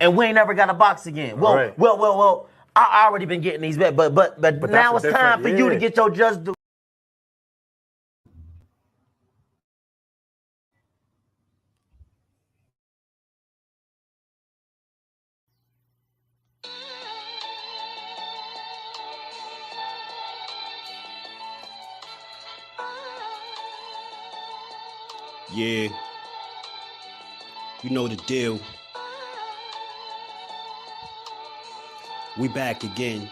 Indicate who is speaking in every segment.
Speaker 1: and we ain't never got a box again. Well, well. I already been getting these bets, but now it's time for you to get your just due.
Speaker 2: Yeah, you know the deal. We back again.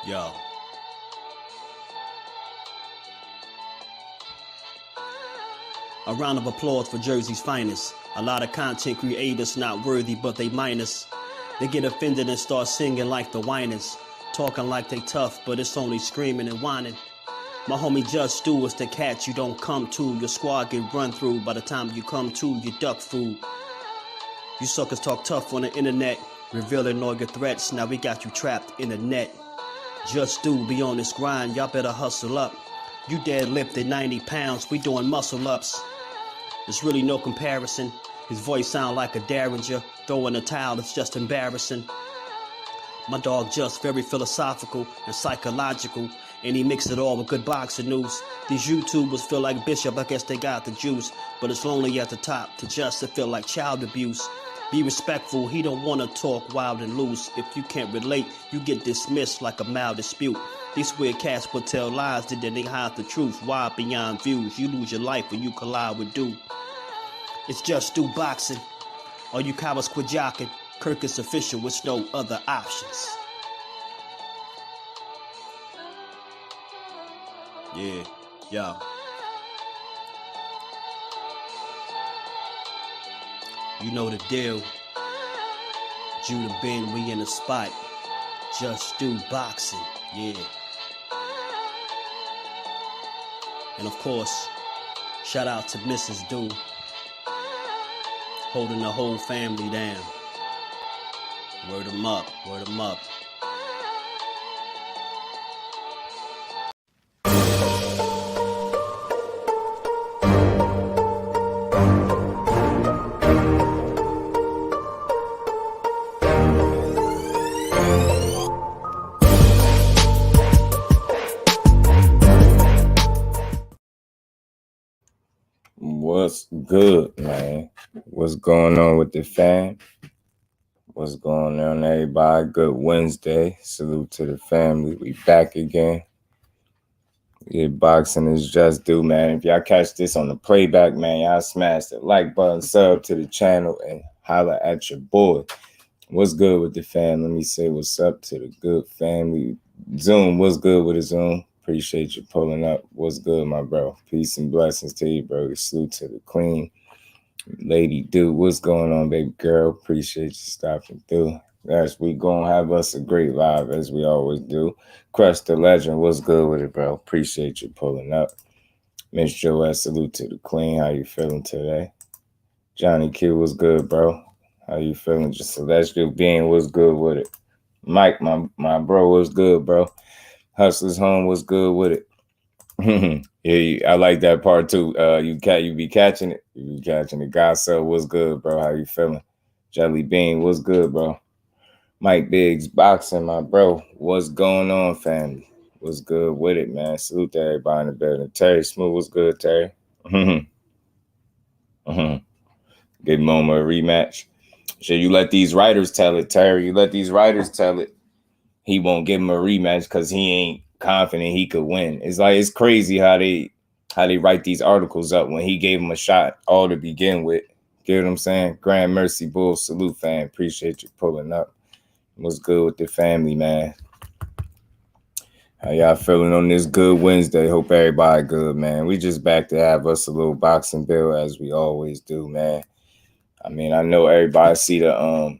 Speaker 2: Yo. A round of applause for Jersey's finest. A lot of content creators not worthy, but they minus. They get offended and start singing like the whiners. Talking like they tough, but it's only screaming and whining. My homie JusDueBoxing is the cat you don't come to. Your squad get run through. By the time you come to, you duck food. You suckers talk tough on the internet, revealing all your threats. Now we got you trapped in the net. JusDueBoxing be on this grind, y'all better hustle up. You deadlifted 90 pounds, we doing muscle ups. There's really no comparison. His voice sound like a derringer. Throwing a towel, it's just embarrassing. My dog Just very philosophical and psychological, and he mixed it all with good boxing news. These YouTubers feel like Bishop, I guess they got the juice, but it's lonely at the top to Just to feel like child abuse. Be respectful, he don't want to talk wild and loose. If you can't relate, you get dismissed like a mild dispute. These weird cats will tell lies, then they hide the truth. Why beyond views? You lose your life when you collide with dude. It's JusDueBoxing. All you cowards quit jocking. Kirk is official with no other options. Yeah, yo. You know the deal. Judah Ben, we in the spot. JusDueBoxing, yeah. And of course, shout out to Mrs. Do, holding the whole family down. Word 'em up, word 'em up.
Speaker 3: What's good, man? What's going on with the fam? What's going on, everybody? Good Wednesday. Salute to the family. We back again. Yeah, boxing is just due, man. If y'all catch this on the playback, man, y'all smash the like button, sub to the channel, and holla at your boy. What's good with the fam? Let me say what's up to the good family. Zoom, what's good with the Zoom? Appreciate you pulling up. What's good, my bro? Peace and blessings to you, bro. Salute to the queen. Lady Dude, what's going on, baby girl? Appreciate you stopping through. Yes, we gonna have us a great live as we always do. Crush the legend, what's good with it, bro? Appreciate you pulling up. Miss Joette, salute to the queen. How you feeling today? Johnny Q, what's good, bro? How you feeling? Just celestial being, what's good with it? Mike, my bro, what's good, bro? Hustlers home, what's good with it? Yeah, I like that part too. You be catching it. You be catching it. Gossip, what's good, bro? How you feeling? Jelly Bean, what's good, bro? Mike Biggs, boxing, my bro. What's going on, family? What's good with it, man? Salute to everybody in the building. Terry Smooth, what's good, Terry? Good moment of rematch. Should you let these writers tell it, Terry? You let these writers tell it. He won't give him a rematch because he ain't confident he could win. It's like it's crazy how they write these articles up when he gave him a shot all to begin with. Get what I'm saying? Grand Mercy Bull, salute, fan. Appreciate you pulling up. What's good with the family, man? How y'all feeling on this good Wednesday? Hope everybody good, man. We just back to have us a little boxing bill as we always do, man. I mean, I know everybody see the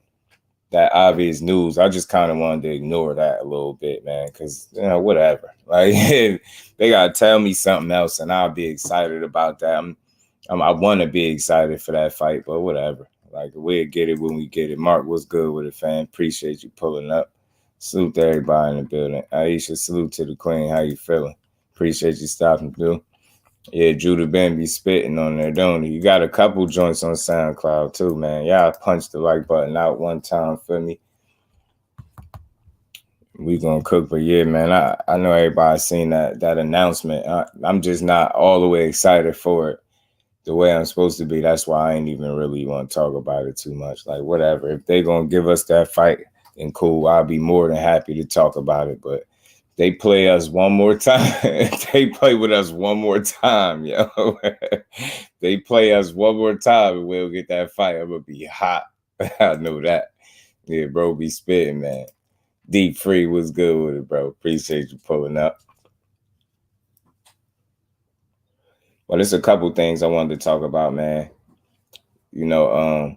Speaker 3: that obvious news. I just kind of wanted to ignore that a little bit, man, because, you know, whatever. Like, they got to tell me something else, and I'll be excited about that. I want to be excited for that fight, but whatever. Like, we'll get it when we get it. Mark, what's good with it, fam? Appreciate you pulling up. Salute to everybody in the building. Aisha, salute to the queen. How you feeling? Appreciate you stopping through. Yeah, Judah Ben be spitting on there, don't he? You got a couple joints on SoundCloud too, man. Y'all punch the like button out one time for me. We gonna cook, but yeah, man, I know everybody seen that announcement. I'm just not all the way excited for it the way I'm supposed to be. That's why I ain't even really want to talk about it too much. Like, whatever. If they gonna give us that fight, then cool. I'll be more than happy to talk about it. But they play us one more time. They play with us one more time, yo. They play us one more time and we'll get that fight. I'm gonna be hot. I know that. Yeah, bro, be spitting, man. Deep Free was good with it, bro. Appreciate you pulling up. Well, there's a couple things I wanted to talk about, man. You know,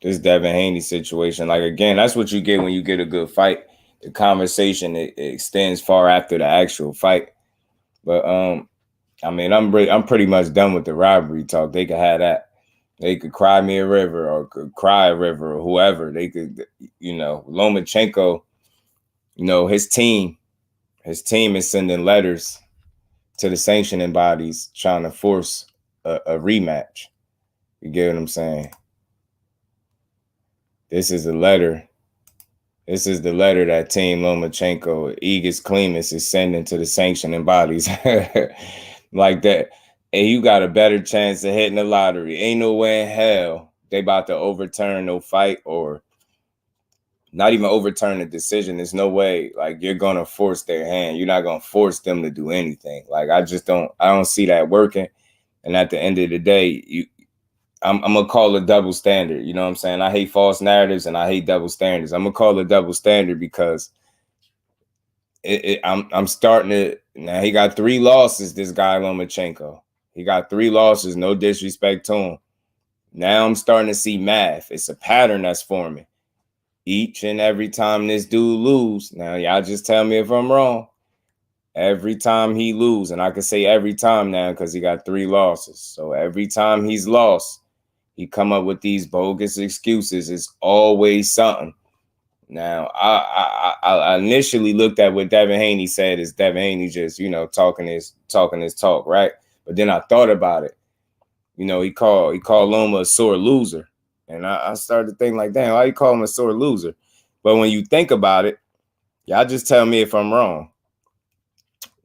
Speaker 3: this Devin Haney situation. Like, again, that's what you get when you get a good fight. The conversation it extends far after the actual fight. But I mean, I'm pretty much done with the robbery talk. They could have that. They could cry me a river or could cry a river or whoever. They could, you know, Lomachenko, you know, his team is sending letters to the sanctioning bodies trying to force a rematch. You get what I'm saying? This is a letter. This is the letter that Team Lomachenko, Egis Klimas is sending to the sanctioning bodies. Like that. And you got a better chance of hitting the lottery. Ain't no way in hell they about to overturn no fight or not even overturn the decision. There's no way like you're going to force their hand. You're not going to force them to do anything. Like I don't see that working. And at the end of the day, I'm going to call it double standard. You know what I'm saying? I hate false narratives and I hate double standards. I'm going to call it double standard because I'm starting to, now he got 3 losses, this guy Lomachenko. He got 3 losses, no disrespect to him. Now I'm starting to see math. It's a pattern that's forming. Each and every time this dude lose, now y'all just tell me if I'm wrong. Every time he lose, and I can say every time now because he got 3 losses. So every time he's lost, he come up with these bogus excuses. It's always something. Now, I initially looked at what Devin Haney said is Devin Haney just, you know, talking his talk, right? But then I thought about it. You know, he called Loma a sore loser. And I started to think like, damn, why you call him a sore loser? But when you think about it, y'all just tell me if I'm wrong.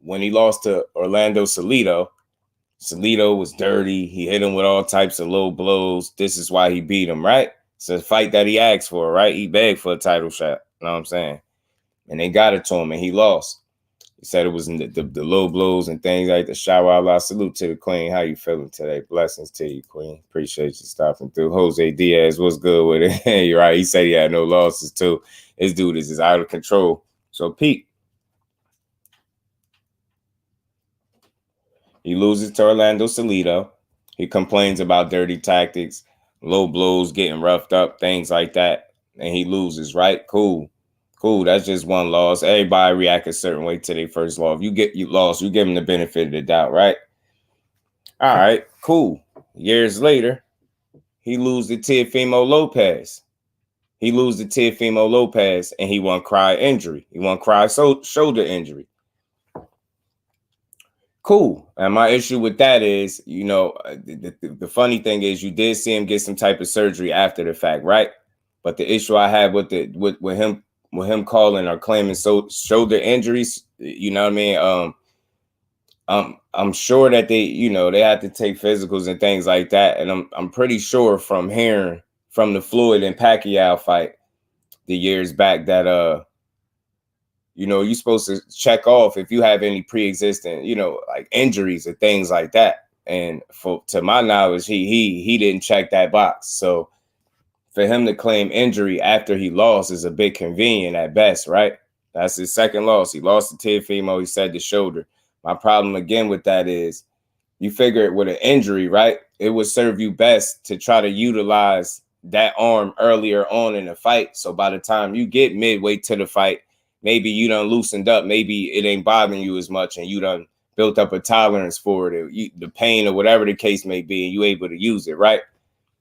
Speaker 3: When he lost to Orlando Salido was dirty. He hit him with all types of low blows. This is why he beat him, right? It's a fight that he asked for, right? He begged for a title shot. You know what I'm saying? And they got it to him, and he lost. He said it was the low blows and things like the Shawala. Salute to the queen. How you feeling today? Blessings to you, queen. Appreciate you stopping through. Jose Diaz, what's good with it? You're right. He said he had no losses, too. This dude is just out of control. So, Pete. He loses to Orlando Salido. He complains about dirty tactics, low blows, getting roughed up, things like that. And he loses, right? Cool. That's just one loss. Everybody react a certain way to their first loss. You lost, you give them the benefit of the doubt, right? All right, cool. Years later, he loses to Teofimo Lopez. And he won cry injury. He won cry shoulder injury. Cool. And my issue with that is, you know, the funny thing is you did see him get some type of surgery after the fact, right? But the issue I had with him calling or claiming shoulder injuries, you know what I mean? I'm sure that they, you know, they have to take physicals and things like that. And I'm pretty sure from hearing from the Floyd and Pacquiao fight the years back that you know, you're supposed to check off if you have any pre-existing, you know, like injuries or things like that. And to my knowledge, he didn't check that box. So for him to claim injury after he lost is a bit convenient at best, right? That's his second loss. He lost to Teofimo. He said the shoulder. My problem again with that is you figure it with an injury, right? It would serve you best to try to utilize that arm earlier on in the fight. So by the time you get midway to the fight, maybe you done loosened up. Maybe it ain't bothering you as much and you done built up a tolerance for it, the pain or whatever the case may be, and you able to use it, right?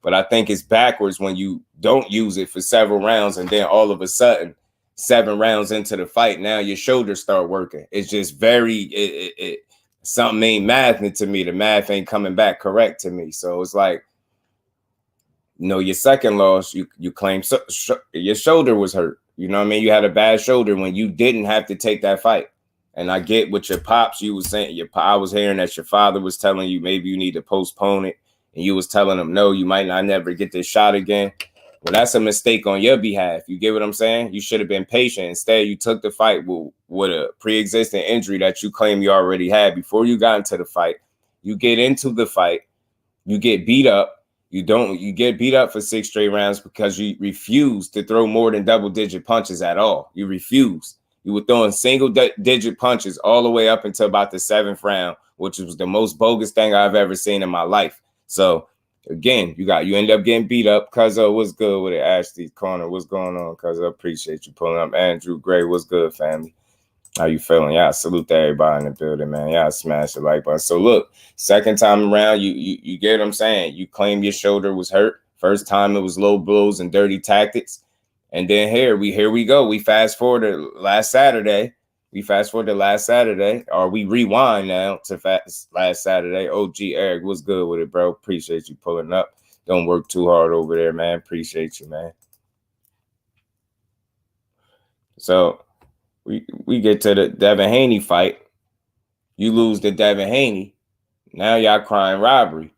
Speaker 3: But I think it's backwards when you don't use it for several rounds and then all of a sudden, 7 rounds into the fight, now your shoulders start working. It's just very something ain't mathing to me. The math ain't coming back correct to me. So it's like, you know, your second loss, you claim your shoulder was hurt. You know what I mean? You had a bad shoulder when you didn't have to take that fight. And I get what your pops, you was saying, I was hearing that your father was telling you maybe you need to postpone it. And you was telling him, no, you might not never get this shot again. Well, that's a mistake on your behalf. You get what I'm saying? You should have been patient. Instead, you took the fight with a pre-existing injury that you claim you already had before you got into the fight. You get into the fight. You get beat up. You get beat up for 6 straight rounds because you refuse to throw more than double-digit punches at all. You refuse. You were throwing single-digit punches all the way up until about the 7th round, which was the most bogus thing I've ever seen in my life. So, again, you end up getting beat up. Cuzzo, what's good with it? Ashley's corner, what's going on? Cuzzo, appreciate you pulling up. Andrew Gray, what's good, family? How you feeling? Yeah, salute to everybody in the building, man. Yeah, smash the like button. So look, second time around, you get what I'm saying. You claim your shoulder was hurt. First time it was low blows and dirty tactics. And then here we go. We fast forward to last Saturday. Or we rewind now to last Saturday. OG Eric, what's good with it, bro? Appreciate you pulling up. Don't work too hard over there, man. Appreciate you, man. So we get to the Devin Haney fight. You lose to Devin Haney. Now y'all crying robbery.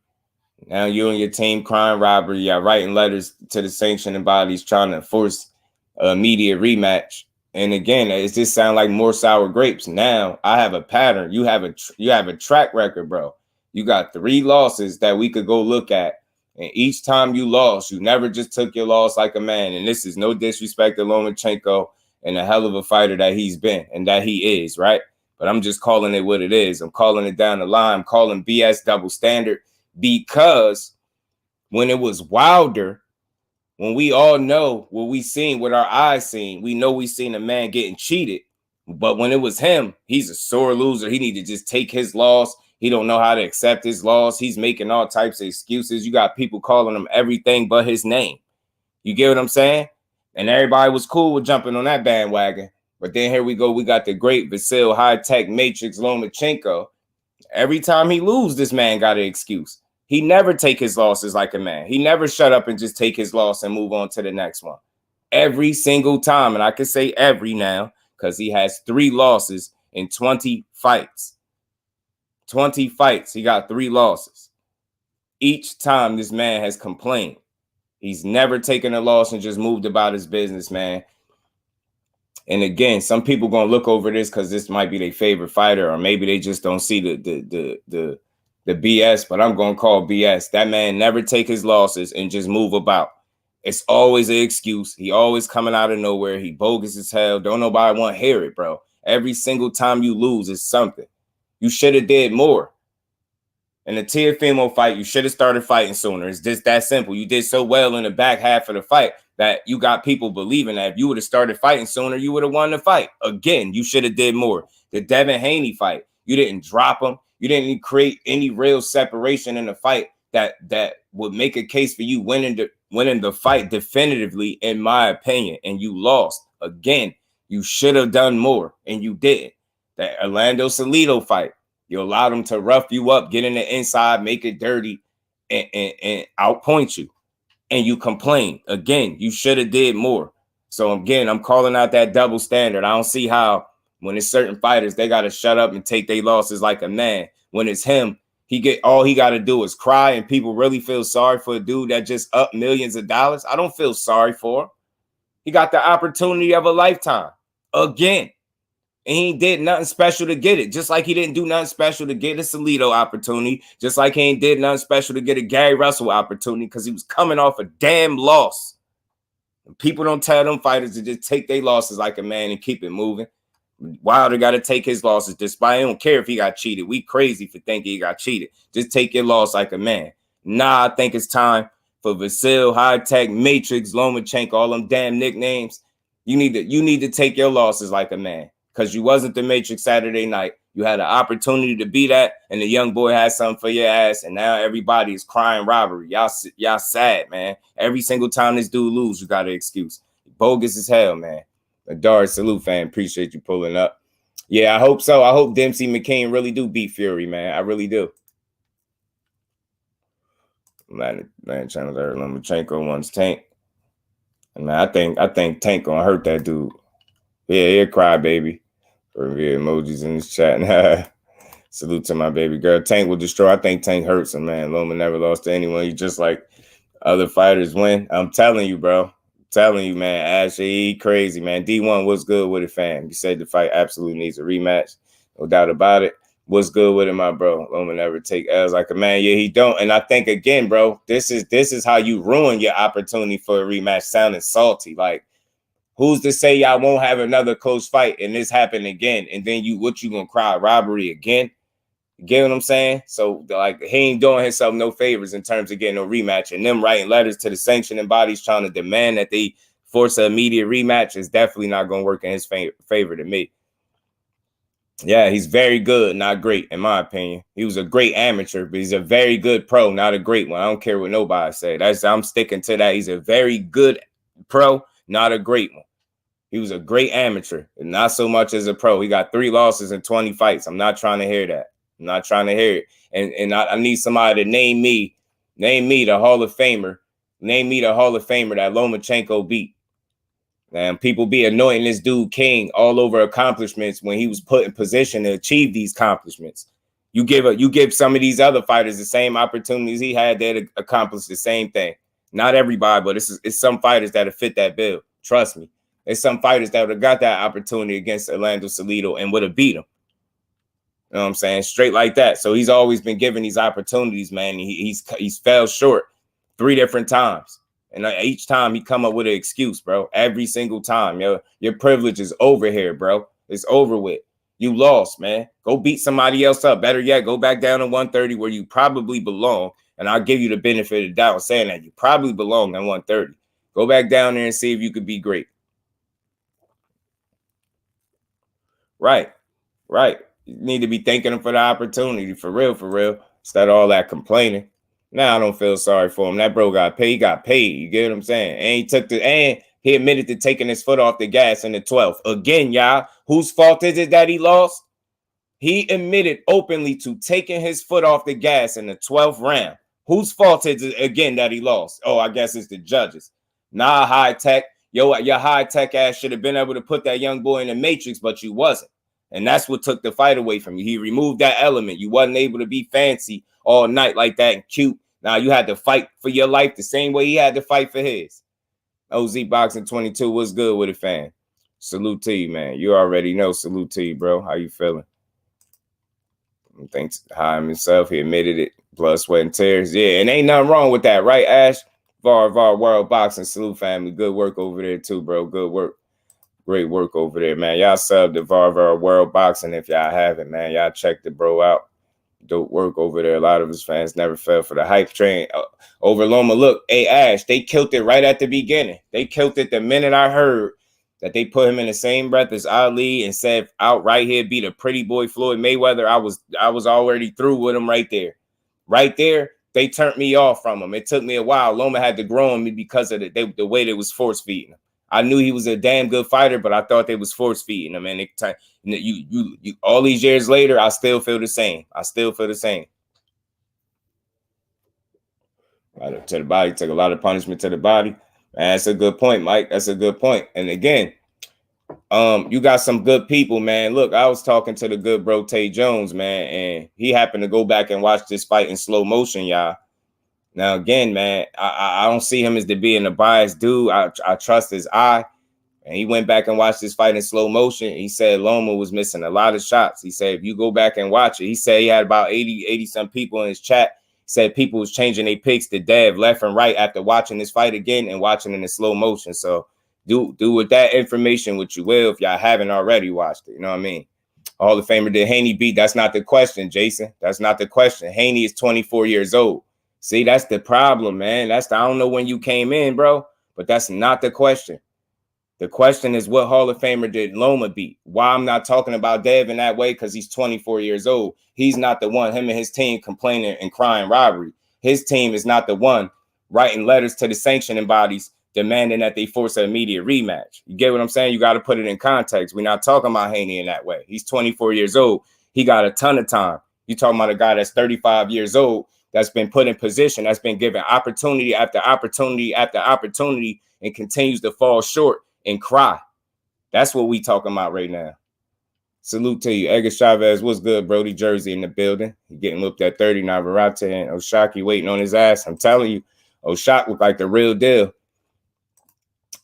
Speaker 3: Now you and your team crying robbery. Y'all writing letters to the sanctioning bodies trying to force an immediate rematch. And again, it just sounds like more sour grapes. Now I have a pattern. You have a track record, bro. You got 3 losses that we could go look at. And each time you lost, you never just took your loss like a man. And this is no disrespect to Lomachenko and a hell of a fighter that he's been and that he is, right? But I'm just calling it what it is. I'm calling it down the line. I'm calling BS double standard because when it was Wilder, when we all know what we seen, what our eyes seen, we know we seen a man getting cheated. But when it was him, he's a sore loser. He need to just take his loss. He don't know how to accept his loss. He's making all types of excuses. You got people calling him everything but his name. You get what I'm saying? And everybody was cool with jumping on that bandwagon. But then here we go. We got the great VASYL high-tech matrix Lomachenko. Every time he lose, this man got an excuse. He never take his losses like a man. He never shut up and just take his loss and move on to the next one. Every single time. And I can say every now because he has 3 losses in 20 fights. 20 fights. He got 3 losses. Each time this man has complained. He's never taken a loss and just moved about his business, man. And again, some people gonna look over this because this might be their favorite fighter, or maybe they just don't see the BS. But I'm gonna call BS. That man never take his losses and just move about. It's always an excuse. He always coming out of nowhere. He bogus as hell. Don't nobody want to hear it, bro. Every single time you lose, it's something. You should have did more. In the Teofimo fight, you should have started fighting sooner. It's just that simple. You did so well in the back half of the fight that you got people believing that if you would have started fighting sooner, you would have won the fight. Again, you should have did more. The Devin Haney fight, you didn't drop him. You didn't create any real separation in the fight that would make a case for you winning the fight definitively, in my opinion. And you lost. Again, you should have done more, and you didn't. That Orlando Salido fight, you allowed him to rough you up, get in the inside, make it dirty, and outpoint you. And you complain. Again, you should have did more. So again, I'm calling out that double standard. I don't see how when it's certain fighters, they got to shut up and take their losses like a man. When it's him, all he got to do is cry, and people really feel sorry for a dude that just upped millions of dollars. I don't feel sorry for him. He got the opportunity of a lifetime. Again. And he did nothing special to get it. Just like he didn't do nothing special to get a Salido opportunity. Just like he ain't did nothing special to get a Gary Russell opportunity because he was coming off a damn loss. And people don't tell them fighters to just take their losses like a man and keep it moving. Wilder got to take his losses despite. I don't care if he got cheated. We crazy for thinking he got cheated. Just take your loss like a man. Nah, I think it's time for VASYL, high-tech, Matrix, Lomachenko, all them damn nicknames. You need to take your losses like a man. Because you wasn't the Matrix Saturday night. You had an opportunity to be that, and the young boy had something for your ass, and now everybody is crying robbery. Y'all sad, man. Every single time this dude lose, you got an excuse. Bogus as hell, man. Adar, salute, fan. Appreciate you pulling up. Yeah, I hope so. I hope Dempsey McCain really do beat Fury, man. I really do. Man, Chandler Lomachenko wants Tank. And man, I think Tank gonna hurt that dude. Yeah, he'll cry, baby. Or yeah, emojis in this chat. Salute to my baby girl. Tank will destroy. I think Tank hurts him, man. Loma never lost to anyone. He just like other fighters win. I'm telling you, bro. I'm telling you, man. Ashley, crazy, man. D1, what's good with it, fam? You said the fight absolutely needs a rematch. No doubt about it. What's good with it, my bro? Loma never take L's like a man. Yeah, he don't. And I think, again, bro, this is how you ruin your opportunity for a rematch, sounding salty. Like, who's to say y'all won't have another close fight and this happen again? And then you gonna cry robbery again? You get what I'm saying? So, like, he ain't doing himself no favors in terms of getting a rematch. And them writing letters to the sanctioning bodies trying to demand that they force an immediate rematch is definitely not going to work in his favor to me. Yeah, he's very good, not great, in my opinion. He was a great amateur, but he's a very good pro, not a great one. I don't care what nobody say. I'm sticking to that. He's a very good pro, not a great one. He was a great amateur, and not so much as a pro. He got 3 losses in 20 fights. I'm not trying to hear that. I'm not trying to hear it. And I need somebody to name me the Hall of Famer. Name me the Hall of Famer that Lomachenko beat. And people be anointing this dude king all over accomplishments when he was put in position to achieve these accomplishments. You give some of these other fighters the same opportunities he had there to accomplish the same thing. Not everybody, but it's some fighters that have fit that bill. Trust me. There's some fighters that would have got that opportunity against Orlando Salido and would have beat him. You know what I'm saying? Straight like that. So he's always been given these opportunities, man. He's fell short 3 different times. And each time he come up with an excuse, bro. Every single time. Your privilege is over here, bro. It's over with. You lost, man. Go beat somebody else up. Better yet, go back down to 130 where you probably belong. And I'll give you the benefit of the doubt saying that you probably belong at 130. Go back down there and see if you could be great. Right. You need to be thanking him for the opportunity, for real. Instead of all that complaining. Now I don't feel sorry for him. That bro got paid. He got paid. You get what I'm saying? And he admitted to taking his foot off the gas in the 12th. Again, y'all, whose fault is it that he lost? He admitted openly to taking his foot off the gas in the 12th round. Whose fault is it again that he lost? Oh, I guess it's the judges. Nah, high tech. Your high tech ass should have been able to put that young boy in the matrix, but you wasn't. And that's what took the fight away from you. He removed that element. You wasn't able to be fancy all night like that and cute. Now you had to fight for your life the same way he had to fight for his. OZ Boxing 22, what's good with it, fam? Salute to you, man. You already know. Salute to you, bro. How you feeling? Thanks to him himself. He admitted it. Blood, sweat, and tears. Yeah, and ain't nothing wrong with that, right, Ash? VAR World Boxing. Salute, family. Good work over there, too, bro. Good work. Great work over there, man. Y'all sub to VAR World Boxing if y'all haven't, man. Y'all check the bro out. Dope work over there. A lot of his fans never fell for the hype train over Loma. Look, hey, Ash, they killed it right at the beginning. They killed it the minute I heard that they put him in the same breath as Ali and said outright he'd beat a pretty boy Floyd Mayweather. I was already through with him right there. Right there, they turned me off from him. It took me a while. Loma had to grow on me because of the way they was force feeding him. I knew he was a damn good fighter, but I thought they was force feeding him. And you all these years later, I still feel the same. To the body, took a lot of punishment to the body. Man, that's a good point, Mike. That's a good point. And again, you got some good people, man. Look, I was talking to the good bro Tay Jones, man, and he happened to go back and watch this fight in slow motion, y'all. Now, again, man, I don't see him as being a biased dude. I trust his eye. And he went back and watched this fight in slow motion. He said Loma was missing a lot of shots. He said, if you go back and watch it, he said he had about 80 some people in his chat. He said people was changing their picks to Dev left and right after watching this fight again and watching it in slow motion. So do with that information what you will if y'all haven't already watched it. You know what I mean? Hall of Famer did Haney beat? That's not the question, Jason. That's not the question. Haney is 24 years old. See, that's the problem, man. I don't know when you came in, bro, but that's not the question. The question is what Hall of Famer did Loma beat? Why I'm not talking about Dev in that way, because he's 24 years old. He's not the one, him and his team complaining and crying robbery. His team is not the one writing letters to the sanctioning bodies demanding that they force an immediate rematch. You get what I'm saying? You got to put it in context. We're not talking about Haney in that way. He's 24 years old. He got a ton of time. You're talking about a guy that's 35 years old, that's been put in position, that's been given opportunity after opportunity after opportunity, and continues to fall short and cry. That's what we talking about right now. Salute to you. Edgar Chavez, what's good, Brody? Jersey in the building. He getting looked at 30. Navarrete and Oshaki waiting on his ass. I'm telling you, Oshak look like the real deal.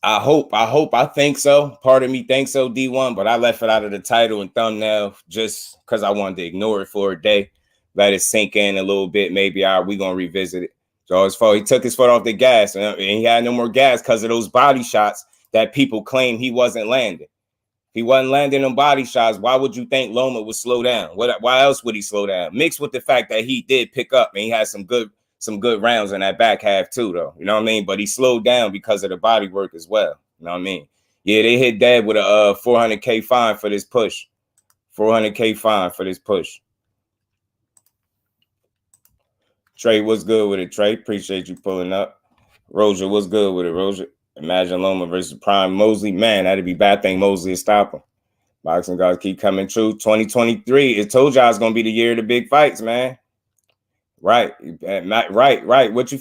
Speaker 3: I think so. Part of me thinks so, D1, but I left it out of the title and thumbnail just because I wanted to ignore it for a day. Let it sink in a little bit. Maybe we going to revisit it. So his fault. He took his foot off the gas, and he had no more gas because of those body shots that people claim he wasn't landing. He wasn't landing them body shots. Why would you think Loma would slow down? Why else would he slow down? Mixed with the fact that he did pick up and he had some good rounds in that back half too, though. You know what I mean? But he slowed down because of the body work as well. You know what I mean? Yeah, they hit Dad with a $400K fine for this push. $400K fine for this push. Trey, what's good with it, Trey? Appreciate you pulling up. Roger, what's good with it, Roger? Imagine Loma versus Prime Mosley. Man, that'd be a bad thing. Mosley is stopping. Boxing guys keep coming true. 2023. It told y'all it's gonna be the year of the big fights, man. Right. What you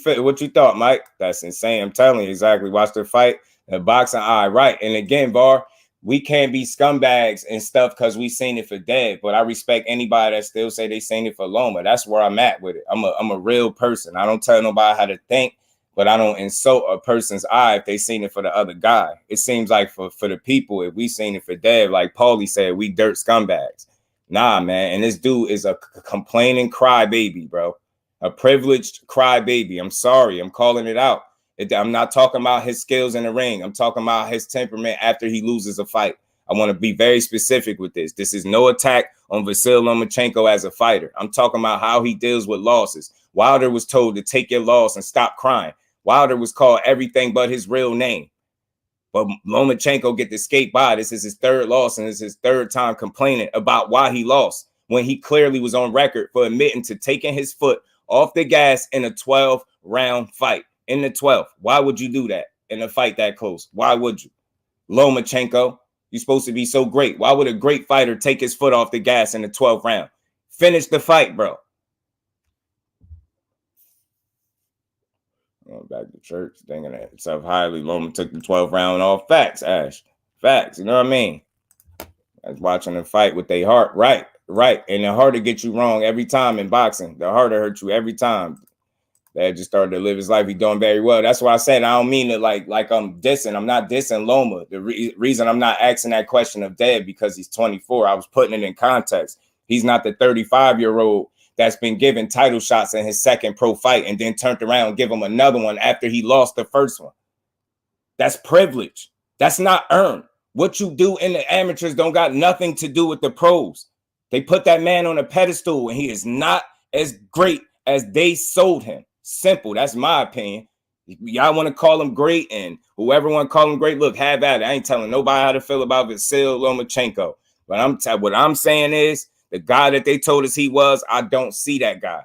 Speaker 3: thought, Mike? That's insane. I'm telling you exactly. Watch the fight. The boxing eye. Right. And again, Bar, we can't be scumbags and stuff because we seen it for Dead. But I respect anybody that still say they seen it for Loma. That's where I'm at with it. I'm a real person. I don't tell nobody how to think, but I don't insult a person's eye if they seen it for the other guy. It seems like for the people, if we seen it for Dev, like Paulie said, we dirt scumbags. Nah, man. And this dude is a complaining crybaby, bro. A privileged crybaby. I'm sorry. I'm calling it out. I'm not talking about his skills in the ring. I'm talking about his temperament after he loses a fight. I want to be very specific with this. This is no attack on VASYL Lomachenko as a fighter. I'm talking about how he deals with losses. Wilder was told to take your loss and stop crying. Wilder was called everything but his real name. But Lomachenko get to skate by. This is his third loss, and it's his third time complaining about why he lost when he clearly was on record for admitting to taking his foot off the gas in a 12-round fight. In the 12th. Why would you do that in a fight that close? Why would you? Lomachenko, you're supposed to be so great. Why would a great fighter take his foot off the gas in the 12th round? Finish the fight, bro. Going back to church, thinking that itself highly. Loma took the 12th round off. Facts, Ash. Facts. You know what I mean? I was watching the fight with their heart. Right. And the harder get you wrong every time in boxing. The harder hurt you every time. Dad just started to live his life. He's doing very well. That's why I said I don't mean it like I'm dissing. I'm not dissing Loma. The reason I'm not asking that question of Dad because he's 24. I was putting it in context. He's not the 35-year-old that's been given title shots in his second pro fight and then turned around and give him another one after he lost the first one. That's privilege. That's not earned. What you do in the amateurs don't got nothing to do with the pros. They put that man on a pedestal and he is not as great as they sold him. Simple. That's my opinion. Y'all want to call him great, and whoever want to call him great, look, have at it. I ain't telling nobody how to feel about VASYL Lomachenko. But what I'm saying is the guy that they told us he was, I don't see that guy.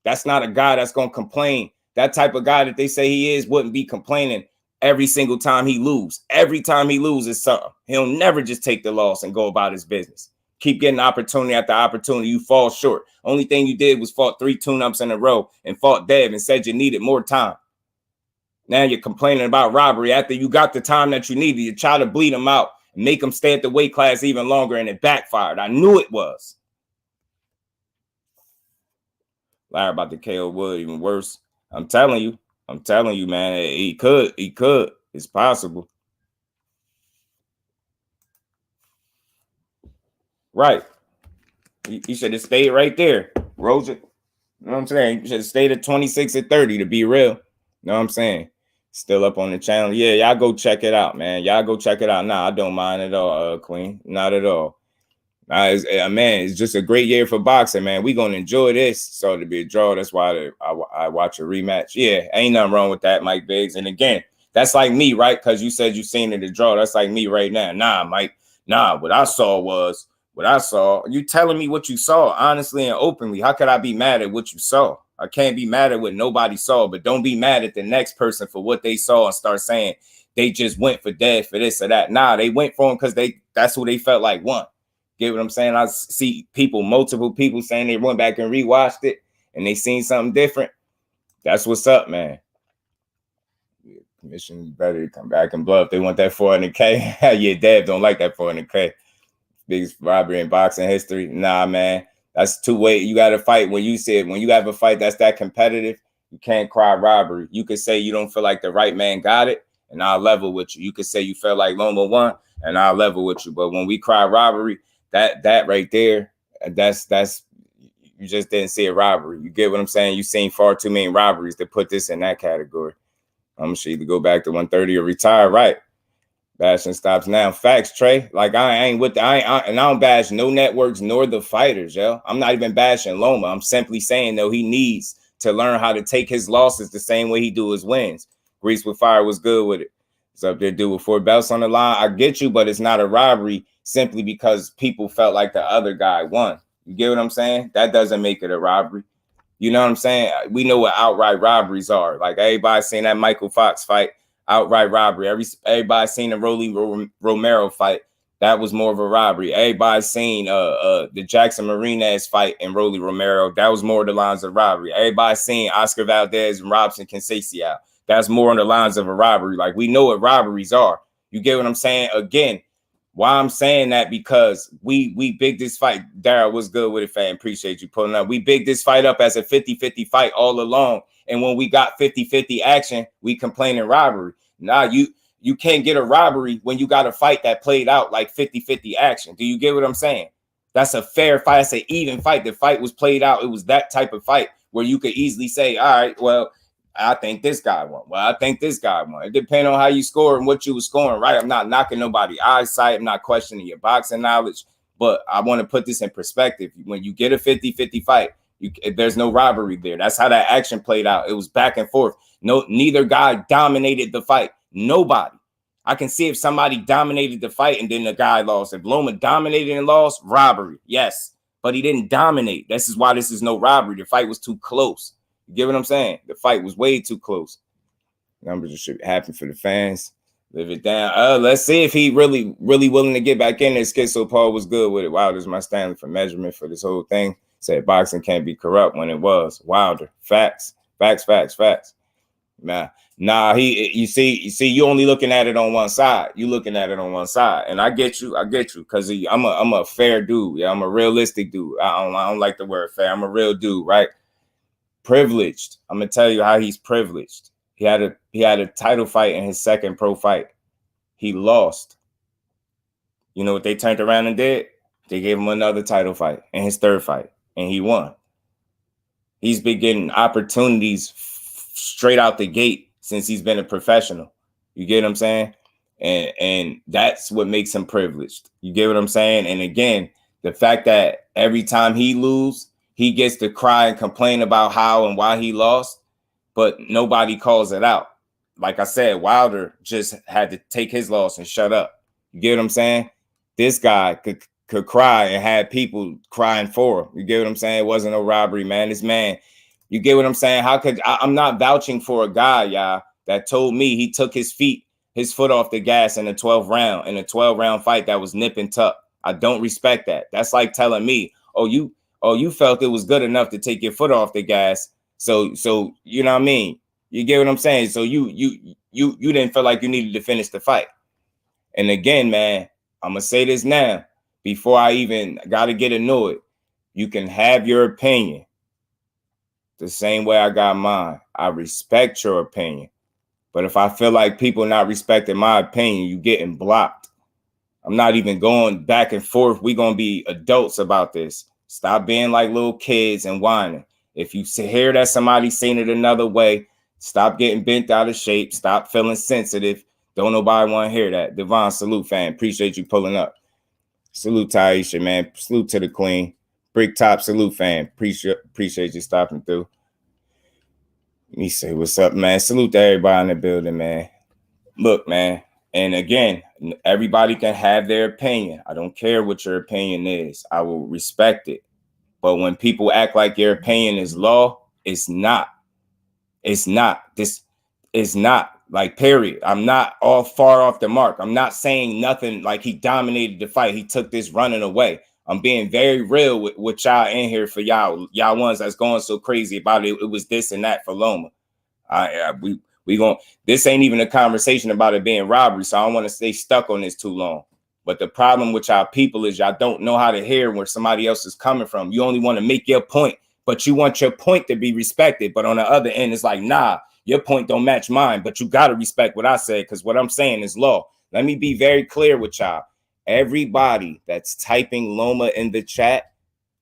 Speaker 3: That's not a guy that's going to complain. That type of guy that they say he is wouldn't be complaining every single time he lose. Every time he loses something. He'll never just take the loss and go about his business. Keep getting opportunity after opportunity. You fall short. Only thing you did was fought 3 tune-ups in a row and fought Dev and said you needed more time. Now you're complaining about robbery after you got the time that you needed. You try to bleed him out and make him stay at the weight class even longer, and it backfired. I knew it was. Lie about the KO Wood, even worse. I'm telling you, man. He could. It's possible. Right. He should have stayed right there. Roger. You know what I'm saying? You should have stayed at 26-30 to be real. You know what I'm saying? Still up on the channel. Yeah, y'all go check it out, man. Y'all go check it out. Nah, I don't mind at all, Queen. Not at all. Man, it's just a great year for boxing, man. We going to enjoy this. So to be a draw, that's why I watch a rematch. Yeah, ain't nothing wrong with that, Mike Biggs. And again, that's like me, right? Because you said you seen it a draw. That's like me right now. Nah, Mike. Nah, what I saw was what I saw. You telling me what you saw, honestly and openly. How could I be mad at what you saw? I can't be mad at what nobody saw, but don't be mad at the next person for what they saw and start saying they just went for Dev for this or that. Nah, they went for him because that's who they felt like won. Get what I'm saying? I see multiple people saying they went back and rewatched it and they seen something different. That's what's up, man. Commission better to come back and blow if they want that 400K. Yeah, Dev don't like that 400K. Biggest robbery in boxing history. Nah, man. That's two way. You got to fight. When you have a fight that's that competitive, you can't cry robbery. You could say you don't feel like the right man got it, and I'll level with you. You could say you felt like Loma won, and I'll level with you. But when we cry robbery, that right there, that's you just didn't see a robbery. You get what I'm saying? You've seen far too many robberies to put this in that category. I'm sure either go back to 130 or retire. Right. Bashing stops now. Facts, Trey. Like I ain't with and I don't bash no networks nor the fighters, yo. I'm not even bashing Loma. I'm simply saying though he needs to learn how to take his losses the same way he do his wins. Grease with Fire was good with it. It's up there, dude, with 4 belts on the line. I get you, but it's not a robbery simply because people felt like the other guy won. You get what I'm saying? That doesn't make it a robbery. You know what I'm saying? We know what outright robberies are. Like everybody seen that Michael Fox fight. Outright robbery. Everybody seen the Romero fight. That was more of a robbery. Everybody seen the Jackson Marinez fight and Rolly Romero. That was more of the lines of robbery. Everybody seen Oscar Valdez and Robson Conceição. That's more on the lines of a robbery. Like we know what robberies are. You get what I'm saying? Again, why I'm saying that because we big this fight. Daryl, what's good with it, fam? Appreciate you pulling up. We big this fight up as a 50-50 fight all along. And when we got 50-50 action, we complaining robbery. Nah, you can't get a robbery when you got a fight that played out like 50-50 action. Do you get what I'm saying? That's a fair fight. That's an even fight. The fight was played out. It was that type of fight where you could easily say, all right, well, I think this guy won. Well, I think this guy won. It depends on how you score and what you were scoring, right? I'm not knocking nobody's eyesight. I'm not questioning your boxing knowledge, but I want to put this in perspective. When you get a 50-50 fight, there's no robbery there. That's how that action played out. It was back and forth. Neither guy dominated the fight. Nobody. I can see if somebody dominated the fight and then the guy lost. If Loma dominated and lost, robbery. Yes, but he didn't dominate. This is why this is no robbery. The fight was too close. You get what I'm saying? The fight was way too close. Numbers just should happen for the fans. Live it down. Let's see if he really willing to get back in there. Schizo Paul was good with it. Wilder's my standard for measurement for this whole thing. Said boxing can't be corrupt when it was. Wilder. Facts. Nah, you see, you only looking at it on one side. You looking at it on one side. And I get you, because I'm a fair dude. Yeah, I'm a realistic dude. I don't like the word fair. I'm a real dude, right? Privileged. I'm gonna tell you how he's privileged. He had a title fight in his second pro fight. He lost. You know what they turned around and did? They gave him another title fight in his third fight, and he won. He's been getting opportunities straight out the gate since he's been a professional. You get what I'm saying? And that's what makes him privileged. You get what I'm saying? And again, the fact that every time he loses, he gets to cry and complain about how and why he lost, but nobody calls it out. Like I said, Wilder just had to take his loss and shut up. You get what I'm saying? This guy could cry and had people crying for him. You get what I'm saying? It wasn't no robbery, man. This man, you get what I'm saying? I'm not vouching for a guy, y'all, that told me he took his foot off the gas in a 12-round fight that was nip and tuck. I don't respect that. That's like telling me, you felt it was good enough to take your foot off the gas. So you know what I mean? You get what I'm saying? So you didn't feel like you needed to finish the fight. And again, man, I'm gonna say this now before I even gotta get annoyed. You can have your opinion the same way I got mine. I respect your opinion. But if I feel like people not respecting my opinion, you getting blocked. I'm not even going back and forth. We're gonna be adults about this. Stop being like little kids and whining. If you hear that somebody's seen it another way, stop getting bent out of shape. Stop feeling sensitive. Don't nobody want to hear that. Devon, salute, fam. Appreciate you pulling up. Salute, Taisha, man. Salute to the queen. Brick Top, salute, fam. Appreciate you stopping through. Let me say what's up, man. Salute to everybody in the building, man. Look, man. And again, everybody can have their opinion. I don't care what your opinion is. I will respect it. But when people act like your opinion is law, It's not. This is not. Like, period. I'm not all far off the mark. I'm not saying nothing like he dominated the fight. He took this running away. I'm being very real with y'all in here for y'all ones that's going so crazy about it. It was this and that for Loma. We going this ain't even a conversation about it being robbery, so I don't want to stay stuck on this too long. But the problem with y'all people is y'all don't know how to hear where somebody else is coming from. You only want to make your point, but you want your point to be respected. But on the other end, it's like, nah, your point don't match mine, but you got to respect what I said, because what I'm saying is law. Let me be very clear with y'all. Everybody that's typing Loma in the chat,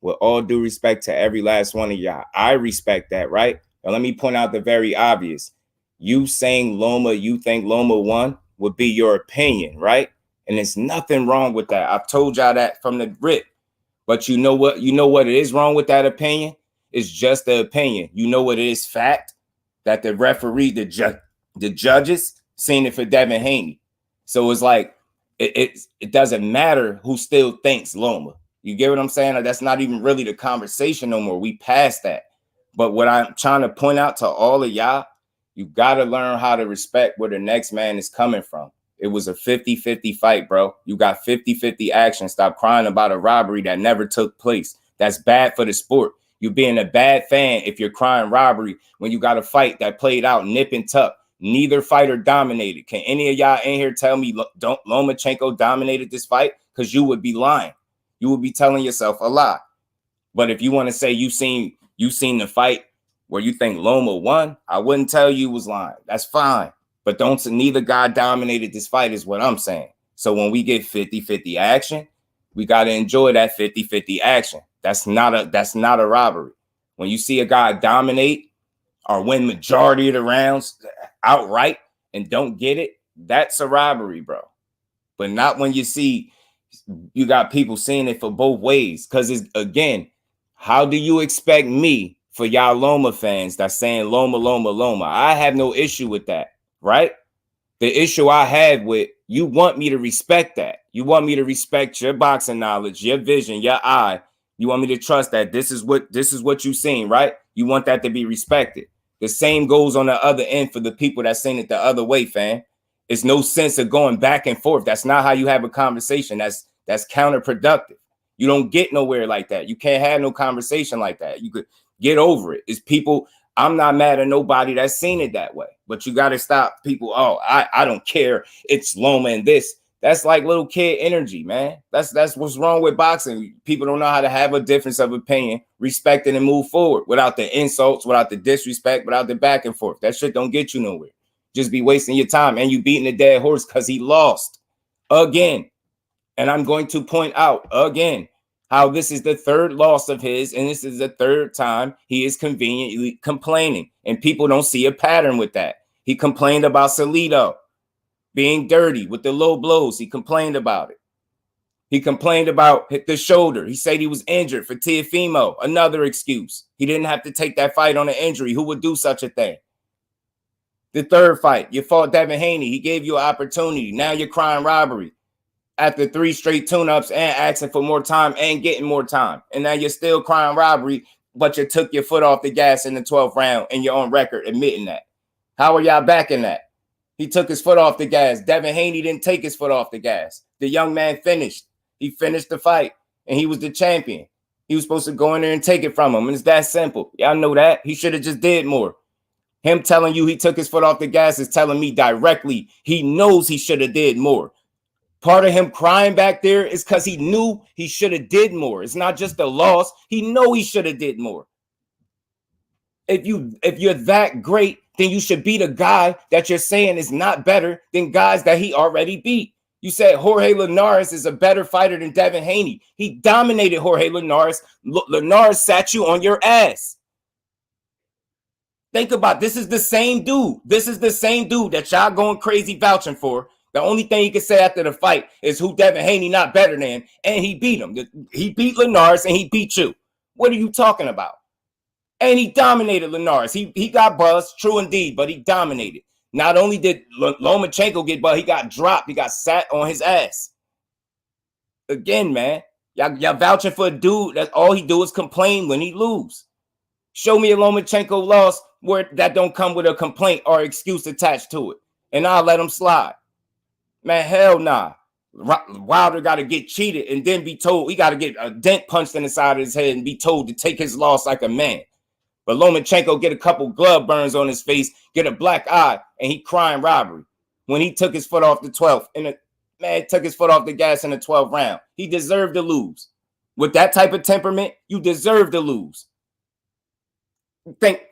Speaker 3: with all due respect to every last one of y'all, I respect that, right? Now let me point out the very obvious. You saying Loma, you think Loma won, would be your opinion, right? And there's nothing wrong with that. I've told y'all that from the rip. But you know what? You know what it is wrong with that opinion? It's just the opinion. You know what it is fact? That the referee, the judges seen it for Devin Haney. So it's like, it doesn't matter who still thinks Loma. You get what I'm saying? Like, that's not even really the conversation no more. We passed that. But what I'm trying to point out to all of y'all, you got to learn how to respect where the next man is coming from. It was a 50-50 fight, bro. You got 50-50 action. Stop crying about a robbery that never took place. That's bad for the sport. You're being a bad fan if you're crying robbery when you got a fight that played out nip and tuck. Neither fighter dominated. Can any of y'all in here tell me Lomachenko dominated this fight? Because you would be lying. You would be telling yourself a lie. But if you want to say you seen the fight where you think Loma won, I wouldn't tell you was lying. That's fine. But neither guy dominated this fight is what I'm saying. So when we get 50-50 action, we got to enjoy that 50-50 action. That's not a robbery. When you see a guy dominate or win majority of the rounds outright and don't get it, that's a robbery, bro. But not when you see you got people seeing it for both ways. Because it's, again, how do you expect me, for y'all Loma fans that's saying Loma, Loma, Loma? I have no issue with that, right? The issue I had with, you want me to respect that. You want me to respect your boxing knowledge, your vision, your eye. You want me to trust that this is what you've seen, right? You want that to be respected. The same goes on the other end for the people that seen it the other way, fam. It's no sense of going back and forth. That's not how you have a conversation. That's counterproductive. You don't get nowhere like that. You can't have no conversation like that. You could get over it. It's people. I'm not mad at nobody that's seen it that way, but you got to stop people. Oh, I don't care. It's Loma and this. That's like little kid energy, man. That's what's wrong with boxing. People don't know how to have a difference of opinion, respect it, and move forward without the insults, without the disrespect, without the back and forth. That shit don't get you nowhere. Just be wasting your time, and you beating a dead horse because he lost again. And I'm going to point out again how this is the third loss of his, and this is the third time he is conveniently complaining, and people don't see a pattern with that. He complained about Salido being dirty with the low blows. He complained about it. He complained about the shoulder. He said he was injured for Teofimo. Another excuse. He didn't have to take that fight on an injury. Who would do such a thing? The third fight, you fought Devin Haney. He gave you an opportunity. Now you're crying robbery after 3 straight tune-ups and asking for more time and getting more time. And now you're still crying robbery, but you took your foot off the gas in the 12th round and you're on record admitting that. How are y'all backing that? He took his foot off the gas. Devin Haney didn't take his foot off the gas. The young man finished. He finished the fight, and he was the champion. He was supposed to go in there and take it from him, and it's that simple. Y'all know that. He should have just did more. Him telling you he took his foot off the gas is telling me directly he knows he should have did more. Part of him crying back there is because he knew he should have did more. It's not just a loss. He know he should have did more. If you're that great, then you should beat a guy that you're saying is not better than guys that he already beat. You said Jorge Linares is a better fighter than Devin Haney. He dominated Jorge Linares. Linares sat you on your ass. Think about it. This is the same dude. This is the same dude that y'all going crazy vouching for. The only thing you can say after the fight is who Devin Haney not better than, and he beat him. He beat Linares and he beat you. What are you talking about? And he dominated Linares. He got buzzed, true indeed, but he dominated. Not only did Lomachenko get buzzed, he got dropped. He got sat on his ass. Again, man, y'all vouching for a dude that all he do is complain when he lose. Show me a Lomachenko loss where that don't come with a complaint or excuse attached to it, and I'll let him slide. Man, hell nah. Wilder got to get cheated and then be told, he got to get a dent punched in the side of his head and be told to take his loss like a man. But Lomachenko get a couple glove burns on his face, get a black eye, and he crying robbery when he took his foot off the 12th. Took his foot off the gas in the 12th round. He deserved to lose. With that type of temperament, you deserve to lose.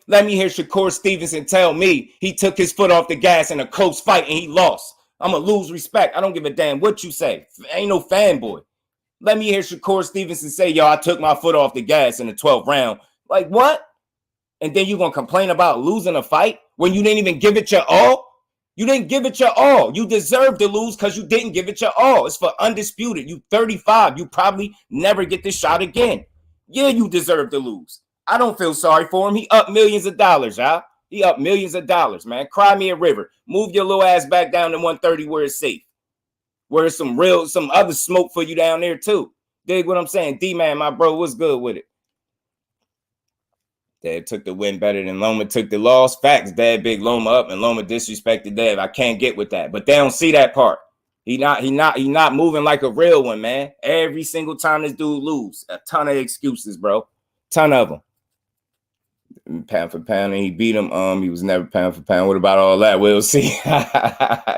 Speaker 3: Let me hear Shakur Stevenson tell me he took his foot off the gas in a close fight and he lost. I'm going to lose respect. I don't give a damn what you say. Ain't no fanboy. Let me hear Shakur Stevenson say, yo, I took my foot off the gas in the 12th round. Like, what? And then you're going to complain about losing a fight when you didn't even give it your all? You didn't give it your all. You deserve to lose because you didn't give it your all. It's for undisputed. You 35. You probably never get this shot again. Yeah, you deserve to lose. I don't feel sorry for him. He up millions of dollars, y'all. He up millions of dollars, man. Cry me a river. Move your little ass back down to 130 where it's safe. Where it's some other smoke for you down there too. Dig what I'm saying? D-Man, my bro, what's good with it? Dad took the win better than Loma took the loss. Facts, Dad big Loma up and Loma disrespected Dad. I can't get with that. But they don't see that part. He not moving like a real one, man. Every single time this dude lose. A ton of excuses, bro. Ton of them. Pound for pound, and he beat him. He was never pound for pound. What about all that? We'll see.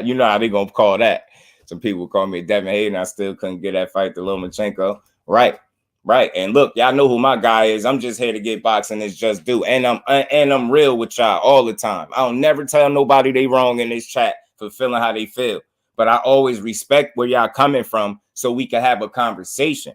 Speaker 3: You know how they gonna call that. Some people call me Devin Haney, and I still couldn't get that fight to Lomachenko. Right. And look, y'all know who my guy is. I'm just here to get boxing. It's just do, and I'm real with y'all all the time. I don't never tell nobody they wrong in this chat for feeling how they feel, but I always respect where y'all coming from so we can have a conversation.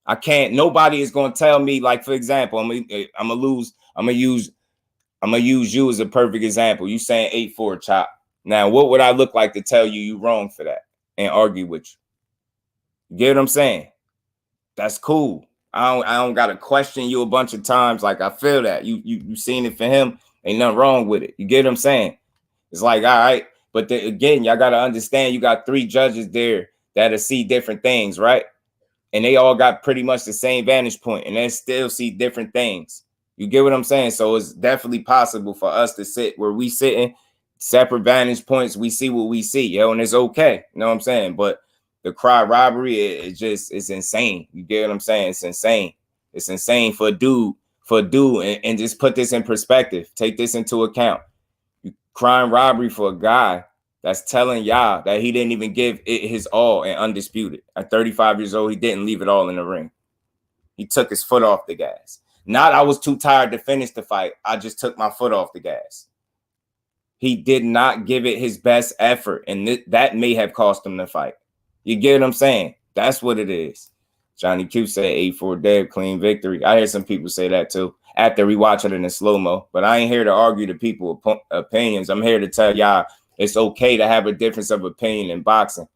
Speaker 3: I can't. Nobody is gonna tell me, like, for example, I'm gonna use you as a perfect example. You saying 8-4 chop. Now, what would I look like to tell you wrong for that and argue with you? You get what I'm saying? That's cool. I don't gotta question you a bunch of times. Like, I feel that you seen it for him. Ain't nothing wrong with it. You get what I'm saying? It's like, all right, but again, y'all gotta understand. You got 3 judges there that'll see different things, right? And they all got pretty much the same vantage point, and they still see different things. You get what I'm saying? So it's definitely possible for us to sit where we sitting, separate vantage points. We see what we see, yo, and it's okay. You know what I'm saying? But the cry robbery, it's insane. You get what I'm saying? It's insane. It's insane for a dude, and just put this in perspective. Take this into account. You crime robbery for a guy that's telling y'all that he didn't even give it his all and undisputed. At 35 years old, he didn't leave it all in the ring. He took his foot off the gas. Not I was too tired to finish the fight. I just took my foot off the gas. He did not give it his best effort, and that may have cost him the fight. You get what I'm saying? That's what it is. Johnny Q said 8-4 dead, clean victory. I hear some people say that too after rewatching it in slow-mo, but I ain't here to argue the people's opinions. I'm here to tell y'all it's okay to have a difference of opinion in boxing.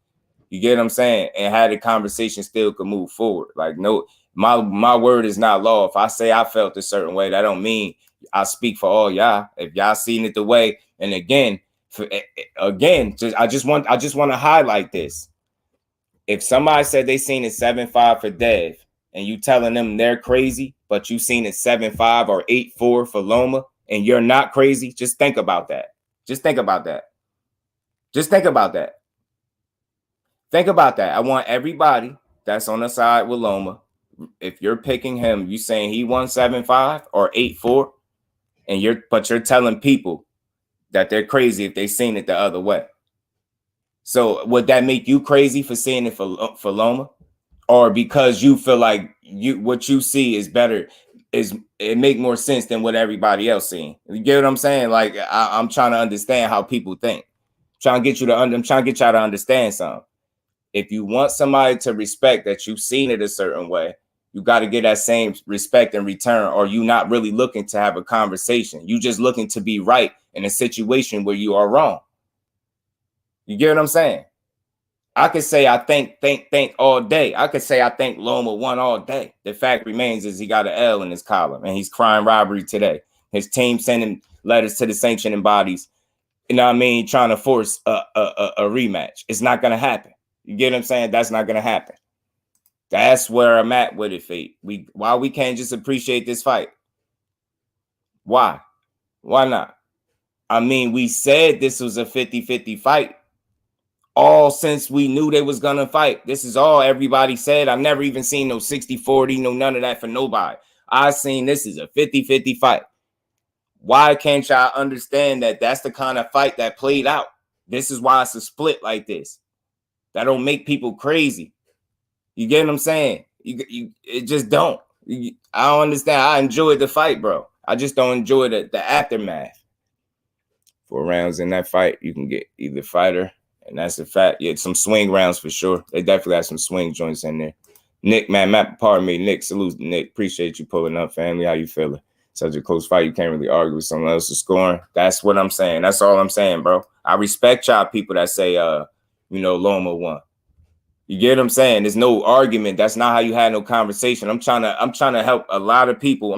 Speaker 3: You get what I'm saying? And how the conversation still can move forward. Like, no, my word is not law. If I say I felt a certain way, that don't mean I speak for all y'all. If y'all seen it the way, and again, I just want to highlight this. If somebody said they seen it 7-5 for Dev, and you telling them they're crazy, but you seen it 7-5 or 8-4 for Loma, and you're not crazy, just think about that. Just think about that. Just think about that. Think about that. I want everybody that's on the side with Loma, if you're picking him, you saying he won 7-5 or 8-4, and you're telling people that they're crazy if they seen it the other way. So would that make you crazy for seeing it for Loma? Or because you feel like what you see is better, it make more sense than what everybody else seeing? You get what I'm saying? Like, I'm trying to understand how people think. I'm trying to get y'all to understand something. If you want somebody to respect that you've seen it a certain way, you got to get that same respect in return, or you not really looking to have a conversation. You just looking to be right in a situation where you are wrong. You get what I'm saying? I could say I think all day. I could say I think Loma won all day. The fact remains is he got an L in his column, and he's crying robbery today. His team sending letters to the sanctioning bodies, you know what I mean, trying to force a rematch. It's not going to happen. You get what I'm saying? That's not going to happen. That's where I'm at with it, Fate. Why we can't just appreciate this fight? Why? Why not? I mean, we said this was a 50-50 fight. All since we knew they was gonna fight. This is all everybody said. I've never even seen no 60-40, no none of that for nobody. I seen this is a 50-50 fight. Why can't y'all understand that that's the kind of fight that played out? This is why it's a split like this. That don't make people crazy. You get what I'm saying? It just don't. I don't understand. I enjoyed the fight, bro. I just don't enjoy the aftermath. 4 rounds in that fight, you can get either fighter. And that's a fact. Yeah, some swing rounds for sure. They definitely have some swing joints in there. Nick, man, pardon me. Nick, salute Nick. Appreciate you pulling up, family. How you feeling? Such a close fight. You can't really argue with someone else's scoring. That's what I'm saying. That's all I'm saying, bro. I respect y'all people that say, Loma won. You get what I'm saying? There's no argument. That's not how you had no conversation. I'm trying to help a lot of people.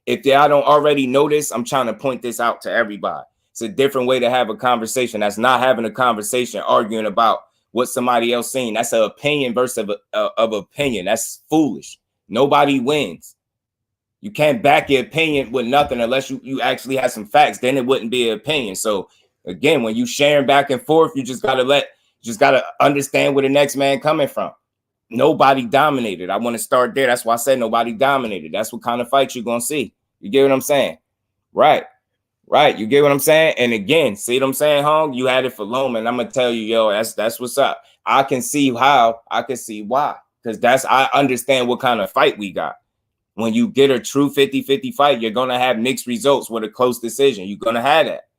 Speaker 3: If y'all don't already know this, I'm trying to point this out to everybody. It's a different way to have a conversation. That's not having a conversation, arguing about what somebody else seen. That's an opinion versus of opinion. That's foolish. Nobody wins. You can't back your opinion with nothing unless you actually have some facts. Then it wouldn't be an opinion. So again, when you sharing back and forth, you just gotta understand where the next man coming from. Nobody dominated. I want to start there. That's why I said nobody dominated. That's what kind of fight you're gonna see. You get what I'm saying? Right. You get what I'm saying? And again, see what I'm saying, Hong? You had it for Loma, and I'm gonna tell you, yo, that's what's up. I can see how, I can see why. Because I understand what kind of fight we got. When you get a true 50-50 fight, you're gonna have mixed results with a close decision. You're gonna have that.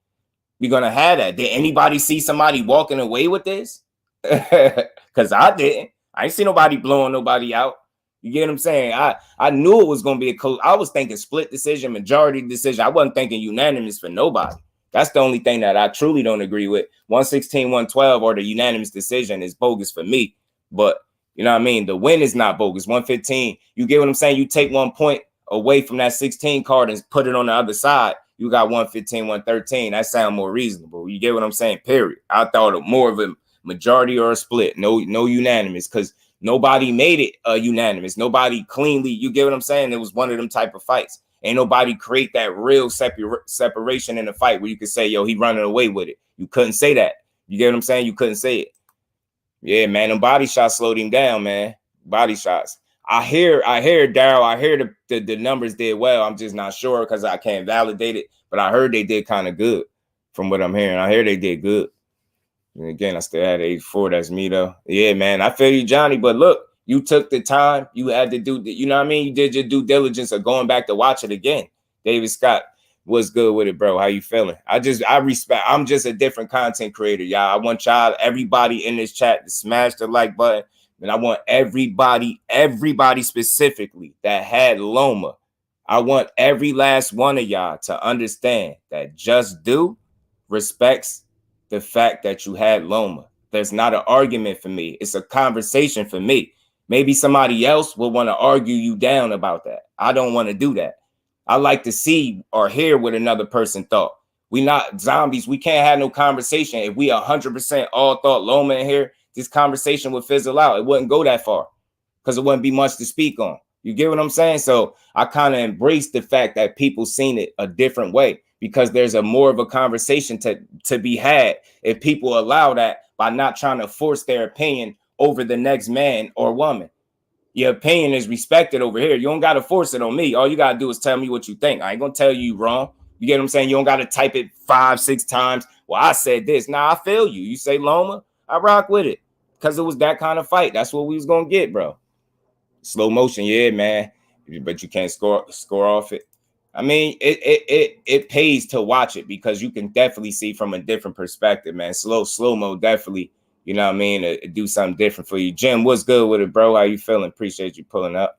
Speaker 3: You're gonna have that. Did anybody see somebody walking away with this? Because I didn't. I ain't see nobody blowing nobody out. You get what I'm saying? I knew it was going to be a close. I was thinking split decision, majority decision. I wasn't thinking unanimous for nobody. That's the only thing that I truly don't agree with. 116, 112 or the unanimous decision is bogus for me. But you know what I mean? The win is not bogus. 115. You get what I'm saying? You take 1 point away from that 16 card and put it on the other side. You got 115, 113. That sounds more reasonable. You get what I'm saying? Period. I thought more of a majority or a split. No unanimous, because nobody made it unanimous. Nobody cleanly, you get what I'm saying? It was one of them type of fights. Ain't nobody create that real separation in the fight where you could say, yo, he running away with it. You couldn't say that. You get what I'm saying? You couldn't say it. Yeah, man, them body shots slowed him down, man. Body shots. I hear Daryl. I hear the numbers did well. I'm just not sure because I can't validate it. But I heard they did kind of good from what I'm hearing. I hear they did good. And again, I still had 84. That's me, though. Yeah, man, I feel you, Johnny. But look, you took the time. You had to do, you know what I mean? You did your due diligence of going back to watch it again. David Scott, what's good with it, bro? How you feeling? I respect. I'm just a different content creator, y'all. I want y'all, everybody in this chat, to smash the like button. And I want everybody specifically that had Loma. I want every last one of y'all to understand that Just Do respects the fact that you had Loma. There's not an argument for me. It's a conversation for me. Maybe somebody else will want to argue you down about that. I don't want to do that. I like to see or hear what another person thought. We not zombies. We can't have no conversation. If we 100% all thought Loma in here, this conversation would fizzle out. It wouldn't go that far because it wouldn't be much to speak on. You get what I'm saying? So I kind of embrace the fact that people seen it a different way because there's a more of a conversation to be had if people allow that by not trying to force their opinion over the next man or woman. Your opinion is respected over here. You don't got to force it on me. All you got to do is tell me what you think. I ain't going to tell you wrong. You get what I'm saying? You don't got to type it 5-6 times. Well, I said this. Nah, I feel you. You say Loma, I rock with it because it was that kind of fight. That's what we was going to get, bro. Slow motion, yeah, man. But you can't score off it. I mean, it pays to watch it because you can definitely see from a different perspective, man. Slow-mo definitely, you know what I mean, do something different for you. Jim, what's good with it, bro? How you feeling? Appreciate you pulling up.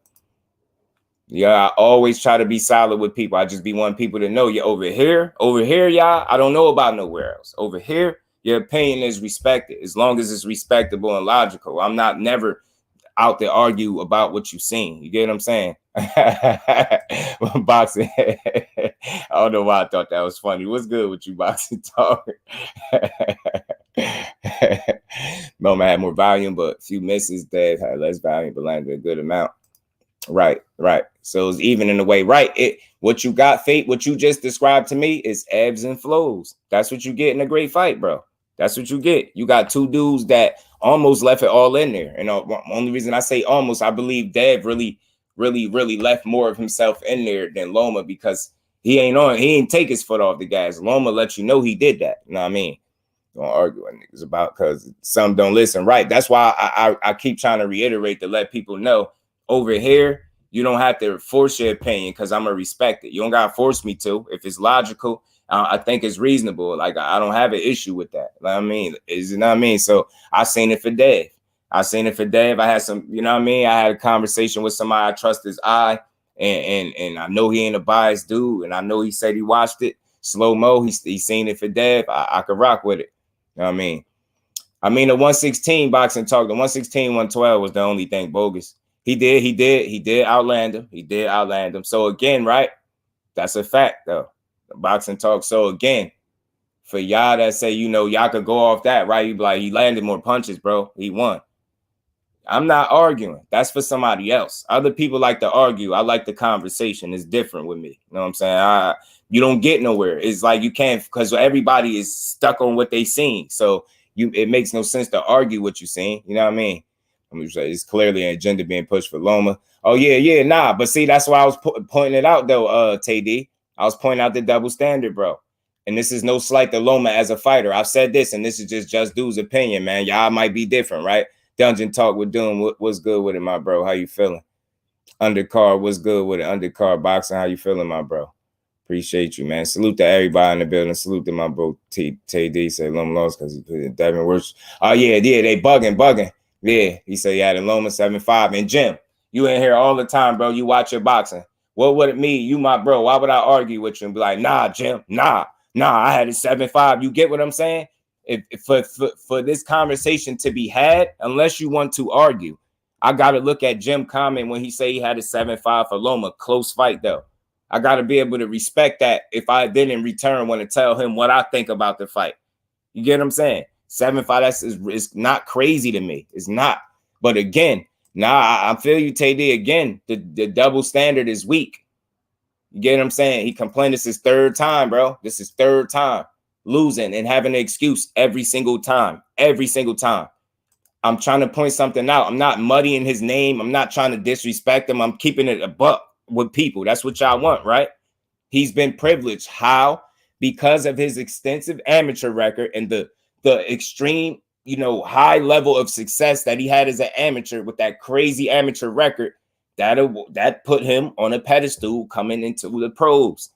Speaker 3: Yeah, I always try to be solid with people. I just be wanting people to know you over here, y'all. I don't know about nowhere else. Over here, your opinion is respected as long as it's respectable and logical. I'm not never out to argue about what you've seen. You get what I'm saying? Boxing. I don't know why I thought that was funny. What's good with you, Boxing Talk? Moma had more volume, but a few misses. Dave had less volume, but landed a good amount. Right. So it's even in a way, right? What you got, Fate, what you just described to me is ebbs and flows. That's what you get in a great fight, bro. That's what you get. You got two dudes that almost left it all in there. And the only reason I say almost, I believe Dev really left more of himself in there than Loma, because he ain't take his foot off the gas. Loma let you know he did that. You know what I mean? Don't argue with niggas about, because some don't listen. Right. That's why I keep trying to reiterate to let people know, over here, you don't have to force your opinion, because I'm gonna respect it. You don't gotta force me to. If it's logical, I think it's reasonable. Like, I don't have an issue with that. Like, I mean, is it not I mean? So I seen it for Dev. I had some, you know what I mean? I had a conversation with somebody I trust his eye, and I know he ain't a biased dude, and I know he said he watched it slow mo. He seen it for Dev. I could rock with it. You know what I mean? The 116 boxing talk, the 116, 112 was the only thing bogus. He did outland him. So again, right? That's a fact, though. The boxing talk. So again, for y'all that say, y'all could go off that, right? You be like, he landed more punches, bro. He won. I'm not arguing. That's for somebody else. Other people like to argue. I like the conversation. It's different with me. You know what I'm saying? You don't get nowhere. It's like you can't, because everybody is stuck on what they seen. So it makes no sense to argue what you seen. You know what I mean? It's clearly an agenda being pushed for Loma. Oh, yeah, nah. But see, that's why I was pointing it out, though, TD. I was pointing out the double standard, bro. And this is no slight to Loma as a fighter. I've said this, and this is just Dude's opinion, man. Y'all might be different, right? Dungeon Talk with Doom. What's good with it, my bro? How you feeling? Undercard, what's good with it? Undercard Boxing, how you feeling, my bro? Appreciate you, man. Salute to everybody in the building. Salute to my bro TD. Say Loma lost because he put it Devin worse. Oh, yeah, they bugging. Yeah, he said he had a Loma 7-5. And Jim, you in here all the time, bro. You watch your boxing. What would it mean? You my bro. Why would I argue with you and be like, nah, Jim, nah, I had a 7-5. You get what I'm saying? If for this conversation to be had, unless you want to argue, I got to look at Jim comment when he say he had a 7-5 for Loma. Close fight, though. I got to be able to respect that if I then in return want to tell him what I think about the fight. You get what I'm saying? 7-5, is not crazy to me. It's not. But again, I feel you, TD. Again, the double standard is weak. You get what I'm saying? He complained this is third time, bro. This is third time losing and having an excuse every single time. I'm trying to point something out. I'm not muddying his name. I'm not trying to disrespect him. I'm keeping it a buck with people. That's what y'all want, right? He's been privileged. How? Because of his extensive amateur record and the extreme, high level of success that he had as an amateur with that crazy amateur record, that put him on a pedestal coming into the pros.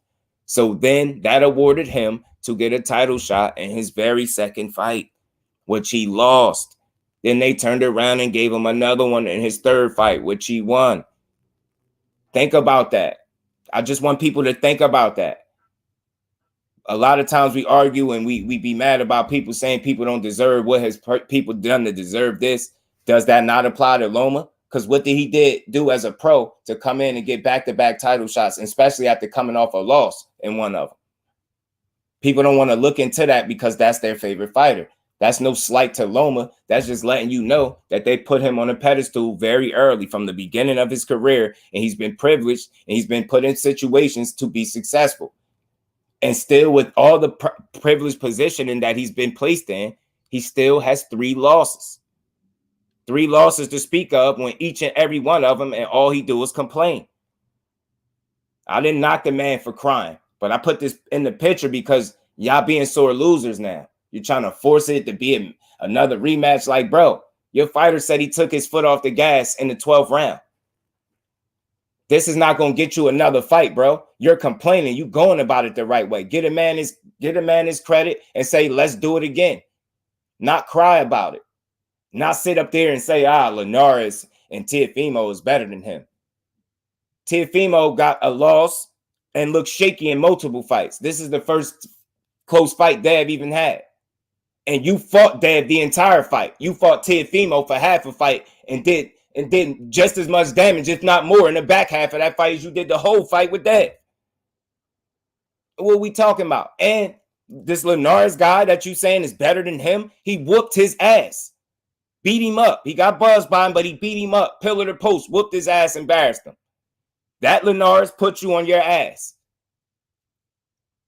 Speaker 3: So then that awarded him to get a title shot in his very second fight, which he lost. Then they turned around and gave him another one in his third fight, which he won. Think about that. I just want people to think about that. A lot of times we argue and we be mad about people saying people don't deserve what has people done to deserve this. Does that not apply to Loma? Because what did he do as a pro to come in and get back-to-back title shots, especially after coming off a loss in one of them? People don't want to look into that because that's their favorite fighter. That's no slight to Loma. That's just letting you know that they put him on a pedestal very early from the beginning of his career, and he's been privileged and he's been put in situations to be successful. And still, with all the privileged positioning that he's been placed in, he still has 3 losses. 3 losses to speak of when each and every one of them, and all he do is complain. I didn't knock the man for crying, but I put this in the picture because y'all being sore losers now. You're trying to force it to be another rematch. Like, bro, your fighter said he took his foot off the gas in the 12th round. This is not going to get you another fight, bro. You're complaining. You going about it the right way. Get a man his credit and say, let's do it again. Not cry about it. Not sit up there and say, Linares and Teofimo is better than him. Teofimo got a loss and looked shaky in multiple fights. This is the first close fight Dev even had. And you fought Dev the entire fight. You fought Teofimo for half a fight and did just as much damage, if not more, in the back half of that fight as you did the whole fight with Dev. What are we talking about? And this Linares guy that you saying is better than him, he whooped his ass. Beat him up. He got buzzed by him, but he beat him up. Pillar to post, whooped his ass, embarrassed him. That Linares put you on your ass.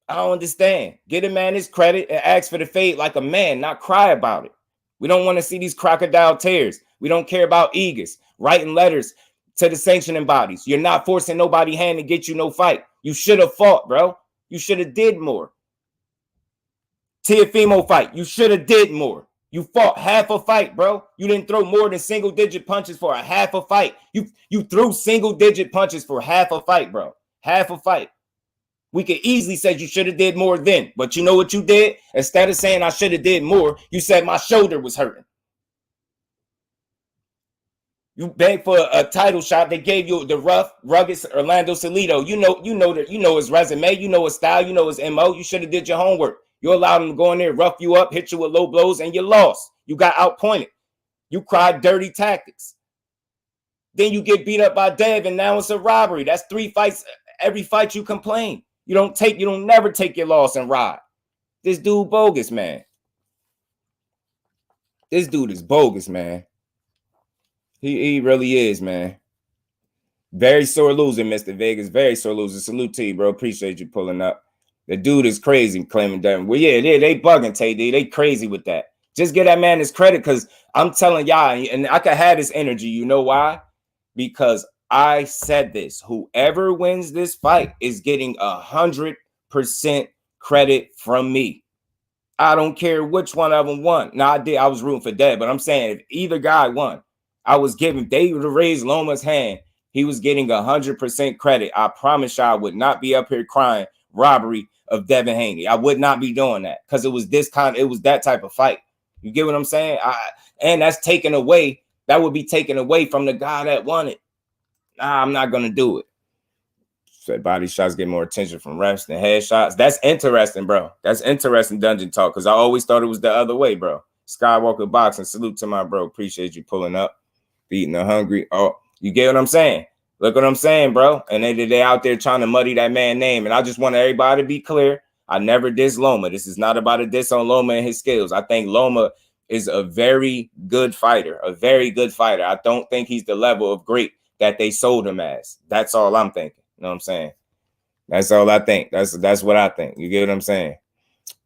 Speaker 3: I don't understand. Get a man his credit and ask for the fade like a man, not cry about it. We don't want to see these crocodile tears. We don't care about egos. Writing letters to the sanctioning bodies. You're not forcing nobody's hand to get you no fight. You should have fought, bro. You should have did more. Teofimo fight. You should have did more. You fought half a fight, bro. You didn't throw more than single-digit punches for a half a fight. You threw single-digit punches for half a fight, bro. Half a fight. We could easily say you should have did more then. But you know what you did? Instead of saying I should have did more, you said my shoulder was hurting. You begged for a title shot. They gave you the rough, rugged Orlando Salido. You know his resume. You know his style. You know his MO. You should have did your homework. You allowed him to go in there, rough you up, hit you with low blows, and you lost. You got outpointed. You cried dirty tactics. Then you get beat up by Dev, and now it's a robbery. That's 3 fights. Every fight you complain. You don't never take your loss and ride. This dude bogus, man. This dude is bogus, man. He really is, man. Very sore loser, Mr. Vegas. Very sore loser. Salute to you, bro. Appreciate you pulling up. The dude is crazy claiming that. Well, yeah, they bugging, Tay-D. They crazy with that. Just give that man his credit, because I'm telling y'all, and I could have this energy. You know why? Because I said this. Whoever wins this fight is getting 100% credit from me. I don't care which one of them won. Now, I was rooting for Dev, but I'm saying if either guy won, I was giving, they would have raised Loma's hand. He was getting 100% credit. I promise y'all I would not be up here crying robbery of Devin Haney. I would not be doing that, because it was that type of fight. You get what I'm saying? And that's taken away. That would be taken away from the guy that won it. Nah, I'm not gonna do it. So body shots get more attention from refs than headshots. That's interesting, bro. That's interesting dungeon talk, because I always thought it was the other way, bro. Skywalker Boxing, salute to my bro. Appreciate you pulling up, beating the hungry. Oh, you get what I'm saying? Look what I'm saying, bro. And they out there trying to muddy that man's name. And I just want everybody to be clear. I never diss Loma. This is not about a diss on Loma and his skills. I think Loma is a very good fighter. A very good fighter. I don't think he's the level of great that they sold him as. That's all I'm thinking. You know what I'm saying? That's all I think. That's what I think. You get what I'm saying?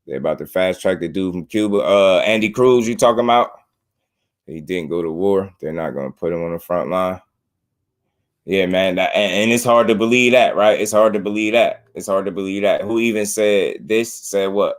Speaker 3: They're about to fast track the dude from Cuba. Andy Cruz, you talking about? He didn't go to war. They're not going to put him on the front line. Yeah, man. And it's hard to believe that, right? It's hard to believe that. It's hard to believe that. Who even said this? Said what?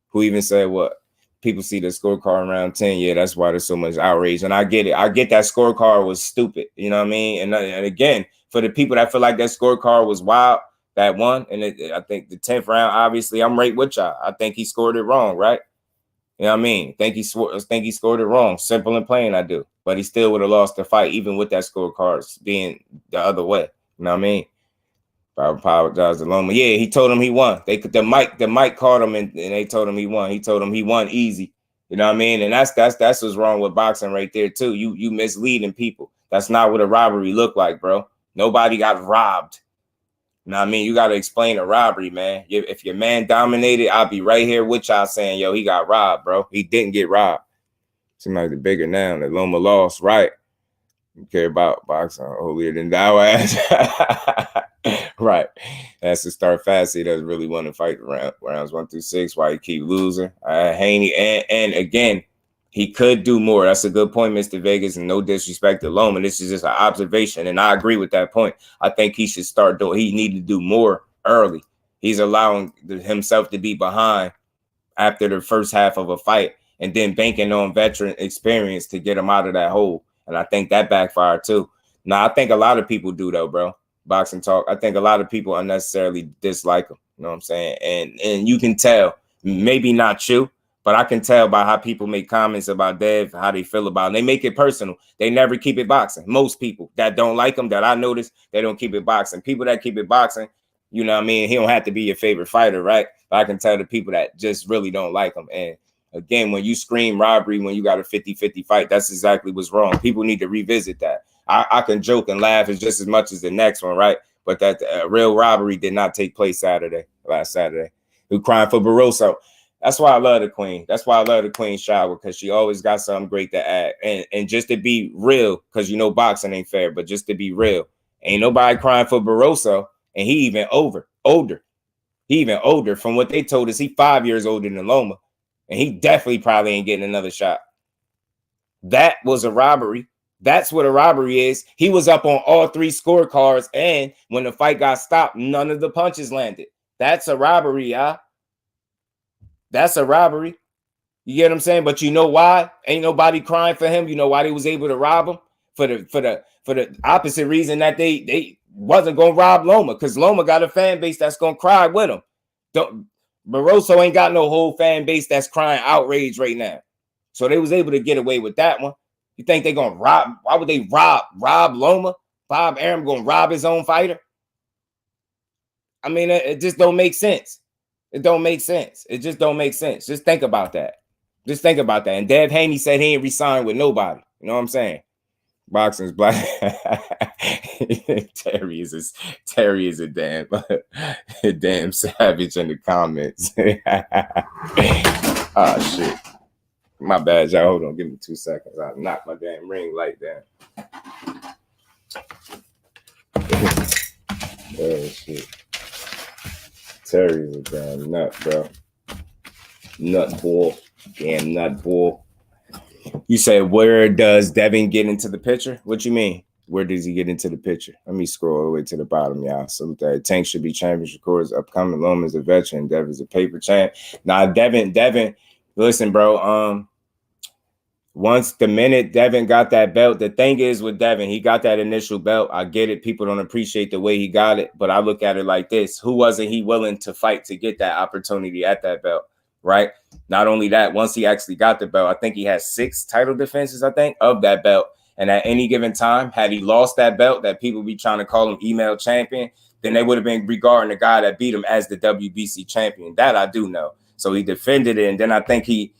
Speaker 3: Who even said what? People see the scorecard around 10. Yeah, that's why there's so much outrage. And I get it. I get that scorecard was stupid. You know what I mean? And again, for the people that feel like that scorecard was wild, that one, and I think the 10th round, obviously, I'm right with y'all. I think he scored it wrong, right? You know what I mean? Think he scored it wrong. Simple and plain, I do. But he still would have lost the fight, even with that scorecard being the other way. You know what I mean? I apologize to Loma. Yeah, he told him he won. The mic called him and they told him he won. He told him he won easy. You know what I mean? And that's what's wrong with boxing right there too. You misleading people. That's not what a robbery looked like, bro. Nobody got robbed. You know what I mean? You got to explain a robbery, man. If your man dominated, I'll be right here with y'all saying, yo, he got robbed, bro. He didn't get robbed. Seems like the bigger now that Loma lost, right? You care about boxing holier than thou ass. Right. That's to start fast. He doesn't really want to fight rounds 1 through 6. Why he keep losing? Haney, and again, he could do more. That's a good point, Mr. Vegas, and no disrespect to Loma. This is just an observation, and I agree with that point. I think he should start doing. He needed to do more early. He's allowing himself to be behind after the first half of a fight, and then banking on veteran experience to get him out of that hole. And I think that backfired too. Now, I think a lot of people do though, bro. Boxing talk. I think a lot of people unnecessarily dislike him. You know what I'm saying? And you can tell, maybe not you, but I can tell by how people make comments about Dev, how they feel about him. They make it personal. They never keep it boxing. Most people that don't like him, that I notice, they don't keep it boxing. People that keep it boxing, you know what I mean? He don't have to be your favorite fighter, right? But I can tell the people that just really don't like him. And again, when you scream robbery, when you got a 50-50 fight, that's exactly what's wrong. People need to revisit that. I can joke and laugh just as much as the next one, right? But that real robbery did not take place last Saturday. Who crying for Barroso? That's why I love the queen. That's why I love the queen shower, because she always got something great to add. And just to be real, because you know boxing ain't fair, but just to be real, ain't nobody crying for Barroso, and he even older. He even older. From what they told us, he 5 years older than Loma, and he definitely probably ain't getting another shot. That was a robbery. That's what a robbery is. He was up on all 3 scorecards, and when the fight got stopped, none of the punches landed. That's a robbery, y'all. That's a robbery. You get what I'm saying? But you know why? Ain't nobody crying for him. You know why they was able to rob him? For the opposite reason that they wasn't gonna rob Loma, because Loma got a fan base that's gonna cry with him. Barroso ain't got no whole fan base that's crying outrage right now. So they was able to get away with that one. You think they gonna rob? Why would they rob Loma? Bob Arum gonna rob his own fighter? I mean, it just don't make sense. It don't make sense. It just don't make sense. Just think about that. Just think about that. And Dev Haney said he ain't re-signed with nobody. You know what I'm saying? Boxing's black. Terry is a damn savage in the comments. Oh shit. My bad, y'all. Hold on, give me 2 seconds. I knocked my damn ring light down. Oh shit. Terry's a damn nut, bro. Nut bull. Damn nut bull. You said, where does Devin get into the picture? What you mean? Where does he get into the picture? Let me scroll all the way to the bottom, y'all. So that Tank should be championship course upcoming. Loma is a veteran. Devin's a paper champ. Nah, Devin, listen, bro. Once the minute Devin got that belt, the thing is with Devin, he got that initial belt. I get it. People don't appreciate the way he got it, but I look at it like this. Who wasn't he willing to fight to get that opportunity at that belt, right? Not only that, once he actually got the belt, I think he has 6 title defenses, I think, of that belt. And at any given time, had he lost that belt, that people be trying to call him email champion, then they would have been regarding the guy that beat him as the WBC champion. That I do know. So he defended it, and then I think he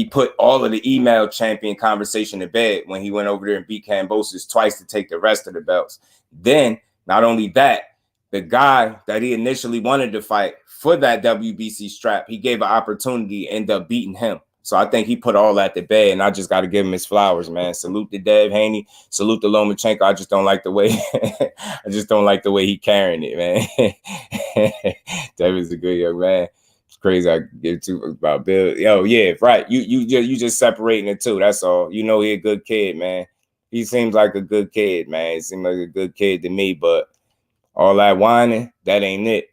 Speaker 3: put all of the email champion conversation to bed when he went over there and beat Kambosos twice to take the rest of the belts. Then, not only that, the guy that he initially wanted to fight for that WBC strap, he gave an opportunity, ended up beating him. So I think he put all that to bed, and I just got to give him his flowers, man. Salute to Dev Haney. Salute to Lomachenko. I just don't like the way he carrying it, man. Dev is a good young man. Crazy I give two about Bill. Yo, yeah, right. You just separating the two. That's all. You know he a good kid, man. He seems like a good kid, man. He seems like a good kid to me, but all that whining, that ain't it.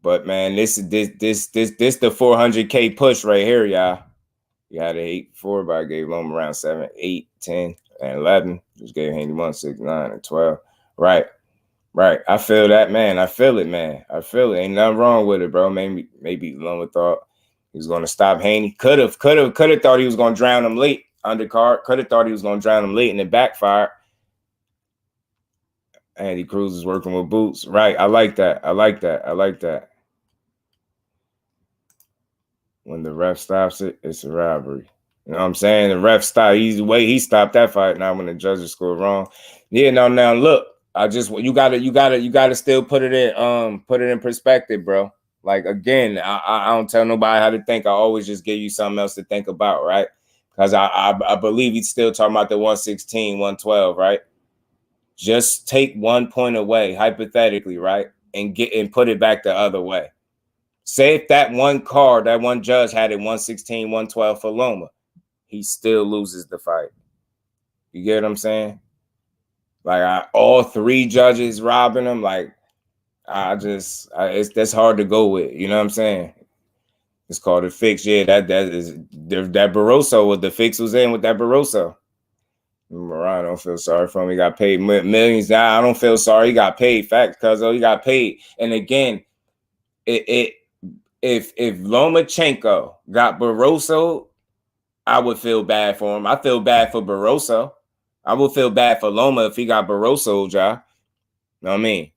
Speaker 3: But man, this the 400K push right here, y'all. You had an 8-4, but I gave Loma around 7, 8, 10, and 11. Just gave Haney 1, 6, 9, and 12. Right. Right. I feel that, man. I feel it, man. I feel it. Ain't nothing wrong with it, bro. Maybe Loma thought he was going to stop Haney. Could have thought he was going to drown him late undercard. Could have thought he was going to drown him late, and it backfired. Andy Cruz is working with boots. Right. I like that. When the ref stops it, it's a robbery. You know what I'm saying? The ref stopped. He stopped that fight. Now when the judges scored wrong. Yeah, now look. You gotta still put it in perspective, bro. Like again, I don't tell nobody how to think. I always just give you something else to think about, right? Because I believe he's still talking about the 116, 112, right? Just take 1 point away, hypothetically, right? And put it back the other way. Say if that one judge had it 116, 112 for Loma, he still loses the fight. You get what I'm saying? Like all 3 judges robbing him, like that's hard to go with. You know what I'm saying? It's called a fix. Yeah, that Barroso with the fix was in with that Barroso. I don't feel sorry for him. He got paid millions. Now I don't feel sorry. He got paid. Fact, because he got paid. And again, if Lomachenko got Barroso, I would feel bad for him. I feel bad for Barroso. I would feel bad for Loma if he got Barroso, y'all. Know what I mean?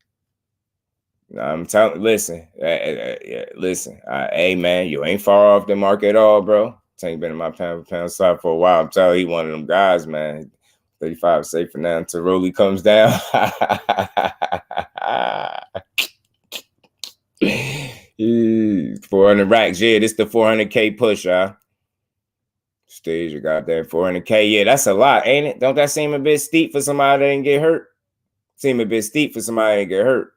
Speaker 3: I'm telling. Listen, hey man, you ain't far off the mark at all, bro. Tank been in my pound for pound side for a while. I'm telling you, he one of them guys, man. 35 safe for now until Rolly comes down. 400 racks. Yeah, this the 400K push, y'all. Stage, you got that 400K. Yeah, that's a lot, ain't it? Don't that seem a bit steep for somebody that didn't get hurt? Seem a bit steep for somebody that didn't get hurt.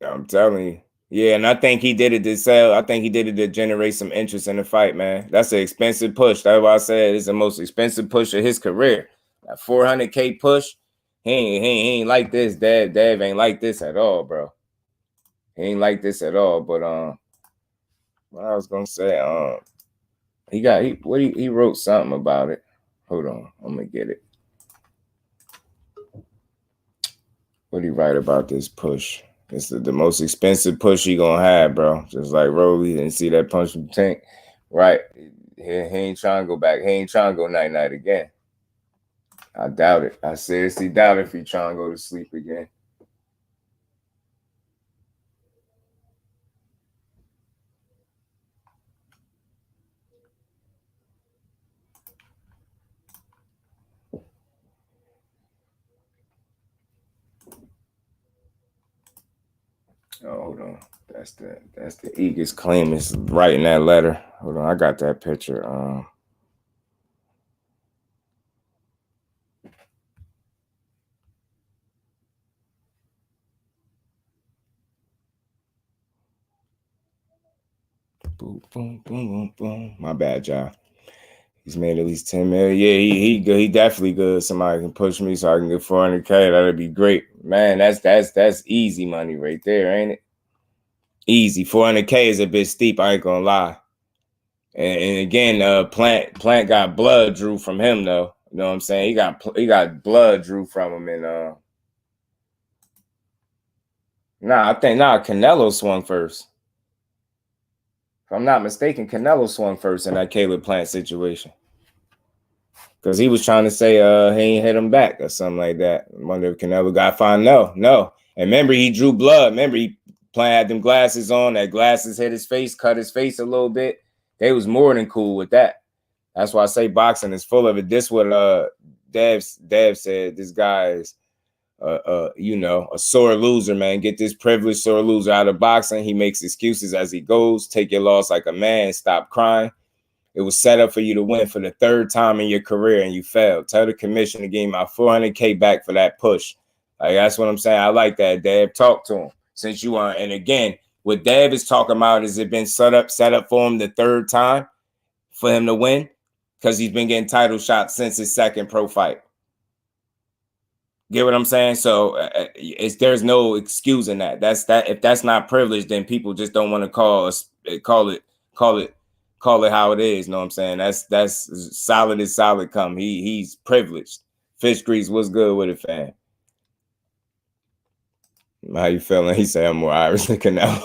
Speaker 3: I'm telling you. Yeah, and I think he did it to sell. I think he did it to generate some interest in the fight, man. That's an expensive push. That's why I said it's the most expensive push of his career. That 400K push, he ain't like this. Dev ain't like this at all, bro. He ain't like this at all. But what I was gonna say, he wrote something about it. Hold on, I'm gonna get it. What he write about this push? It's the most expensive push he gonna have, bro. Just like Rolly, didn't see that punch from Tank, right? He ain't trying to go back. He ain't trying to go night again. I doubt it. I seriously doubt if he trying to go to sleep again. Oh, hold on. That's the Eagles claim is writing that letter. Hold on, I got that picture. Boom, boom, boom, boom, boom. My bad, y'all. He's made at least 10 million. Yeah, he good. He definitely good. Somebody can push me so I can get 400K. That'd be great, man. That's easy money right there, ain't it? Easy. 400K is a bit steep. I ain't gonna lie. And again, Plant got blood drew from him though. You know what I'm saying? He got blood drew from him, and I think Canelo swung first. If I'm not mistaken, Canelo swung first in that Caleb Plant situation. Because he was trying to say he ain't hit him back or something like that. I wonder if Canelo got fined. No. And remember, he drew blood. Remember, Plant had them glasses on. That glasses hit his face, cut his face a little bit. They was more than cool with that. That's why I say boxing is full of it. This what Dev said. This guy is a sore loser, man. Get this privileged sore loser out of boxing. He makes excuses as he goes. Take your loss like a man. Stop crying. It was set up for you to win for the third time in your career, and you failed. Tell the commission to give me my 400K back for that push. Like, that's what I'm saying. I like that, Dev. Talk to him since you are. And again, what Dev is talking about is it been set up for him the third time for him to win, because he's been getting title shots since his second pro fight. Get what I'm saying? So there's no excusing that. If that's not privilege, then people just don't want to call it how it is. You know what I'm saying? That's solid as solid come. He's privileged. Fish grease, what's good with it, fam? How you feeling? He said I'm more Irish than Canelo.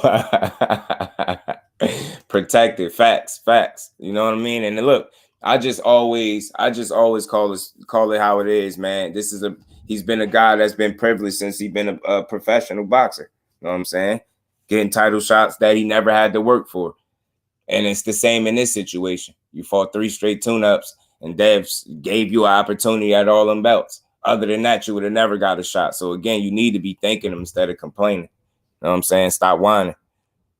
Speaker 3: Protected. Facts. You know what I mean? And look, I just always call it how it is, man. He's been a guy that's been privileged since he's been a professional boxer. You know what I'm saying? Getting title shots that he never had to work for. And it's the same in this situation. You fought 3 straight tune-ups, and Devs gave you an opportunity at all them belts. Other than that, you would have never got a shot. So again, you need to be thanking him instead of complaining. You know what I'm saying? Stop whining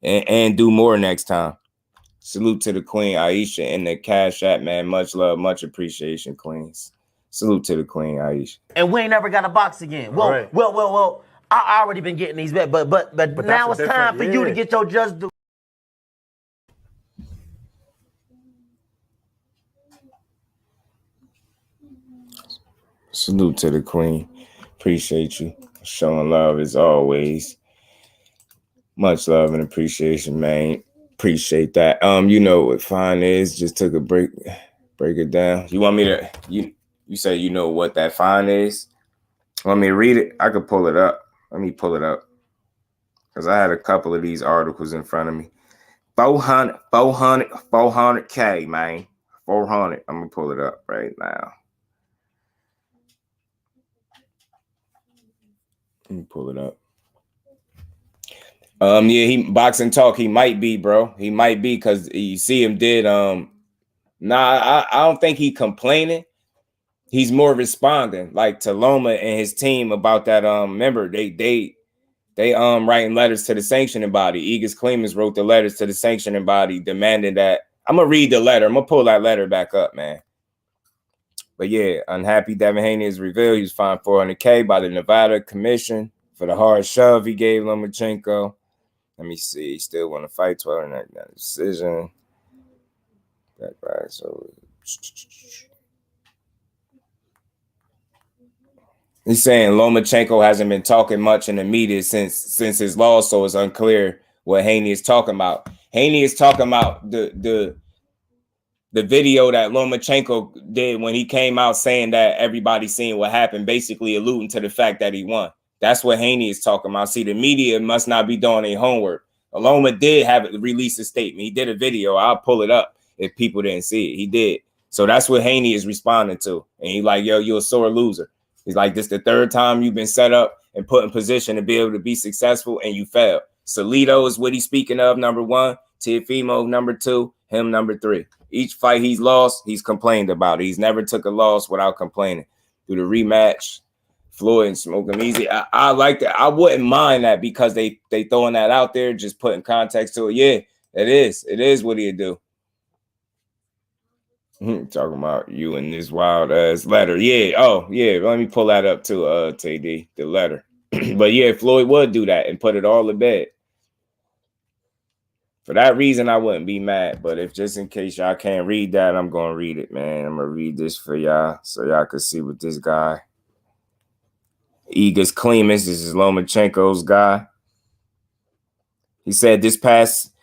Speaker 3: and do more next time. Salute to the Queen Aisha in the Cash App, man. Much love, much appreciation, Queens. Salute to the Queen Aisha.
Speaker 1: And we ain't never got a box again. Well. I already been getting these bets, but now it's time for you to get your just due.
Speaker 3: Salute to the Queen. Appreciate you. Showing love as always. Much love and appreciation, man. Appreciate that. You know what fine is. Just took a break it down. You want me to you say you know what that fine is? Want me to read it? I could pull it up. Let me pull it up. Because I had a couple of these articles in front of me. 400K, man. 400. I'm gonna pull it up right now. Let me pull it up. He boxing talk. He might be, bro. He might be, because you see him did. I don't think he complaining. He's more responding, like to Loma and his team about that. Remember they They writing letters to the sanctioning body. Igis Clemens wrote the letters to the sanctioning body demanding that. I'm gonna read the letter. I'm gonna pull that letter back up, man. But yeah, unhappy Devin Haney is revealed he was fined $400K by the Nevada Commission for the hard shove he gave Lomachenko. Let me see. He still want to fight 12 in that decision. So he's saying Lomachenko hasn't been talking much in the media since his loss, so it's unclear what Haney is talking about. Haney is talking about the video that Lomachenko did when he came out saying that everybody's seeing what happened, basically alluding to the fact that he won. That's what Haney is talking about. See, the media must not be doing their homework. Loma did have it release a statement. He did a video. I'll pull it up if people didn't see it. He did. So that's what Haney is responding to. And he's like, yo, you're a sore loser. He's like, this is the third time you've been set up and put in position to be able to be successful, and you failed. Salito is what he's speaking of, number one. Teofimo, number two. Him, number three. Each fight he's lost, he's complained about it. He's never took a loss without complaining. Through the rematch, Floyd and Smoke him easy. I like that. I wouldn't mind that because they throwing that out there, just putting context to it. Yeah, it is. It is what he'd do. Talking about you and this wild ass letter. Yeah. Oh, yeah. Let me pull that up too, TD, the letter. But yeah, Floyd would do that and put it all to bed. For that reason, I wouldn't be mad. But if just in case y'all can't read that, I'm going to read it, man. I'm going to read this for y'all so y'all can see what this guy, Igis Clemens, this is Lomachenko's guy. He said this past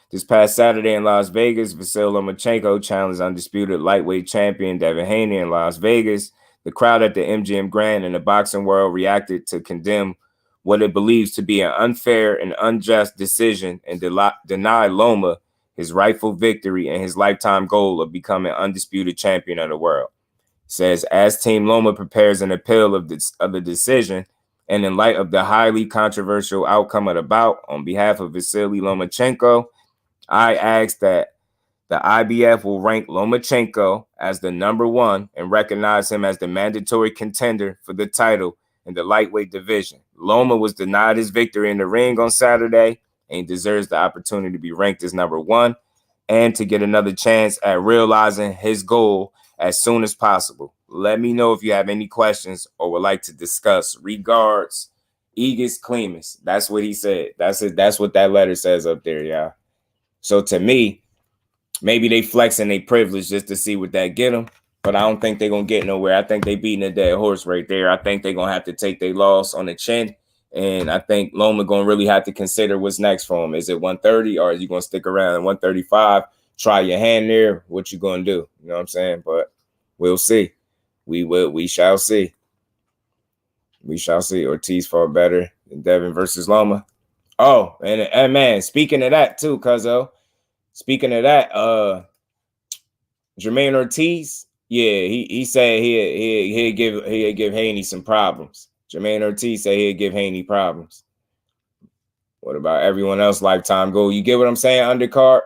Speaker 3: Saturday in Las Vegas, VASYL Lomachenko challenged undisputed lightweight champion Devin Haney in Las Vegas. The crowd at the MGM Grand and the boxing world reacted to condemn what it believes to be an unfair and unjust decision and deny Loma his rightful victory and his lifetime goal of becoming undisputed champion of the world. It says, as Team Loma prepares an appeal of the decision, and in light of the highly controversial outcome of the bout, on behalf of Vasily Lomachenko, I ask that the IBF will rank Lomachenko as the number one and recognize him as the mandatory contender for the title in the lightweight division. Loma was denied his victory in the ring on Saturday and deserves the opportunity to be ranked as number one and to get another chance at realizing his goal as soon as possible. Let me know if you have any questions or would like to discuss. Regards, Igis Clemens. That's what he said. That's it. That's what that letter says up there, y'all. So to me, maybe they flexing their privilege just to see what that get them. But I don't think they're going to get nowhere. I think they beating a dead horse right there. I think they're going to have to take their loss on the chin. And I think Loma going to really have to consider what's next for him. Is it 130 or are you going to stick around at 135? Try your hand there. What you going to do? You know what I'm saying? But we'll see. We shall see. We shall see. Ortiz fought better than Devin versus Loma. Oh, and man, speaking of that too, Cuzzo. Speaking of that, Jermaine Ortiz, yeah, he said he'd give Haney some problems. Jermaine Ortiz said he'd give Haney problems. What about everyone else lifetime goal? You get what I'm saying, undercard?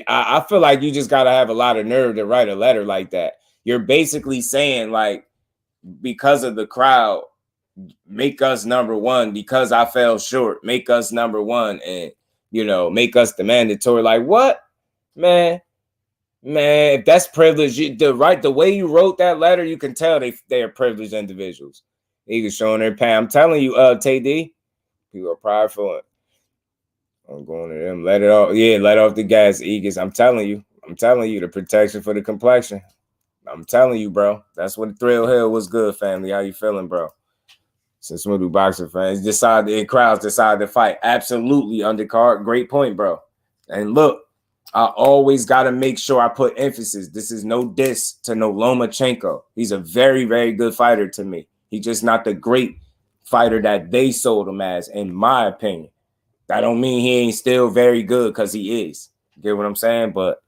Speaker 3: I feel like you just got to have a lot of nerve to write a letter like that. You're basically saying, like, because of the crowd, make us number one. Because I fell short, make us number one. And, you know, make us the mandatory. Like, what? Man, if that's privilege, the way you wrote that letter, you can tell they are privileged individuals. They was showing their pain. I'm telling you, TD, people are prideful. I'm going to them. Let it off. Yeah, let off the gas, Igis. I'm telling you, the protection for the complexion. I'm telling you, bro. That's what Thrill Hill was good, family. How you feeling, bro? Since we do boxing fans crowds decide to fight. Absolutely, undercard. Great point, bro. And look, I always got to make sure I put emphasis. This is no diss to no Lomachenko. He's a very, very good fighter to me. He's just not the great fighter that they sold him as, in my opinion. That don't mean he ain't still very good, because he is. You get what I'm saying? But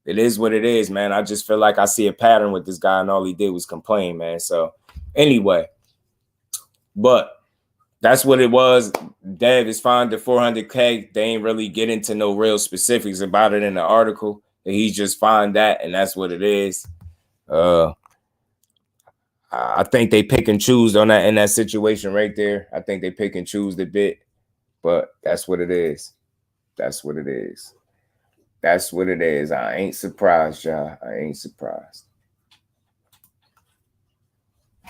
Speaker 3: it is what it is, man. I just feel like I see a pattern with this guy, and all he did was complain, man. So anyway, but that's what it was. Dev is fined to $400K. They ain't really get into no real specifics about it in the article. He's just fined that, and that's what it is. I think they pick and choose on that in that situation right there. I think they pick and choose a bit. But that's what it is. That's what it is. That's what it is. I ain't surprised, y'all. I ain't surprised.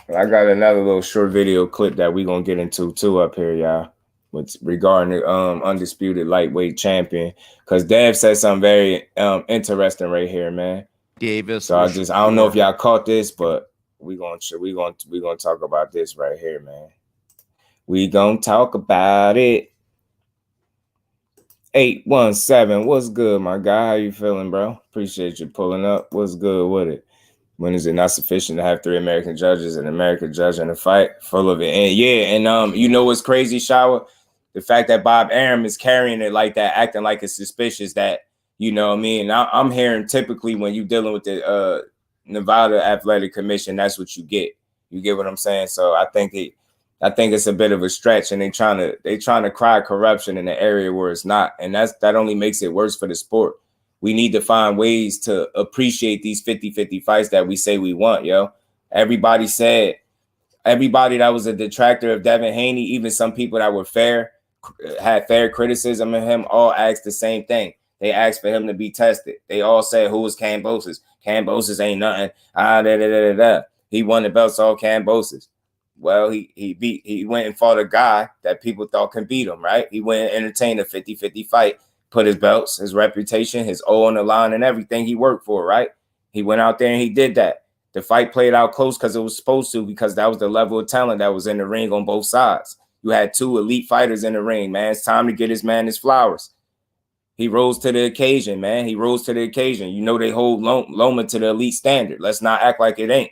Speaker 3: But I got another little short video clip that we gonna get into too up here, y'all. With regarding the undisputed lightweight champion, because Dev said something very interesting right here, man.
Speaker 4: Davis.
Speaker 3: So I don't know if y'all caught this, but we gonna talk about this right here, man. We gonna talk about it. 817, what's good, my guy? How you feeling, bro? Appreciate you pulling up. What's good with it? When is it not sufficient to have 3 American judges, an American judge in a fight full of it? And yeah, and you know what's crazy, Shower? The fact that Bob Arum is carrying it like that, acting like it's suspicious that, you know what I mean? I'm hearing typically when you're dealing with the Nevada Athletic Commission, that's what you get. You get what I'm saying? So I think it's a bit of a stretch, and they trying to cry corruption in an area where it's not, and that only makes it worse for the sport. We need to find ways to appreciate these 50-50 fights that we say we want, yo. Everybody that was a detractor of Devin Haney, even some people that were had fair criticism of him, all asked the same thing. They asked for him to be tested. They all said, who was Kambosos? Kambosos ain't nothing. He won the belts, all Kambosos. Well, he went and fought a guy that people thought can beat him, right? He went and entertained a 50-50 fight, put his belts, his reputation, his O on the line, and everything he worked for, right? He went out there and he did that. The fight played out close because it was supposed to, because that was the level of talent that was in the ring on both sides. You had 2 elite fighters in the ring, man. It's time to get his man his flowers. He rose to the occasion, man. He rose to the occasion. You know they hold Loma to the elite standard. Let's not act like it ain't.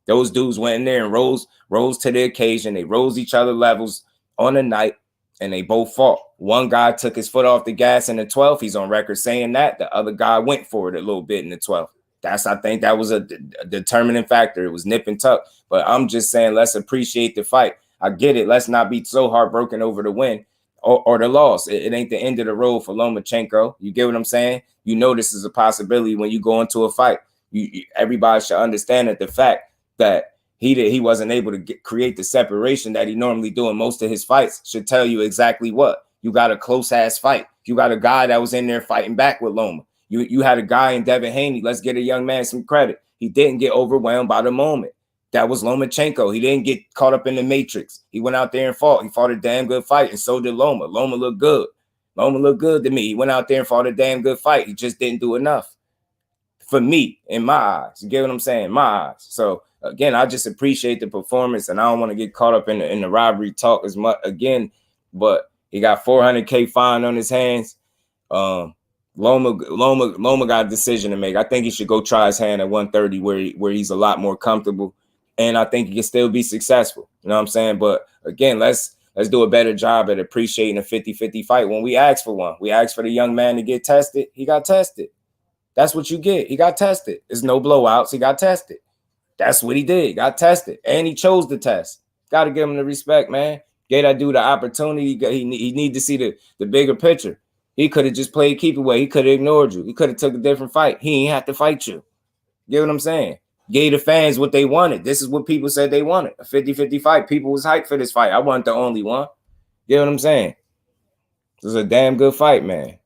Speaker 3: Those dudes went in there and rose to the occasion. They rose each other levels on the night, and they both fought. One guy took his foot off the gas in the 12th. He's on record saying that. The other guy went for it a little bit in the 12th. I think that was a determining factor. It was nip and tuck. But I'm just saying, let's appreciate the fight. I get it. Let's not be so heartbroken over the win or the loss. It ain't the end of the road for Lomachenko. You get what I'm saying? You know this is a possibility when you go into a fight. Everybody should understand that the fact that he wasn't able to create the separation that he normally do in most of his fights should tell you exactly what. You got a close-ass fight. You got a guy that was in there fighting back with Loma. You had a guy in Devin Haney. Let's get a young man some credit. He didn't get overwhelmed by the moment. That was Lomachenko. He didn't get caught up in the matrix. He went out there and fought. He fought a damn good fight, and so did Loma. Loma looked good. Loma looked good to me. He went out there and fought a damn good fight. He just didn't do enough. For me, in my eyes. You get what I'm saying? My eyes. So, again, I just appreciate the performance, and I don't want to get caught up in the robbery talk as much again, but he got $400K fine on his hands. Loma got a decision to make. I think he should go try his hand at 130 where he's a lot more comfortable, and I think he can still be successful. You know what I'm saying? But again, let's do a better job at appreciating a 50-50 fight when we ask for one. We asked for the young man to get tested. He got tested. That's what you get. He got tested. There's no blowouts. He got tested. That's what he did. He got tested, and he chose the test. Got to give him the respect, man. Gave that dude the opportunity. He need to see the bigger picture. He could have just played keep away. He could have ignored you. He could have took a different fight. He ain't have to fight you. Get what I'm saying? Gave the fans what they wanted. This is what people said they wanted. A 50-50 fight. People was hyped for this fight. I wasn't the only one. Get what I'm saying? This is a damn good fight, man.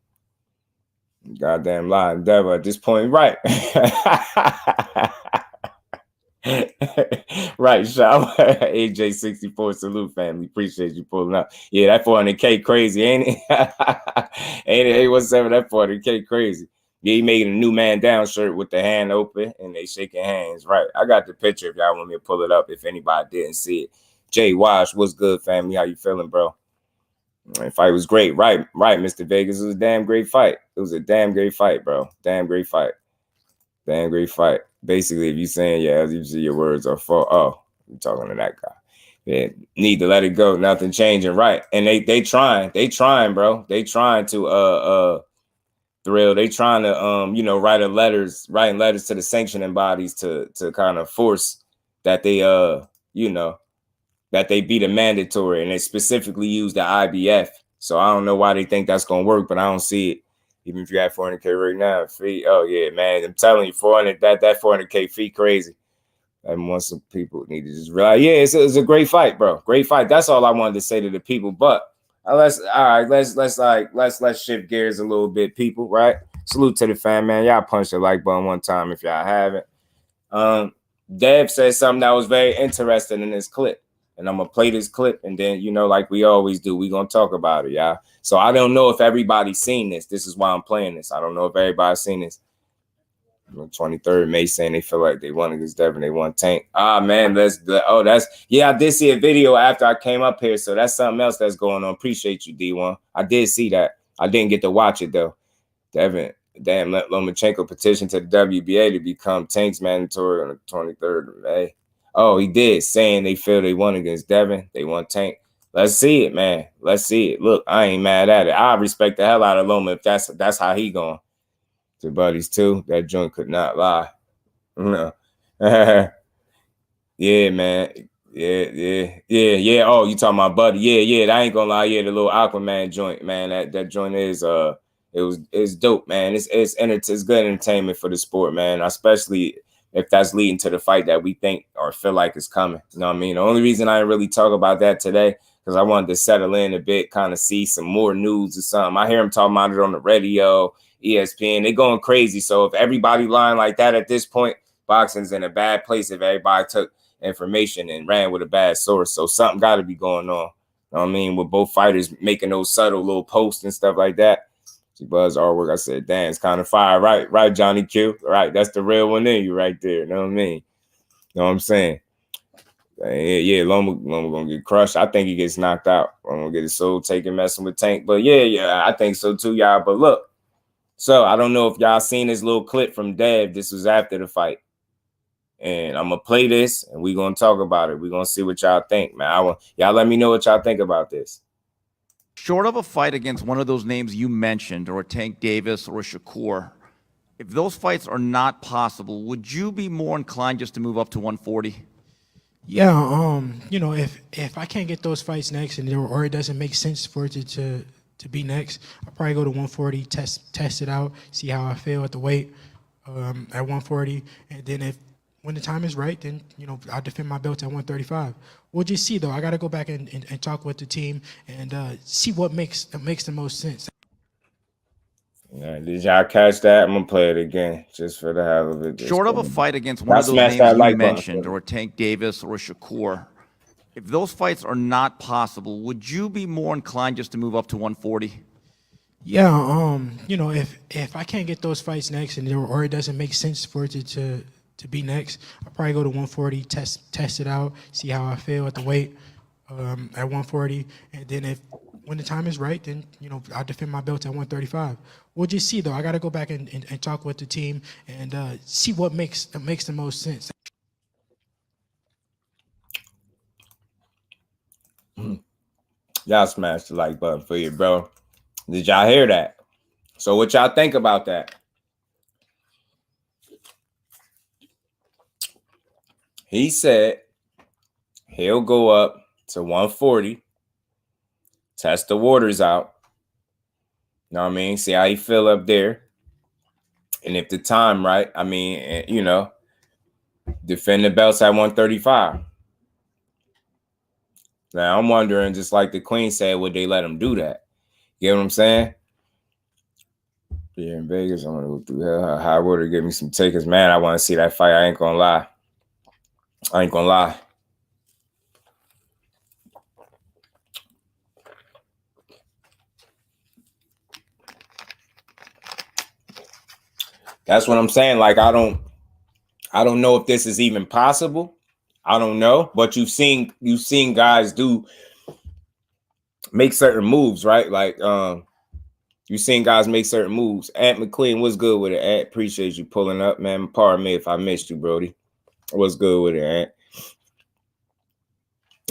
Speaker 3: Goddamn lie, endeavor at this point. Right. Right, Shaw. AJ64 salute, family. Appreciate you pulling up. Yeah, that 400K crazy, ain't it? Ain't it? 817, that 400K crazy. Yeah, he making a new man down shirt with the hand open and they shaking hands. Right. I got the picture if y'all want me to pull it up if anybody didn't see it. Jay Wash, what's good, family? How you feeling, bro? The fight was great. Right, Mr. Vegas. It was a damn great fight. It was a damn great fight, bro. Damn great fight. Damn great fight. Basically, if you're saying, yeah, as you see your words are full. Oh, you're talking to that guy. Yeah, need to let it go. Nothing changing. Right. And they trying, bro. They trying to Thrill. They trying to writing letters to the sanctioning bodies to kind of force that they that they be the mandatory, and they specifically use the IBF. So I don't know why they think that's gonna work, but I don't see it. Even if you have 400K right now, fee. Oh yeah, man, I'm telling you, 400 that 400K fee crazy. And once some people need to just realize, yeah, it's a great fight, bro. Great fight. That's all I wanted to say to the people. But Let's shift gears a little bit, people. Right? Salute to the fan, man. Y'all punch the like button one time if y'all haven't. Dev said something that was very interesting in this clip. And I'm going to play this clip. And then, like we always do, we're going to talk about it, y'all. So I don't know if everybody's seen this. This is why I'm playing this. I don't know if everybody's seen this. 23rd May saying they feel like they won against Devin. They won Tank. Man, I did see a video after I came up here. So that's something else that's going on. Appreciate you, D1. I did see that. I didn't get to watch it, though. Lomachenko petitioned to the WBA to become Tank's mandatory on the 23rd of May. Oh, he did, saying they feel they won against Devin. They won Tank. Let's see it, man. Let's see it. Look, I ain't mad at it. I respect the hell out of Loma if that's how he going. To buddies, too. That joint could not lie. No. Yeah, man. Yeah. Oh, you talking about Buddy. Yeah. I ain't gonna lie. Yeah, the little Aquaman joint, man. That joint is it's dope, man. It's good entertainment for the sport, man. Especially if that's leading to the fight that we think or feel like is coming. You know what I mean? The only reason I didn't really talk about that today because I wanted to settle in a bit, kind of see some more news or something. I hear them talking about it on the radio, ESPN. They're going crazy. So if everybody lying like that at this point, boxing's in a bad place if everybody took information and ran with a bad source. So something got to be going on. You know what I mean? With both fighters making those subtle little posts and stuff like that. See Buzz artwork. I said, damn, it's kind of fire. Right, Johnny Q. Right, that's the real one in you right there. You know what I mean? You know what I'm saying? Yeah, Loma gonna get crushed. I think he gets knocked out. I'm gonna get his soul taken messing with Tank. But yeah, I think so too, y'all. But look, so I don't know if y'all seen this little clip from Dev. This was after the fight. And I'm gonna play this and we're gonna talk about it. We're gonna see what y'all think, man. Y'all let me know what y'all think about this.
Speaker 4: Short of a fight against one of those names you mentioned, or a Tank Davis or a Shakur, if those fights are not possible, would you be more inclined just to move up to 140?
Speaker 5: Yeah, if I can't get those fights next, or it doesn't make sense for it to be next, I'll probably go to 140, test it out, see how I feel at the weight at 140, and then when the time is right, then I'll defend my belt at 135. We'll just see, though. I got to go back and talk with the team and see what makes the most sense.
Speaker 3: Yeah, did y'all catch that? I'm gonna play it again just for the hell of it.
Speaker 4: Short of a fight against one of those names you mentioned, or a Tank Davis or a Shakur, if those fights are not possible, would you be more inclined just to move up to 140?
Speaker 5: Yeah, if I can't get those fights next, or it doesn't make sense for it to be next, I'll probably go to 140, test it out, see how I feel at the weight at 140, and then when the time is right, then I'll defend my belt at 135. We'll just see, though. I got to go back and talk with the team and see what makes the most sense.
Speaker 3: Y'all smash the like button for you, bro. Did y'all hear that? So what y'all think about that? He said he'll go up to 140, test the waters out. You know what I mean? See how he feel up there. And if the time right, I mean, defend the belts at 135. Now, I'm wondering, just like the Queen said, would they let him do that? You get what I'm saying? Yeah, in Vegas, I'm going to go through hell. High water, give me some takers. Man, I want to see that fight. I ain't going to lie. That's what I'm saying. Like, I don't know if this is even possible. I don't know, but you've seen guys make certain moves, right? Like, you've seen guys make certain moves. Ant McQueen, what's good with it? Ant, appreciate you pulling up, man. Pardon me if I missed you, Brody. What's good with it, Ant?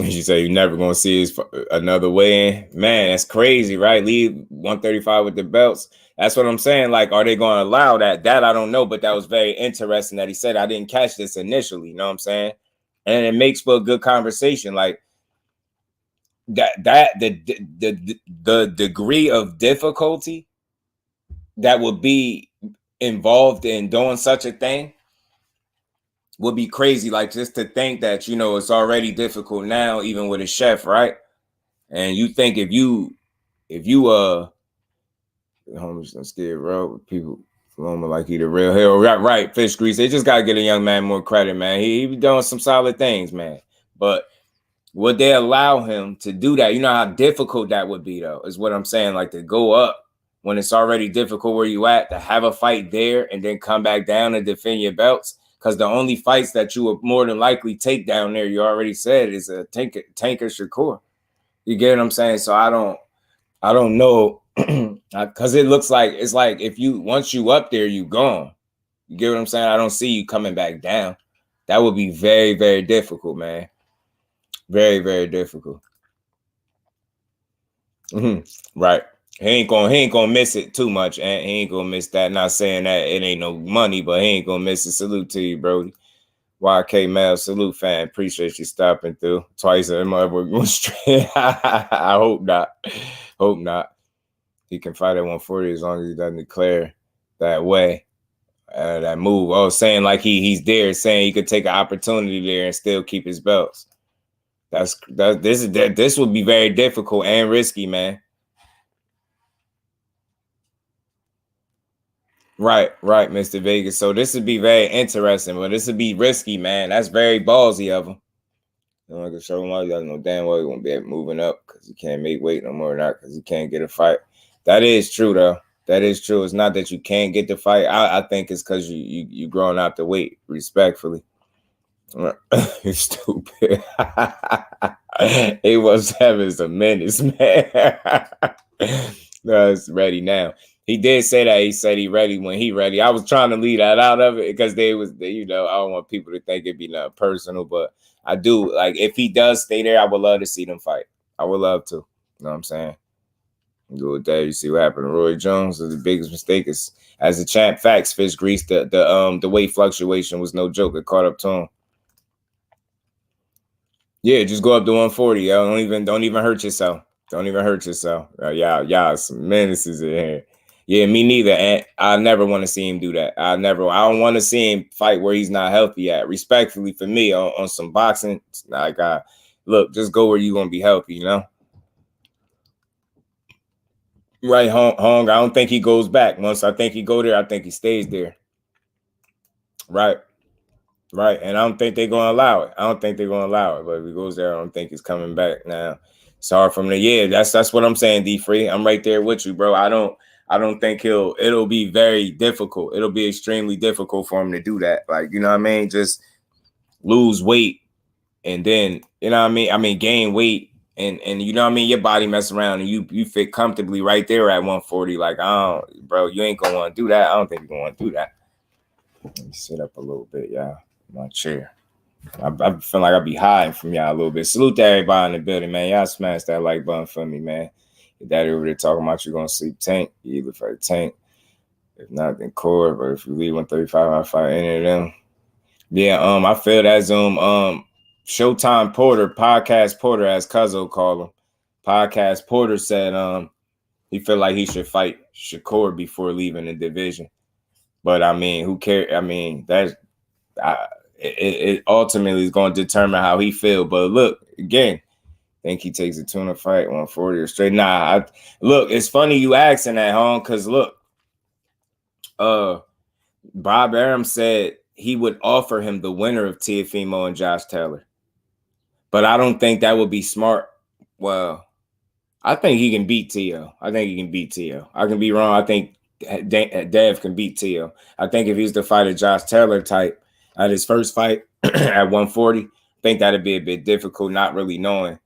Speaker 3: You say you're never gonna see another weigh-in. Man, that's crazy, right? Leave 135 with the belts. That's what I'm saying. Like, are they going to allow that? That I don't know, but that was very interesting that he said. I didn't catch this initially. You know what I'm saying? And it makes for a good conversation. Like the degree of difficulty that would be involved in doing such a thing would be crazy. Like, just to think that, it's already difficult now, even with a chef, right? And you think if you if you homies don't scared bro, people Loma like he the real hero. Right, Fish Grease. They just gotta get a young man more credit, man. He be doing some solid things, man. But would they allow him to do that? You know how difficult that would be, though, is what I'm saying. Like to go up when it's already difficult where you at, to have a fight there and then come back down and defend your belts. Because the only fights that you would more than likely take down there, you already said, is a Tanker Shakur. You get what I'm saying? So I don't know. Because it looks like it's like if you once you up there, you gone. You get what I'm saying? I don't see you coming back down. That would be very, very difficult, man. Very, very difficult. Right. He ain't gonna miss it too much, and he ain't gonna miss that. Not saying that it ain't no money, but he ain't gonna miss it. Salute to you, Brody. YK Mel, salute, fan. Appreciate you stopping through twice. We're going straight. I hope not. Hope not. He can fight at 140 as long as he doesn't declare that way. That move. Oh, saying like he's there, saying he could take an opportunity there and still keep his belts. This would be very difficult and risky, man. Right, Mr. Vegas. So this would be very interesting, but this would be risky, man. That's very ballsy of him. You know, I can show him all you know damn well he won't be moving up because he can't make weight no more, not because he can't get a fight. That is true, though. That is true. It's not that you can't get the fight. I think it's because you growing out the weight, respectfully. You're stupid. 817 is a menace, man. No, it's ready now. He did say that. He said he ready when he ready. I was trying to leave that out of it because I don't want people to think it'd be not personal, but I do. Like, if he does stay there, I would love to see them fight. I would love to. You know what I'm saying? Go with that. You see what happened to Roy Jones. The biggest mistake is, as a champ, facts, Fish Grease, the weight fluctuation was no joke. It caught up to him. Yeah, just go up to 140, yo. Don't even hurt yourself. Don't even hurt yourself. Y'all some menaces in here. Yeah, me neither. And I never want to see him do that. I don't want to see him fight where he's not healthy at. Respectfully for me, on some boxing, like look, just go where you're gonna be healthy, you know? Right, Hong. I don't think he goes back. Once I think he go there, I think he stays there. Right. And I don't think they're gonna allow it. But if he goes there, I don't think he's coming back now. It's hard from the that's what I'm saying, D Free. I'm right there with you, bro. I don't think it'll be very difficult. It'll be extremely difficult for him to do that. Like, you know what I mean? Just lose weight and then, you know what I mean? I mean, gain weight and you know what I mean? Your body mess around and you fit comfortably right there at 140. Like, bro, you ain't gonna want to do that. I don't think you're gonna want to do that. Let me sit up a little bit, y'all. My chair. I feel like I'll be hiding from y'all a little bit. Salute to everybody in the building, man. Y'all smash that like button for me, man. Your daddy over there talking about you gonna sleep Tank. You either fight Tank. If not, then Core. But if you leave 135, I'll fight any of them. Yeah, I feel that Zoom. Showtime Porter, Podcast Porter, as Cuzzo called him. Podcast Porter said he feel like he should fight Shakur before leaving the division. But I mean, who cares? I mean, it ultimately is going to determine how he feel. But look, again, think he takes a tuna fight 140 or straight. Look, it's funny you asking that, home, because look, Bob Arum said he would offer him the winner of Teofimo and Josh Taylor. But I don't think that would be smart. Well, I think he can beat Teo. I can be wrong. I think Dev can beat Teo. I think if he's to fight a Josh Taylor type at his first fight at 140, I think that'd be a bit difficult, not really knowing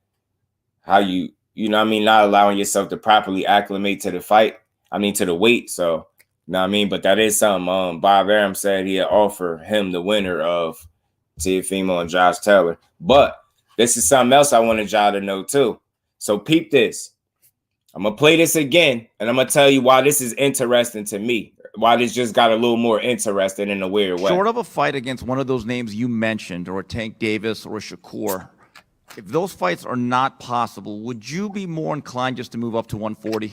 Speaker 3: how you know what I mean, not allowing yourself to properly acclimate to the fight. I mean, to the weight. So, you know what I mean? But that is something Bob Arum said he'd offer him the winner of Teofimo and Josh Taylor. But this is something else I wanted y'all to know too. So peep this. I'm going to play this again, and I'm going to tell you why this is interesting to me, why this just got a little more interesting in a weird way.
Speaker 4: Short of a fight against one of those names you mentioned, or Tank Davis or Shakur, if those fights are not possible, would you be more inclined just to move up to 140?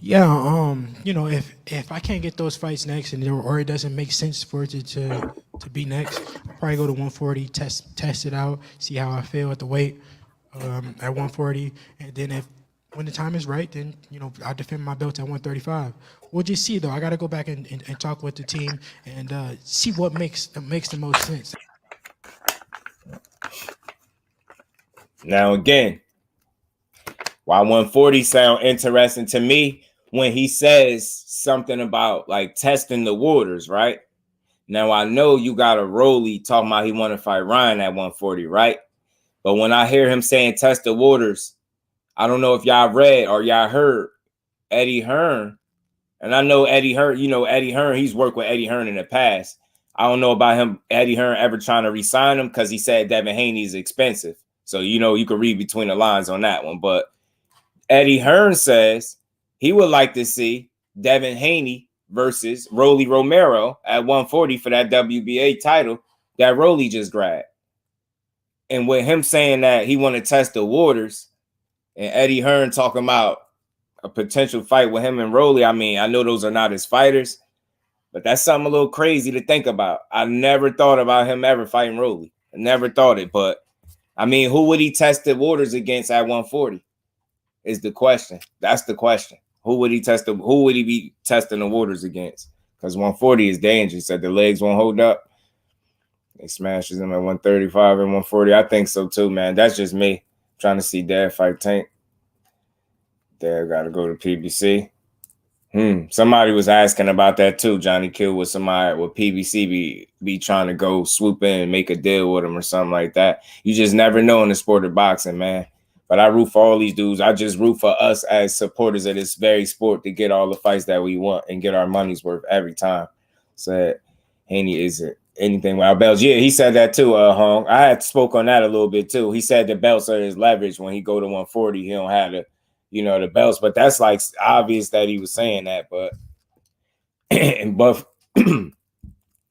Speaker 5: Yeah, you know, if I can't get those fights next or it doesn't make sense for it to be next, I'll probably go to 140, test it out, see how I feel at the weight at 140, and then if when the time is right, then, you know, I'll defend my belt at 135. We'll just see, though. I got to go back and talk with the team and see what makes the most sense.
Speaker 3: Now, again, why 140 sound interesting to me when he says something about like testing the waters, right? Now, I know you got a Rolly talking about he want to fight Ryan at 140, right? But when I hear him saying test the waters, I don't know if y'all read or y'all heard Eddie Hearn. And I know Eddie Hearn, you know, Eddie Hearn, he's worked with Eddie Hearn in the past. I don't know about him, Eddie Hearn, ever trying to re-sign him because he said Devin Haney is expensive. So, you know, you could read between the lines on that one. But Eddie Hearn says he would like to see Devin Haney versus Rolly Romero at 140 for that WBA title that Rolly just grabbed. And with him saying that he want to test the waters and Eddie Hearn talking about a potential fight with him and Rolly, I mean, I know those are not his fighters, but that's something a little crazy to think about. I never thought about him ever fighting Rolly. I never thought it, but I mean, who would he test the waters against at 140 is the question. That's the question. Who would he be testing the waters against? Because 140 is dangerous. Said the legs won't hold up. They smashes him at 135 and 140. I think so too, man. That's just me trying to see Dad fight Tank. Dad got to go to PBC. Somebody was asking about that too. Johnny Kill with somebody with PBC be trying to go swoop in and make a deal with him or something like that. You just never know in the sport of boxing, man. But I root for all these dudes. I just root for us as supporters of this very sport to get all the fights that we want and get our money's worth every time. Said Haney isn't anything without belts. Yeah, he said that too, Hong. I had spoke on that a little bit too. He said the belts are his leverage. When he go to 140, he don't have the, you know, the belts. But that's like obvious that he was saying that. But but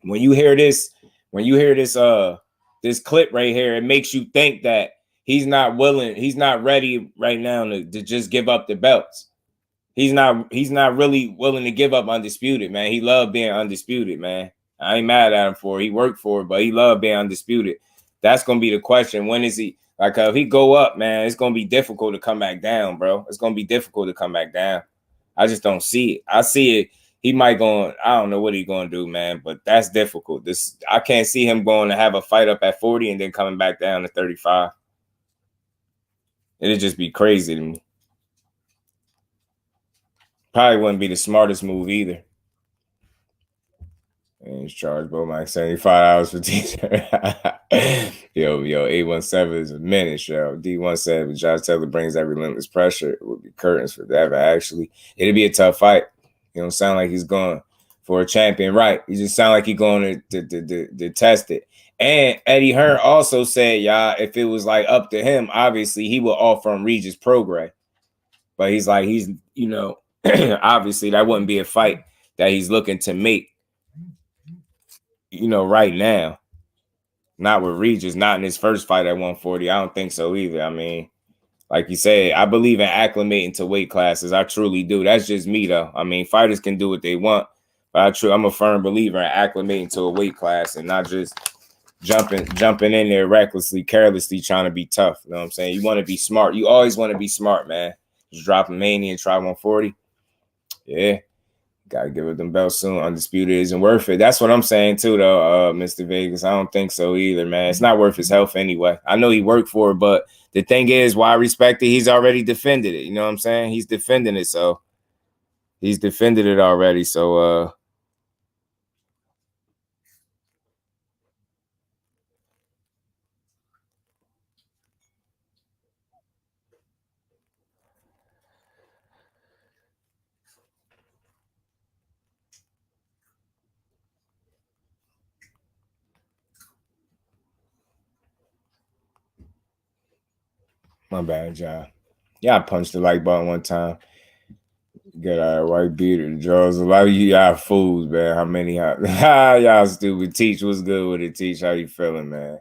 Speaker 3: when you hear this this clip right here, it makes you think that he's not ready right now to just give up the belts. He's not really willing to give up undisputed, man. He loved being undisputed, man. I ain't mad at him for it. He worked for it, but he loved being undisputed. That's gonna be the question. When is he like if he go up, man, it's gonna be difficult to come back down, bro. It's gonna be difficult to come back down. I just don't see it. I see it. He might go. I don't know what he's gonna do, man, but that's difficult. I can't see him going to have a fight up at 40 and then coming back down to 35. It'd just be crazy to me. Probably wouldn't be the smartest move either. And he's charged Bomax $75 for teacher. yo, 817 is a menace, yo. D1 said, but Josh Taylor brings that relentless pressure. It would be curtains for that, but actually, it'd be a tough fight. You don't sound like he's going for a champion, right? He just sound like he's going to test it. And Eddie Hearn also said, y'all, if it was like up to him, obviously he would offer him Regis Prograis. But he's you know, obviously that wouldn't be a fight that he's looking to make, you know, right now. Not with Regis, not in his first fight at 140. I don't think so either. I mean, like you said, I believe in acclimating to weight classes. I truly do. That's just me, though. I mean, fighters can do what they want, but I'm a firm believer in acclimating to a weight class and not just jumping in there recklessly, carelessly, trying to be tough. You know what I'm saying? You want to be smart. You always want to be smart, man. Just drop a Mania and try 140. Yeah. Got to give it them belts soon. Undisputed isn't worth it. That's what I'm saying too, though, Mr. Vegas. I don't think so either, man. It's not worth his health anyway. I know he worked for it, but the thing is, why I respect it, he's already defended it. You know what I'm saying? He's defending it, so he's defended it already. So, my bad, y'all. Yeah, I punched the like button one time. Get our white beater. Jaws. A lot of y'all fools, man. How many y'all stupid? Teach, what's good with it? Teach, how you feeling, man?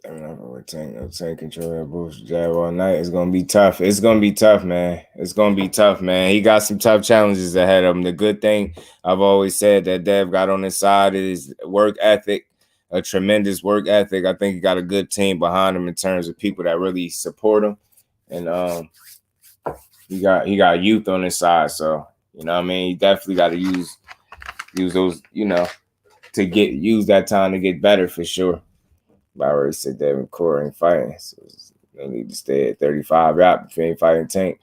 Speaker 3: Take control of that bullshit jab all night. It's gonna be tough. It's gonna be tough, man. It's gonna be tough, man. He got some tough challenges ahead of him. The good thing I've always said that Dev got on his side is work ethic. a tremendous work ethic. I think he got a good team behind him in terms of people that really support him. And he got youth on his side. So, you know what I mean? He definitely got to use those, you know, to use that time to get better for sure. But I already said Devin Core ain't fighting. So no need to stay at 35 rap if you ain't fighting Tank.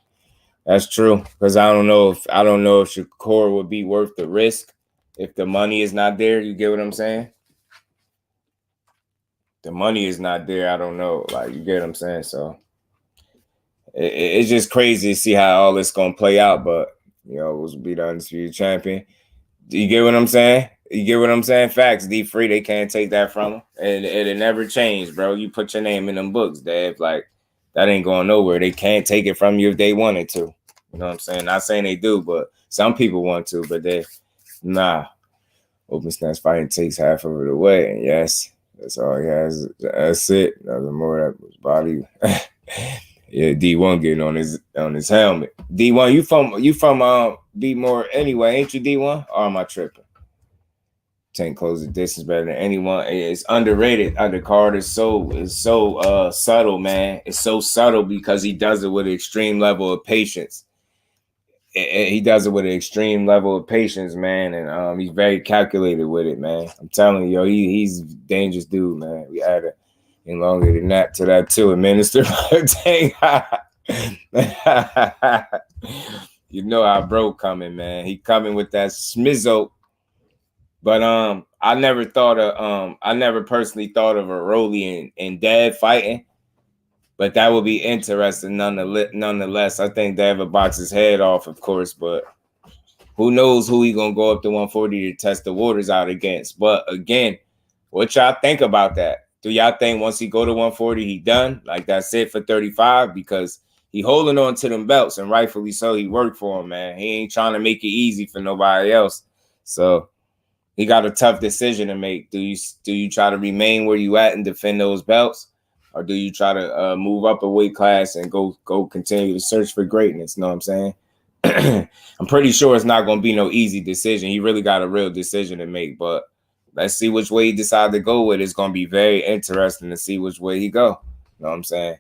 Speaker 3: That's true. Because I don't know if Shakur would be worth the risk if the money is not there. You get what I'm saying? The money is not there. I don't know. Like, you get what I'm saying? So it's just crazy to see how all this gonna play out. But you know, we'll be the undisputed champion. Do you get what I'm saying? You get what I'm saying? Facts. D-Free, they can't take that from him. And it'll never change, bro. You put your name in them books, Dave. Like, that ain't going nowhere. They can't take it from you if they wanted to. You know what I'm saying? Not saying they do, but some people want to, but nah. Open stance fighting takes half of it away. And yes, that's all he has. That's it. Nothing more. That was body. Yeah, D1 getting on his helmet. D1, you from B-more anyway, ain't you, D1? Or am I tripping? Tank close the distance better than anyone. It's underrated. Undercard is so subtle, man. It's so subtle because he does it with an extreme level of patience. He does it with an extreme level of patience, man, and he's very calculated with it, man. I'm telling you, he's a dangerous dude, man. We added in longer than that to that too. Administer Tank. You know how bro coming, man. He coming with that smizzo. But I never personally thought of a Rolly and Dad fighting. But that would be interesting nonetheless. I think Dad would box his head off, of course, but who knows who he gonna go up to 140 to test the waters out against. But again, what y'all think about that? Do y'all think once he go to 140, he done? Like, that's it for 35? Because he holding on to them belts, and rightfully so. He worked for him, man. He ain't trying to make it easy for nobody else. So he got a tough decision to make. Do you try to remain where you at and defend those belts? Or do you try to move up a weight class and go continue to search for greatness? You know what I'm saying? I'm pretty sure it's not going to be no easy decision. He really got a real decision to make. But let's see which way he decides to go with. It's going to be very interesting to see which way he go. You know what I'm saying?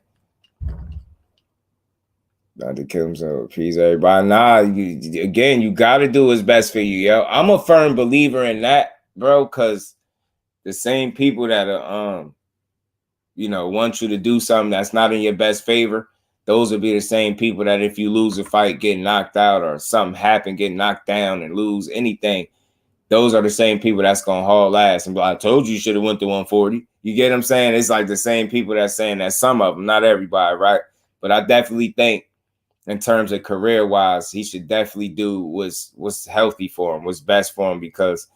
Speaker 3: Not to kill himself, appease everybody. Nah, you got to do what's best for you, yo. I'm a firm believer in that, bro, because the same people that are want you to do something that's not in your best favor, those would be the same people that if you lose a fight, get knocked out, or something happen, get knocked down and lose anything, those are the same people that's going to haul ass and be like, I told you should have went to 140. You get what I'm saying? It's like the same people that's saying that. Some of them, not everybody, right? But I definitely think in terms of career-wise, he should definitely do what's healthy for him, what's best for him, because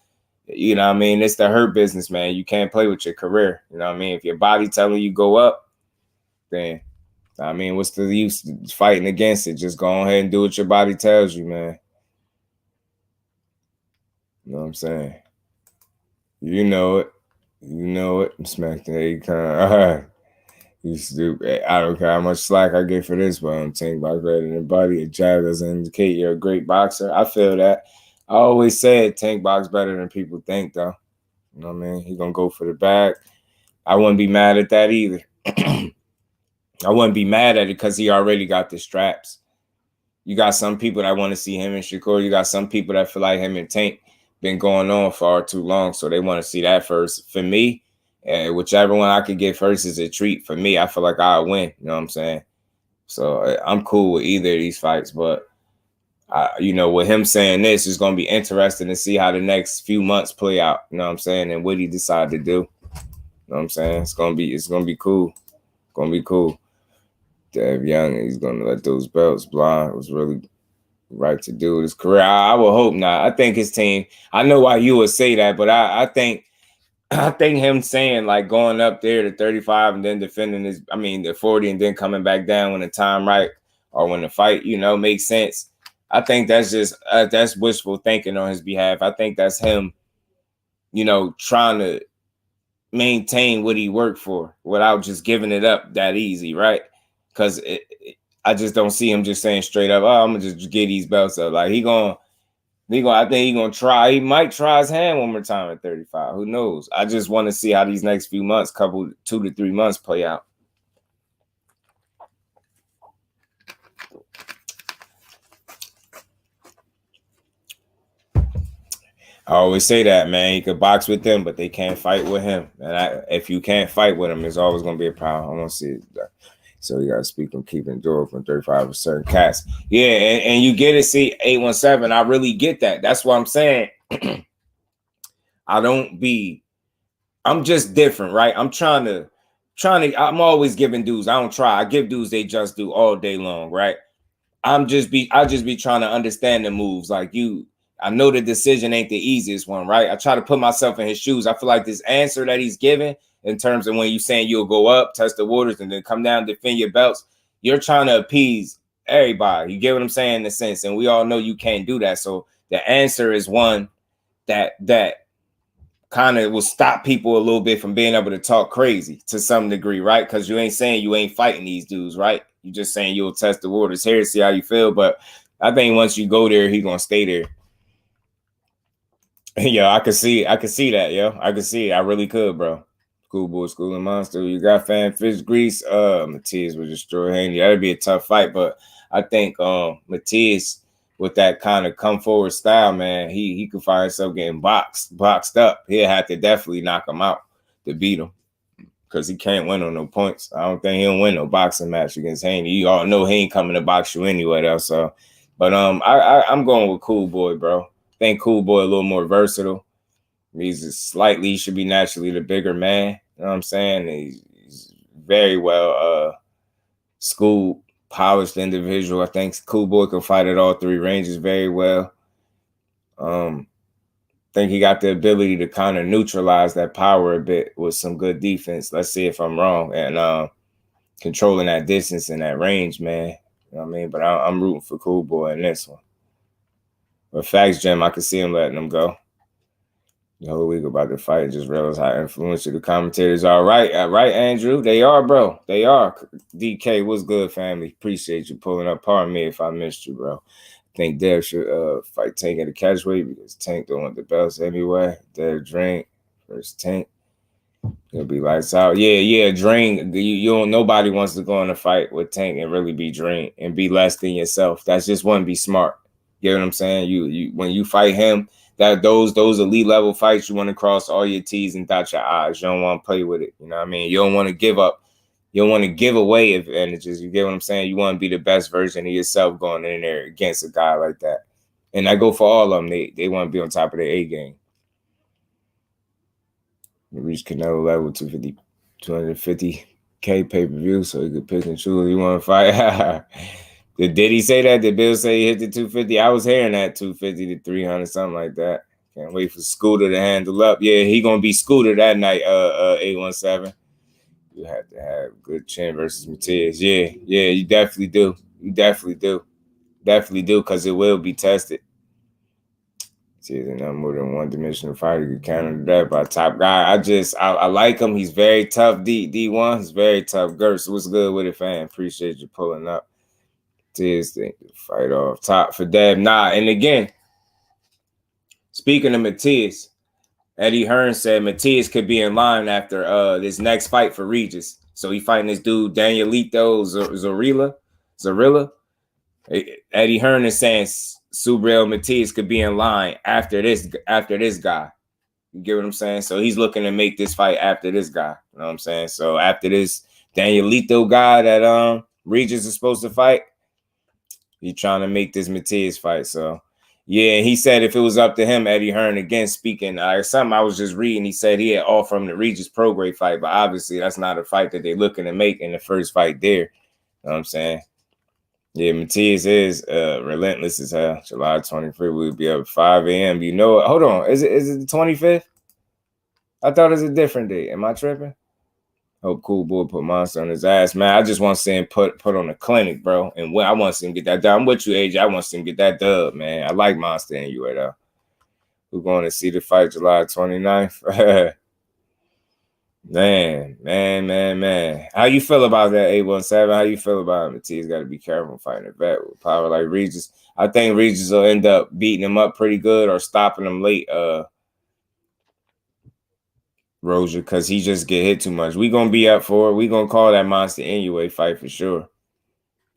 Speaker 3: you know what I mean? It's the hurt business, man. You can't play with your career. You know what I mean? If your body telling you go up, then, I mean, what's the use fighting against it? Just go ahead and do what your body tells you, man. You know what I'm saying? You know it. You know it. Smack the icon. All right. You stupid. I don't care how much slack I get for this, but I'm Tank box better than body. A jab doesn't indicate you're a great boxer. I feel that. I always said Tank box better than people think, though. You know what I mean? He gonna go for the bag. I wouldn't be mad at that either. I wouldn't be mad at it because he already got the straps. You got some people that want to see him and Shakur. You got some people that feel like him and Tank been going on far too long, so they want to see that first. For me, whichever one I could get first is a treat. For me, I feel like I'll win. You know what I'm saying? So I'm cool with either of these fights, but with him saying this, it's going to be interesting to see how the next few months play out. You know what I'm saying? And what he decide to do. You know what I'm saying? It's going to be cool. Going to be cool. Dev Young, he's going to let those belts blind. It was really right to do with his career. I would hope not. I think his team, I know why you would say that, but I think him saying like going up there to 35 and then defending the 40 and then coming back down when the time right or when the fight, makes sense. I think that's just that's wishful thinking on his behalf. I think that's him, trying to maintain what he worked for without just giving it up that easy, right? Because I just don't see him just saying straight up, "Oh, I'm gonna just get these belts up." Like I think he's gonna try. He might try his hand one more time at 35. Who knows? I just want to see how these next few months, 2 to 3 months, play out. I always say that, man. You could box with them, but they can't fight with him. And if you can't fight with him, it's always gonna be a problem. I want to see it. So you gotta speak on keeping the door from 35 with certain cats. Yeah, and you get it. See, 817. I really get that. That's what I'm saying. I'm just different, right? I'm always giving dudes. I don't try. I give dudes they just do all day long, right? I just be trying to understand the moves. Like I know the decision ain't the easiest one, right? I try to put myself in his shoes. I feel like this answer that he's giving in terms of when you're saying you'll go up, test the waters, and then come down, defend your belts, you're trying to appease everybody. You get what I'm saying in a sense, and we all know you can't do that. So the answer is one that kind of will stop people a little bit from being able to talk crazy to some degree, right? Because you ain't saying you ain't fighting these dudes, right? You just saying you'll test the waters here, see how you feel. But I think once you go there, he's gonna stay there. Yo, I could see that, yo. I could see it. I really could, bro. Cool boy, school and monster. You got fan fish grease. Matthias will destroy Haney. That'd be a tough fight, but I think Matthias with that kind of come forward style, man, he could find himself getting boxed up. He'll have to definitely knock him out to beat him because he can't win on no points. I don't think he'll win no boxing match against Haney. You all know he ain't coming to box you anyway, though. So, but I'm going with Cool Boy, bro. I think Cool Boy a little more versatile. He should be naturally the bigger man. You know what I'm saying? He's very well schooled, polished individual. I think Cool Boy can fight at all three ranges very well. Think he got the ability to kind of neutralize that power a bit with some good defense. Let's see if I'm wrong. And controlling that distance and that range, man. You know what I mean? But I'm rooting for Cool Boy in this one. But facts, Jim, I can see him letting him go. The whole week about the fight, just realized how influential the commentators are. Right, Andrew? They are, bro. They are. DK, what's good, family? Appreciate you pulling up. Pardon me if I missed you, bro. I think Dev should fight Tank at the catchweight because Tank don't want the belts anyway. Dev drink versus Tank. It'll be lights out. Yeah, drink. You don't. Nobody wants to go in a fight with Tank and really be drink and be less than yourself. That's just wouldn't be smart. You know what I'm saying? You when you fight him. That those elite level fights, you want to cross all your T's and dot your I's. You don't want to play with it. You know what I mean? You don't want to give up. You don't want to give away advantages. You get what I'm saying? You want to be the best version of yourself going in there against a guy like that. And I go for all of them. They want to be on top of their A game. You reach Canelo level 250K pay-per-view, so you could pick and choose you want to fight. Did he say that? Did Bill say he hit the 250? I was hearing that 250 to 300, something like that. Can't wait for Scooter to handle up. Yeah, he gonna be Scooter that night. 817. You have to have good chin versus Matthias. Yeah, you definitely do. You definitely do, because it will be tested. See, there's not more than one-dimensional fighter you can counter that by top guy. I like him. He's very tough. D1. He's very tough. Gertz, what's good with it, fam? Appreciate you pulling up. Matthias think the fight off top for Dev. Nah, and again, speaking of Matthias, Eddie Hearn said Matthias could be in line after this next fight for Regis. So he fighting this dude, Danielito Zorrilla. Eddie Hearn is saying SUBRIEL Matthias could be in line after this guy. You get what I'm saying? So he's looking to make this fight after this guy. You know what I'm saying? So after this Danielito guy that Regis is supposed to fight, he's trying to make this Matthias fight. So, yeah, he said if it was up to him, Eddie Hearn, again, speaking, something I was just reading, he said he had all from the Regis Prograis fight, but obviously that's not a fight that they're looking to make in the first fight there. You know what I'm saying? Yeah, Matthias is relentless as hell. July 23rd, we'll be up at 5 a.m. You know what? Hold on. Is it the 25th? I thought it was a different date. Am I tripping? Hope Cool Boy put Monster on his ass, man. I just want to see him put on a clinic, bro. And I want to see him get that dub. I'm with you, AJ. I want to see him get that dub, man. I like Monster and you, though. We're going to see the fight July 29th. Man. How you feel about that 817? How you feel about it? Matthias got to be careful fighting a vet with power like Regis. I think Regis will end up beating him up pretty good or stopping him late, Rozier, because he just get hit too much. We going to be up for it. We going to call that Monster anyway fight for sure.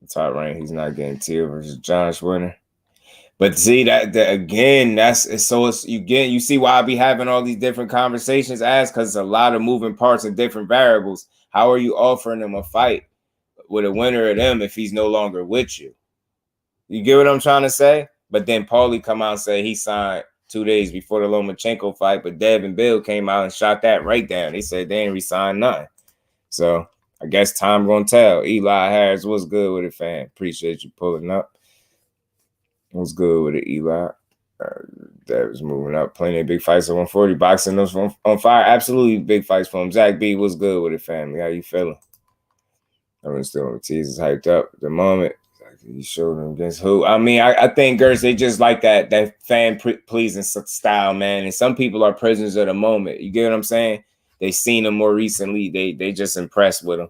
Speaker 3: The top rank, he's not getting Teal versus Josh winner. But see that again, you see why I be having all these different conversations because it's a lot of moving parts and different variables. How are you offering him a fight with a winner of them if he's no longer with you? You get what I'm trying to say? But then Paulie come out and say he signed 2 days before the Lomachenko fight, but Devin Bill came out and shot that right down. They said they ain't re-signed nothing. So I guess time gonna tell. Eli Harris, what's good with it, fam? Appreciate you pulling up. What's good with it, Eli? That was moving up. Plenty of big fights at 140. Boxing those on fire. Absolutely big fights for him. Zach B, what's good with it, family? How you feeling? I'm still on the teasers hyped up at the moment. He showed him against who? I mean, I think, Gertz, they just like that fan-pleasing style, man. And some people are prisoners of the moment. You get what I'm saying? They seen him more recently. They just impressed with him.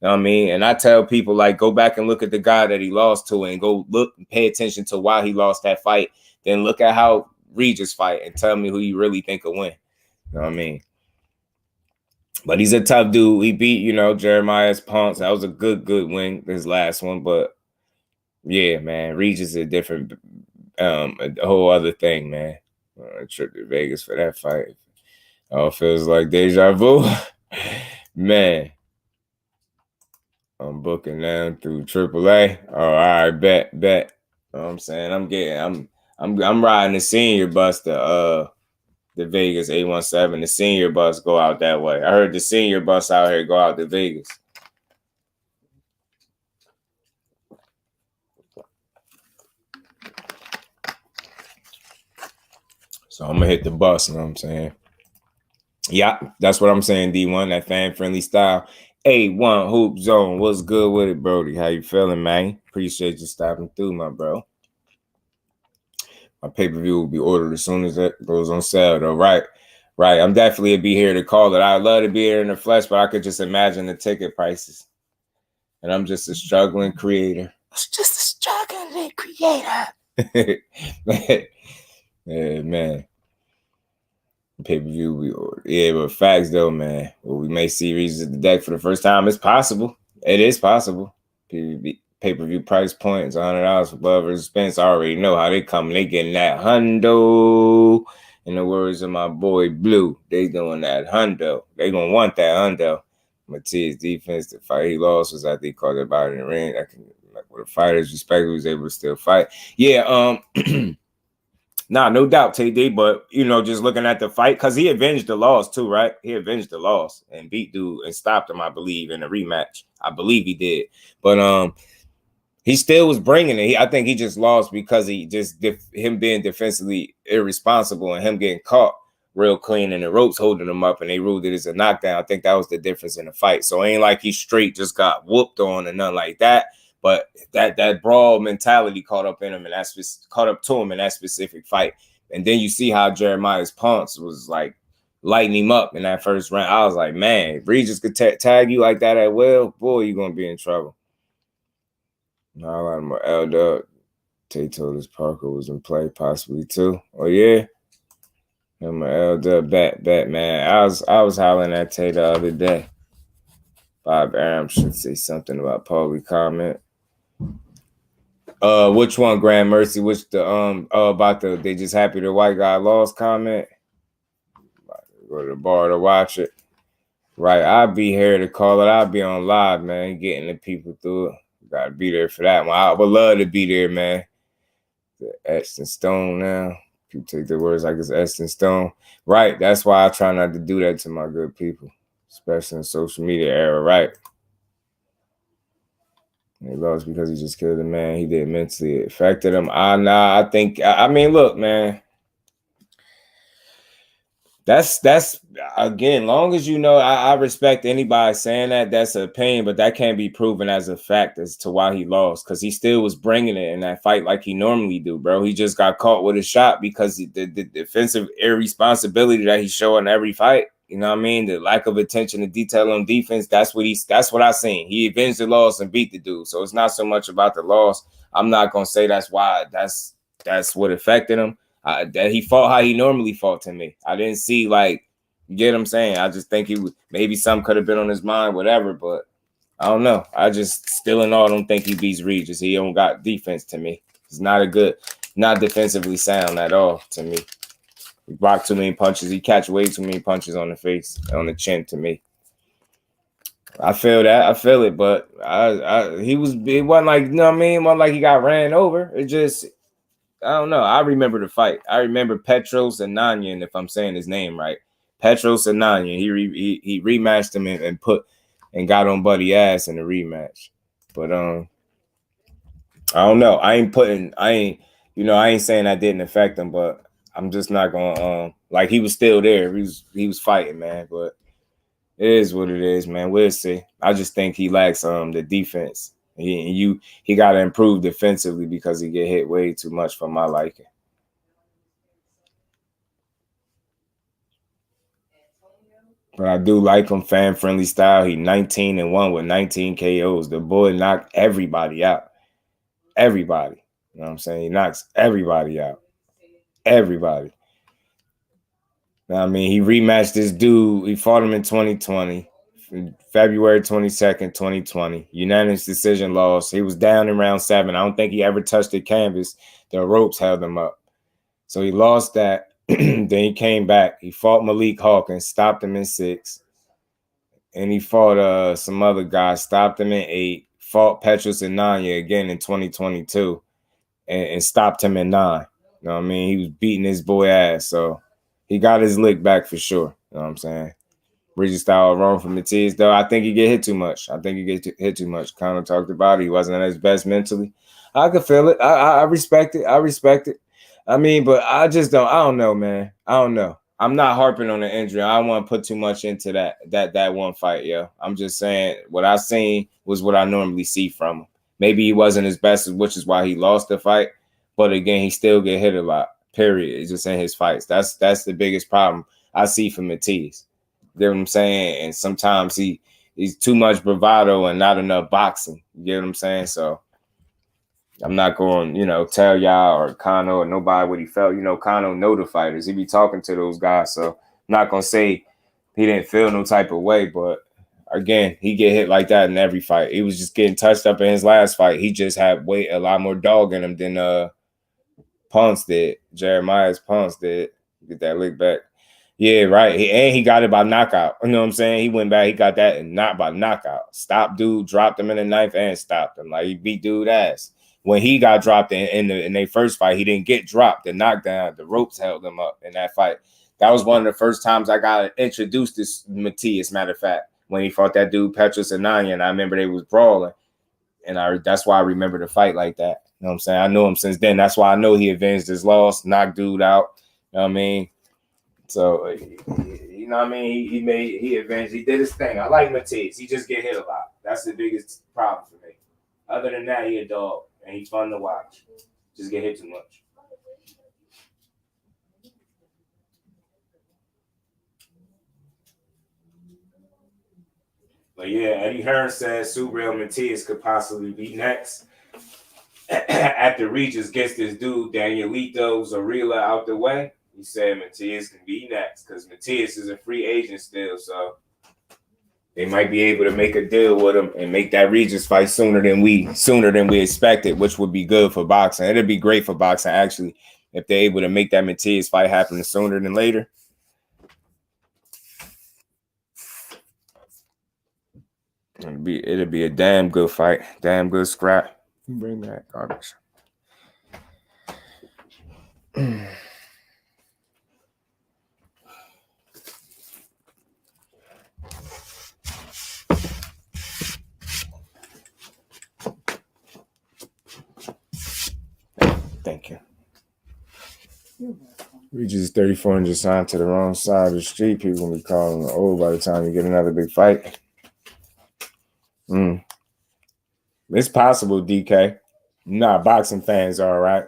Speaker 3: You know what I mean? And I tell people, like, go back and look at the guy that he lost to and go look and pay attention to why he lost that fight. Then look at how Regis fight and tell me who you really think will win. You know what I mean? But he's a tough dude. He beat, Jeremiah's Ponce. That was a good win, his last one. But, yeah, man, Regis is a different, a whole other thing, man. I trip to Vegas for that fight. Oh, feels like deja vu. Man. I'm booking down through AAA. Oh, all right, bet. You know what I'm saying? I'm riding the senior bus to the Vegas 817. The senior bus go out that way. I heard the senior bus out here go out to Vegas. So I'm gonna hit the bus, you know what I'm saying? Yeah, that's what I'm saying, D1, that fan-friendly style. A1 Hoop Zone. What's good with it, Brody? How you feeling, man? Appreciate you stopping through, my bro. My pay-per-view will be ordered as soon as it goes on sale, though. Right. I'm definitely be here to call it. I'd love to be here in the flesh, but I could just imagine the ticket prices. And I'm just a struggling creator. Yeah, man. Pay-per-view, but facts though, man. Well, we may see Regis at the deck for the first time. It's possible. It is possible. Pay-per-view price points, $100 for Bud versus Spence. I already know how they coming. They getting that hundo. In the words of my boy Blue, they doing that hundo. They gonna want that hundo. Matthias' defense, the fight he lost was after he called it out in the ring. With a fighter's respect, he was able to still fight. Yeah, Nah, no doubt, TD, but, just looking at the fight, because he avenged the loss too, right? He avenged the loss and beat dude and stopped him, I believe, in a rematch. I believe he did. But he still was bringing it. I think he just lost because him being defensively irresponsible and him getting caught real clean and the ropes holding him up and they ruled it as a knockdown. I think that was the difference in the fight. So it ain't like he straight just got whooped on and nothing like that. But that brawl mentality caught up to him in that specific fight. And then you see how Jeremiah's Ponce was like lighting him up in that first round. I was like, man, if Regis could tag you like that at will, boy, you're going to be in trouble. Now a lot more L-Dub. Tay told us Parker was in play possibly too. Oh, yeah? And my L-Dub bet, man. I was hollering at Tay the other day. Bob Aram should say something about Paulie comment. Which one, Grand Mercy? Which about they just happy the white guy lost comment? Go to the bar to watch it. Right, I'll be here to call it. I'll be on live, man, getting the people through it. Gotta be there for that one. I would love to be there, man. The etched in stone now. People take their words like it's etched in stone. Right, that's why I try not to do that to my good people, especially in social media era, right? He lost because he just killed a man. He did mentally. It affected him. I think, look, man. That's again, long as I respect anybody saying that, that's an opinion, but that can't be proven as a fact as to why he lost, because he still was bringing it in that fight like he normally do, bro. He just got caught with a shot because the defensive irresponsibility that he showed in every fight, You know what I mean? The lack of attention to detail on defense. That's what I seen. He avenged the loss and beat the dude. So it's not so much about the loss. I'm not gonna say that's why. That's what affected him. That he fought how he normally fought to me. I didn't see like, you get what I'm saying? I just think maybe something could have been on his mind, whatever. But I don't know. I just still in all don't think he beats Regis. He don't got defense to me. He's not defensively sound at all to me. He blocked too many punches. He catch way too many punches on the face, on the chin to me. I feel that. I feel it, but it wasn't like, you know what I mean? It wasn't like he got ran over. It just, I don't know. I remember the fight. I remember Petros and Nanyan, if I'm saying his name right. Petros and Nanyan. He rematched him and got on Buddy ass in the rematch. But I don't know. I ain't saying that didn't affect him, but I'm just not gonna like, he was still there. He was fighting, man. But it is what it is, man. We'll see. I just think he lacks the defense. He got to improve defensively because he get hit way too much for my liking. But I do like him, fan-friendly style. He 19-1 with 19 KOs. The boy knocked everybody out. Everybody. You know what I'm saying? He knocks everybody out. Everybody. I mean, he rematched this dude. He fought him in 2020, February 22nd, 2020. Unanimous decision loss. He was down in round 7. I don't think he ever touched the canvas. The ropes held him up. So he lost that. Then he came back. He fought Malik Hawkins, stopped him in 6. And he fought some other guy, stopped him in 8. Fought Petros and Nanya again in 2022 and stopped him in 9. You know what I mean? He was beating his boy ass. So he got his lick back for sure. You know what I'm saying? Regis style wrong for Matthias, though. I think he get hit too much. Hit too much. Kind of talked about it. He wasn't at his best mentally. I could feel it. I respect it. I respect it. I mean, but I don't know, man. I don't know. I'm not harping on the injury. I don't want to put too much into that one fight, yo. I'm just saying what I seen was what I normally see from him. Maybe he wasn't his best, which is why he lost the fight. But again, he still get hit a lot. Period. It's just in his fights. That's the biggest problem I see from Matthias. You get what I'm saying? And sometimes he's too much bravado and not enough boxing. You get what I'm saying? So I'm not going, tell y'all or Kano or nobody what he felt. Kano know the fighters. He be talking to those guys. So I'm not going to say he didn't feel no type of way. But again, he get hit like that in every fight. He was just getting touched up in his last fight. He just had a lot more dog in him than Ponce did. Jeremiah's Ponce did. Get that lick back. Yeah, right. He got it by knockout. You know what I'm saying? He went back. He got that and not by knockout. Stopped dude, dropped him in the 9th and stopped him. Like, he beat dude ass. When he got dropped in their first fight, he didn't get dropped. The knockdown, the ropes held him up in that fight. That was one of the first times I got introduced to Matthias, matter of fact, when he fought that dude, Petros and Nanya, and I remember they was brawling. And that's why I remember the fight like that. You know what I'm saying? I knew him since then. That's why I know he avenged his loss, knocked dude out. You know what I mean? So, you know what I mean? He avenged. He did his thing. I like Matthias. He just get hit a lot. That's the biggest problem for me. Other than that, he a dog. And he's fun to watch. Just get hit too much. But yeah, Eddie Hearn says SUBRIEL Matthias could possibly be next. After Regis gets this dude, Danielito, ZORRILLA out the way, he said Matthias can be next because Matthias is a free agent still. So they might be able to make a deal with him and make that Regis fight sooner than we expected, which would be good for boxing. It'd be great for boxing, actually, if they're able to make that Matthias fight happen sooner than later. It'll be a damn good fight, damn good scrap. Bring that garbage. Thank you. Regis 3400 signed to the wrong side of the street. People will be calling him old by the time you get another big fight. It's possible, DK. Nah, boxing fans are right.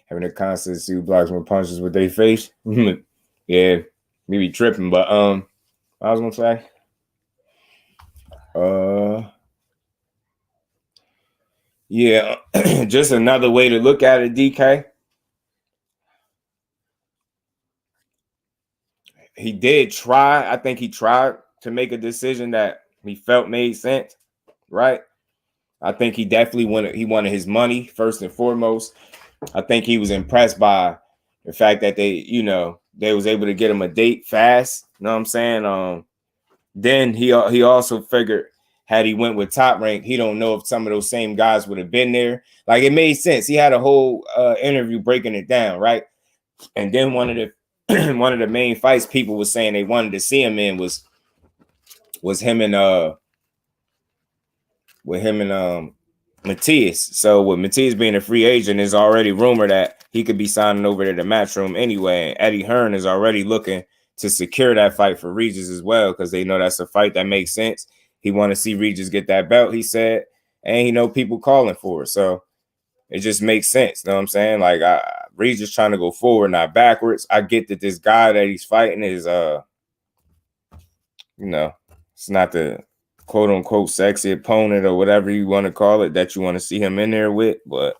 Speaker 3: Having a constant see who blocks more punches with their face. Yeah, maybe tripping, but I was gonna say. Yeah, just another way to look at it, DK. He did try. I think he tried to make a decision that he felt made sense, right? I think he definitely wanted his money first and foremost. I think he was impressed by the fact that they was able to get him a date fast. You know what I'm saying? Then he also figured had he went with Top Rank, he don't know if some of those same guys would have been there. Like, it made sense. He had a whole interview breaking it down, right? And then one of the main fights people was saying they wanted to see him in was him and Matthias. So with Matthias being a free agent, is already rumored that he could be signing over to the Matchroom anyway. And Eddie Hearn is already looking to secure that fight for Regis as well, because they know that's a fight that makes sense. He want to see Regis get that belt, he said, and he know people calling for it. So it just makes sense. You know what I'm saying? Like, Regis trying to go forward, not backwards. I get that this guy that he's fighting is it's not the quote unquote sexy opponent or whatever you want to call it that you want to see him in there with. But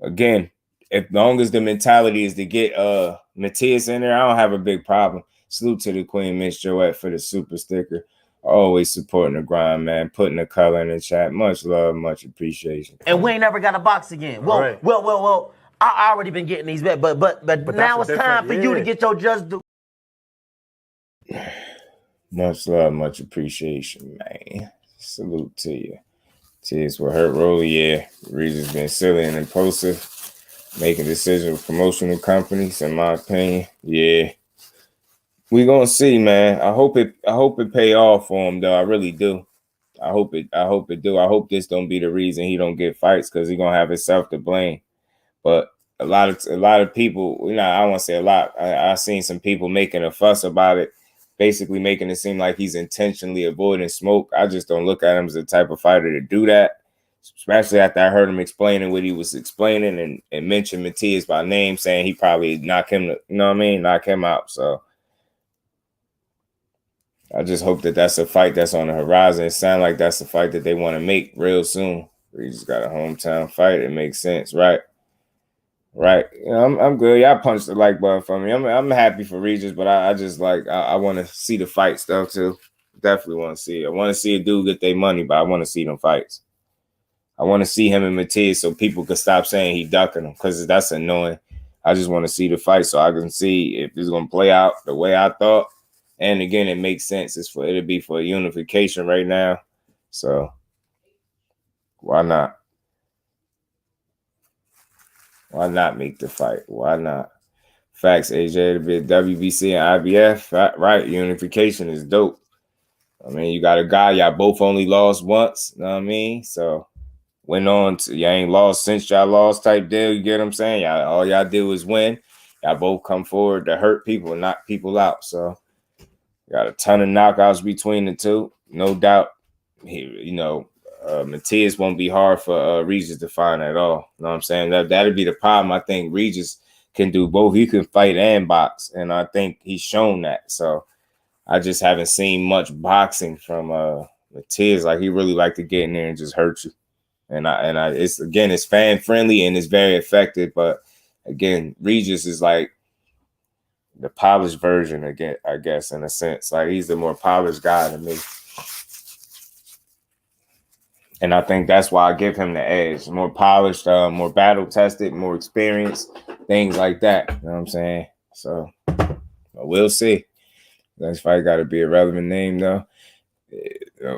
Speaker 3: again, as long as the mentality is to get Matthias in there, I don't have a big problem. Salute to the Queen, Miss Joette, for the super sticker. Always supporting the grind, man. Putting the color in the chat. Much love, much appreciation.
Speaker 1: And we ain't never got a box again. Well. I already been getting these bet, but now it's time for you to get your just do.
Speaker 3: Much love, much appreciation, man. Salute to you. Tears will hurt Rolly. Yeah, Regis been silly and impulsive, making decisions with promotional companies. In my opinion, yeah, we gonna see, man. I hope it pay off for him, though. I really do. I hope it do. I hope this don't be the reason he don't get fights, because he gonna have himself to blame. But a lot of people, I don't want to say a lot. I've seen some people making a fuss about it, basically making it seem like he's intentionally avoiding smoke. I just don't look at him as the type of fighter to do that, especially after I heard him explaining what he was explaining and mentioned Matthias by name, saying he probably knock him out. So I just hope that that's a fight that's on the horizon. It sounds like that's a fight that they want to make real soon. We just got a hometown fight. It makes sense, right? Right. I'm good. Y'all punched the like button for me. I'm happy for Regis, but I just I want to see the fight stuff too. Definitely want to see it. I want to see a dude get their money, but I want to see them fights. I want to see him and Matthias so people can stop saying he ducking them, because that's annoying. I just want to see the fight so I can see if it's gonna play out the way I thought. And again, it makes sense. It'll be for a unification right now. So why not? Why not make the fight? Why not? Facts, AJ, to be a WBC and IBF, right? Unification is dope. I mean, you got a guy, y'all both only lost once, you know what I mean? So went on to, y'all ain't lost since y'all lost type deal, you get what I'm saying? All y'all do is win. Y'all both come forward to hurt people and knock people out. So got a ton of knockouts between the two, no doubt. Matthias won't be hard for Regis to find at all. You know what I'm saying? That'd be the problem. I think Regis can do both. He can fight and box, and I think he's shown that. So I just haven't seen much boxing from Matthias. Like, he really like to get in there and just hurt you. And it's fan friendly and it's very effective. But again, Regis is like the polished version again, I guess, in a sense. Like, he's the more polished guy to me. And I think that's why I give him the edge. More polished, more battle-tested, more experienced, things like that. You know what I'm saying? So, we'll see. Next fight got to be a relevant name, though.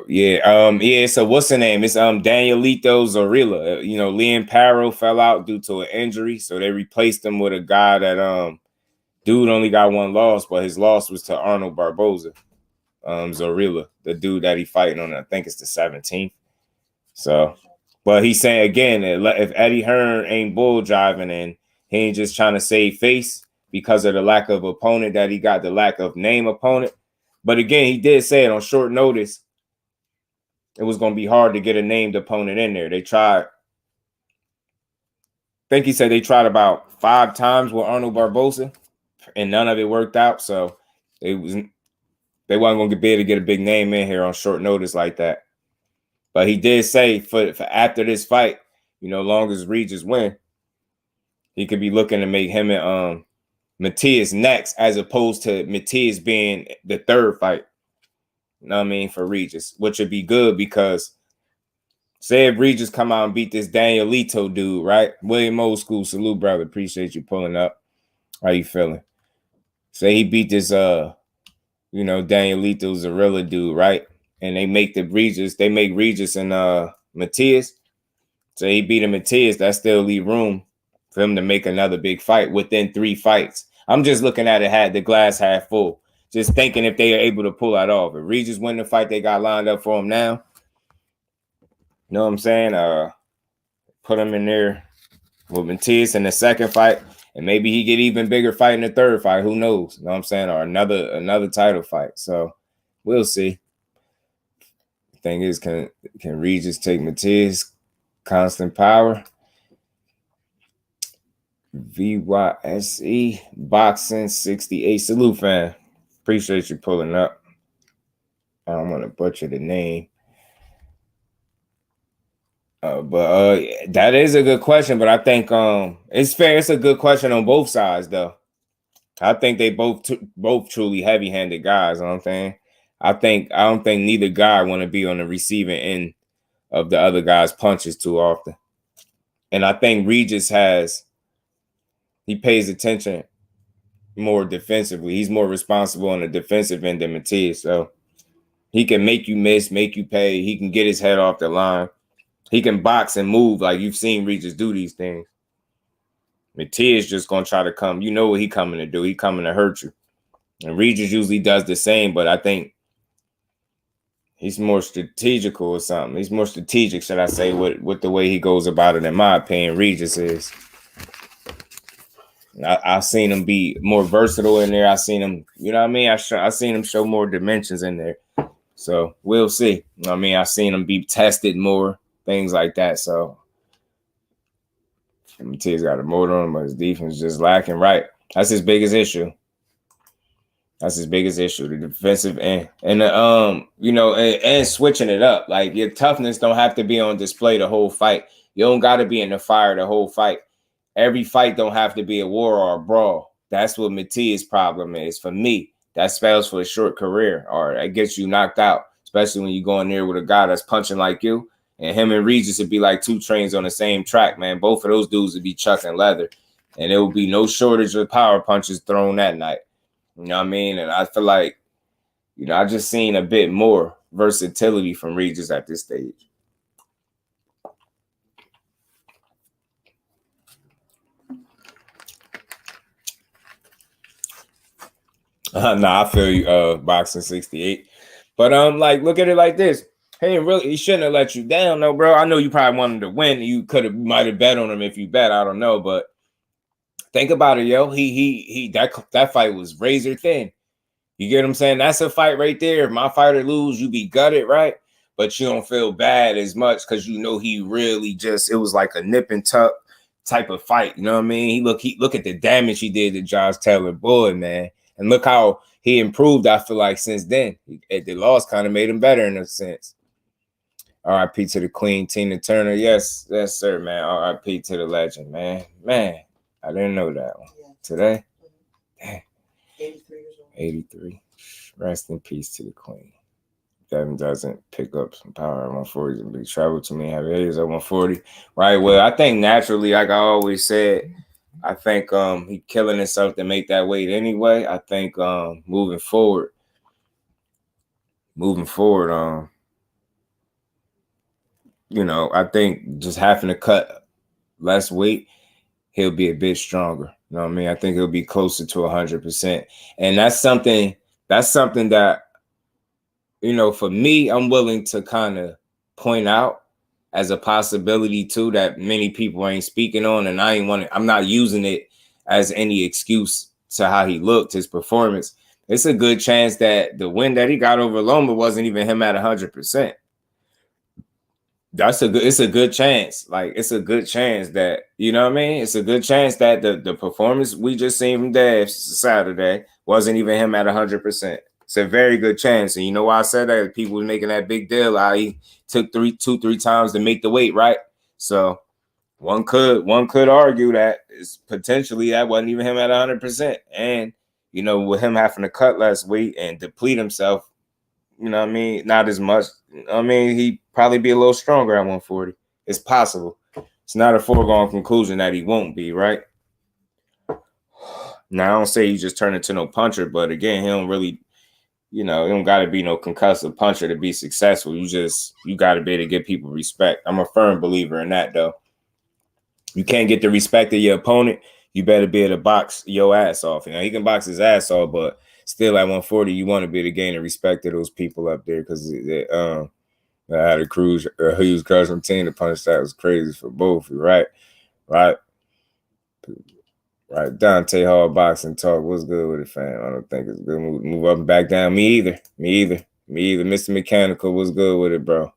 Speaker 3: Yeah. So what's the name? It's Danielito Zorrilla. Liam Paro fell out due to an injury, so they replaced him with a guy that dude only got one loss, but his loss was to Arnold Barboza. Zorrilla, the dude that he fighting on, I think it's the 17th. So, but he's saying again, if Eddie Hearn ain't bull driving and he ain't just trying to save face because of the lack of opponent that he got, the lack of name opponent. But again, he did say it on short notice. It was going to be hard to get a named opponent in there. They tried. I think he said they tried about 5 times with Arnold Barboza, and none of it worked out. So it They wasn't going to be able to get a big name in here on short notice like that. But he did say for after this fight, you know, long as Regis win, he could be looking to make him and Matthias next, as opposed to Matthias being the third fight. You know what I mean? For Regis, which would be good because say if Regis come out and beat this Danielito dude, right? William Old School, salute, brother. Appreciate you pulling up. How you feeling? Say he beat this, you know, Danielito ZORRILLA dude, right? And they make Regis and Matthias. So he beat him Matthias. That still leave room for him to make another big fight within 3 fights. I'm just looking at it, had the glass half full. Just thinking if they are able to pull that off. If Regis win the fight they got lined up for him now, you know what I'm saying? Put him in there with Matthias in the second fight, and maybe he get even bigger fight in the third fight. Who knows? You know what I'm saying? Or another title fight. So we'll see. The thing is, can Regis take Matthias? Constant power. VYSE Boxing 68. Salute, fan. Appreciate you pulling up. I don't want to butcher the name. But that is a good question. But I think it's fair. It's a good question on both sides, though. I think they both truly heavy-handed guys. You know what I'm saying? I don't think neither guy want to be on the receiving end of the other guy's punches too often. And I think Regis he pays attention more defensively. He's more responsible on the defensive end than Matthias. So he can make you miss, make you pay. He can get his head off the line. He can box and move like you've seen Regis do these things. Matthias just going to try to come. You know what he coming to do. He coming to hurt you. And Regis usually does the same, but I think he's more strategical or something. He's more strategic, should I say, with the way he goes about it, in my opinion, Regis is. I've seen him be more versatile in there. I've seen him, you know what I mean? I've seen him show more dimensions in there. So we'll see. You know what I mean? I've seen him be tested more, things like that. So Matthias got a motor on him, but his defense is just lacking. Right. That's his biggest issue. That's his biggest issue, the defensive end. And you know, and switching it up. Like, your toughness don't have to be on display the whole fight. You don't got to be in the fire the whole fight. Every fight don't have to be a war or a brawl. That's what Matthias' problem is. For me, that spells for a short career, or it gets you knocked out, especially when you go in there with a guy that's punching like you. And him and Regis would be like 2 trains on the same track, man. Both of those dudes would be chucking leather. And there would be no shortage of power punches thrown that night. You know what I mean? And I feel like, you know, I just seen a bit more versatility from Regis at this stage. Nah, I feel you, Boxing 68. But like, look at it like this. Hey, really, he shouldn't have let you down, though, bro. I know you probably wanted to win. You might have bet on him if you bet. I don't know, but think about it, yo. That fight was razor thin. You get what I'm saying? That's a fight right there. If my fighter lose, you be gutted, right? But you don't feel bad as much because you know he really it was like a nip and tuck type of fight. You know what I mean? Look at the damage he did to Josh Taylor, boy, man. And look how he improved, I feel like, since then. The loss kind of made him better in a sense. R.I.P. to the Queen, Tina Turner. Yes, sir, man. R.I.P. to the legend, man. Man, I didn't know that one. Yeah. Today? Dang. 83 years old. 83. Rest in peace to the Queen. Devin doesn't pick up some power at 140. Big travel to me, have areas at 140. Right, well, I think naturally, like I always said, I think he killing himself to make that weight anyway. I think moving forward, you know, I think just having to cut less weight, he'll be a bit stronger. You know what I mean? I think he'll be closer to 100%. And that's something that, you know, for me, I'm willing to kind of point out as a possibility too that many people ain't speaking on, and I'm not using it as any excuse to how he looked, his performance. It's a good chance that the win that he got over Loma wasn't even him at 100%. It's a good chance. Like, it's a good chance that, you know what I mean? It's a good chance that the performance we just seen from Dev Saturday wasn't even him at 100%. It's a very good chance. And you know why I said that? People were making that big deal. He took 3 times to make the weight, right? So one could argue that it's potentially that wasn't even him at 100%. And, you know, with him having to cut less weight and deplete himself, you know what I mean? Not as much. I mean, he'd probably be a little stronger at 140. It's possible. It's not a foregone conclusion that he won't be, right? Now, I don't say he just turned into no puncher, but again, he don't really, you know, he don't got to be no concussive puncher to be successful. You got to be able to give people respect. I'm a firm believer in that, though. You can't get the respect of your opponent, you better be able to box your ass off. You know, he can box his ass off, but still at 140, you want to be able to gain the respect of those people up there because I had a huge crushing team to punch that was crazy for both, right? Right. Dante Hall Boxing Talk. What's good with it, fam? I don't think it's good. Move up and back down. Me either. Mr. Mechanical, what's good with it, bro?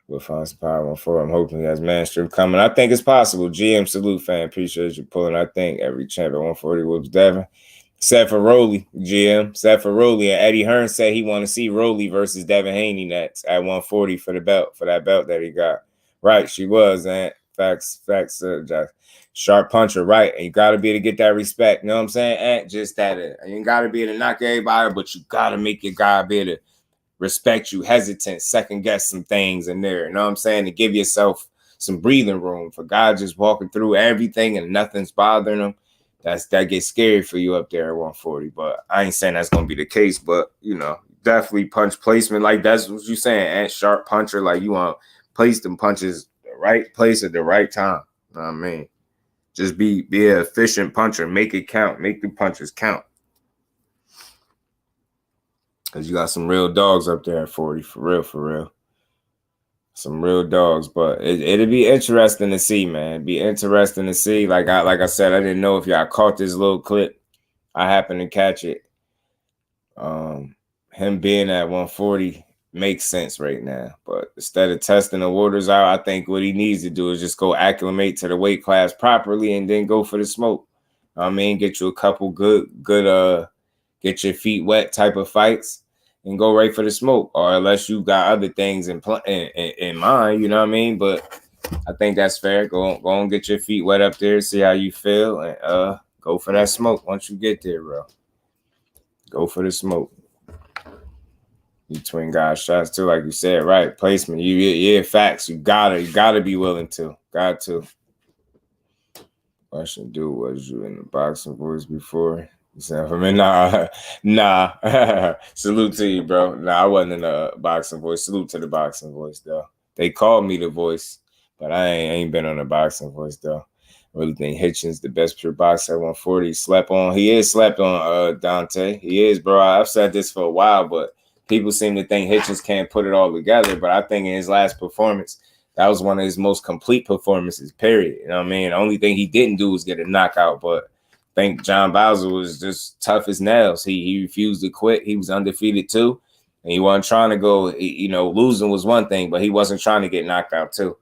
Speaker 3: We'll find some power 140. I'm hoping he has man strip coming. I think it's possible. GM salute, fan. Appreciate you pulling. I think every champ at 140 whoops Devin. Seth Rowley, GM. Seth Rowley and Eddie Hearn said he want to see Rowley versus Devin Haney next at 140 for the belt, for that belt that he got. Right, she was, and facts, sharp puncher, right? And you got to be able to get that respect. You know what I'm saying? And just that. You ain't got to be able to knock everybody, but you got to make your guy be able to respect you, hesitant, second guess some things in there. You know what I'm saying? To give yourself some breathing room. For God just walking through everything and nothing's bothering him, that gets scary for you up there at 140. But I ain't saying that's gonna be the case, but you know, definitely punch placement. Like that's what you saying, and sharp puncher, like you want to place them punches the right place at the right time. You know what I mean? Just be an efficient puncher, make it count, make the punches count. Cause you got some real dogs up there at 40, for real. Some real dogs, but it'd be interesting to see, man. It'd be interesting to see. Like I said, I didn't know if y'all caught this little clip. I happened to catch it. Him being at 140 makes sense right now. But instead of testing the waters out, I think what he needs to do is just go acclimate to the weight class properly and then go for the smoke. I mean, get you a couple good get your feet wet type of fights and go right for the smoke, or unless you got other things in mind, you know what I mean? But I think that's fair. Go and get your feet wet up there, see how you feel, and go for that smoke once you get there, bro. Go for the smoke. You twin guys shots too, like you said, right? Placement, yeah, facts. You gotta be willing to. Got to. Question, dude, was you in the boxing voice before? You said for me, nah. Salute to you, bro. Nah, I wasn't in the boxing voice. Salute to the boxing voice, though. They called me the voice, but I ain't been on the boxing voice, though. I really think Hitchens the best pure boxer at 140. He is slept on, Dante. He is, bro. I've said this for a while, but people seem to think Hitchens can't put it all together. But I think in his last performance, that was one of his most complete performances, period. You know what I mean? The only thing he didn't do was get a knockout, but I think John Bowser was just tough as nails. He refused to quit. He was undefeated too. And he wasn't trying to go, you know, losing was one thing, but he wasn't trying to get knocked out too.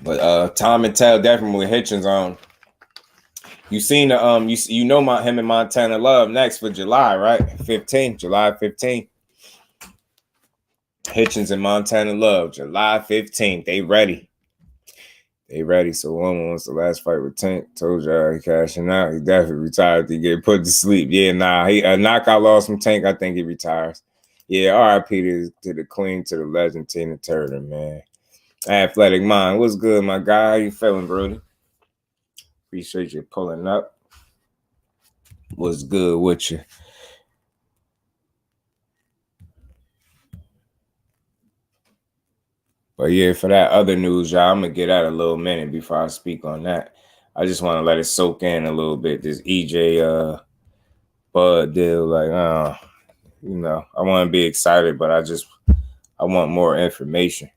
Speaker 3: But Tom and Tell definitely Hitchens on. You seen the him and Montana Love next for July, right? July 15th. Hitchens and Montana Love, July 15th. They ready. So one was the last fight with Tank. Told y'all he cashing out. He definitely retired to get put to sleep. Yeah, nah. He a knockout loss from Tank. I think he retires. Yeah, RIP to the queen, to the legend, Tina Turner, man. Athletic Mind. What's good, my guy? How you feeling, Brody? Appreciate you pulling up. What's good with you? But yeah, for that other news, y'all, I'm going to get out a little minute before I speak on that. I just want to let it soak in a little bit. This EJ Bud deal, like, you know, I want to be excited, but I want more information.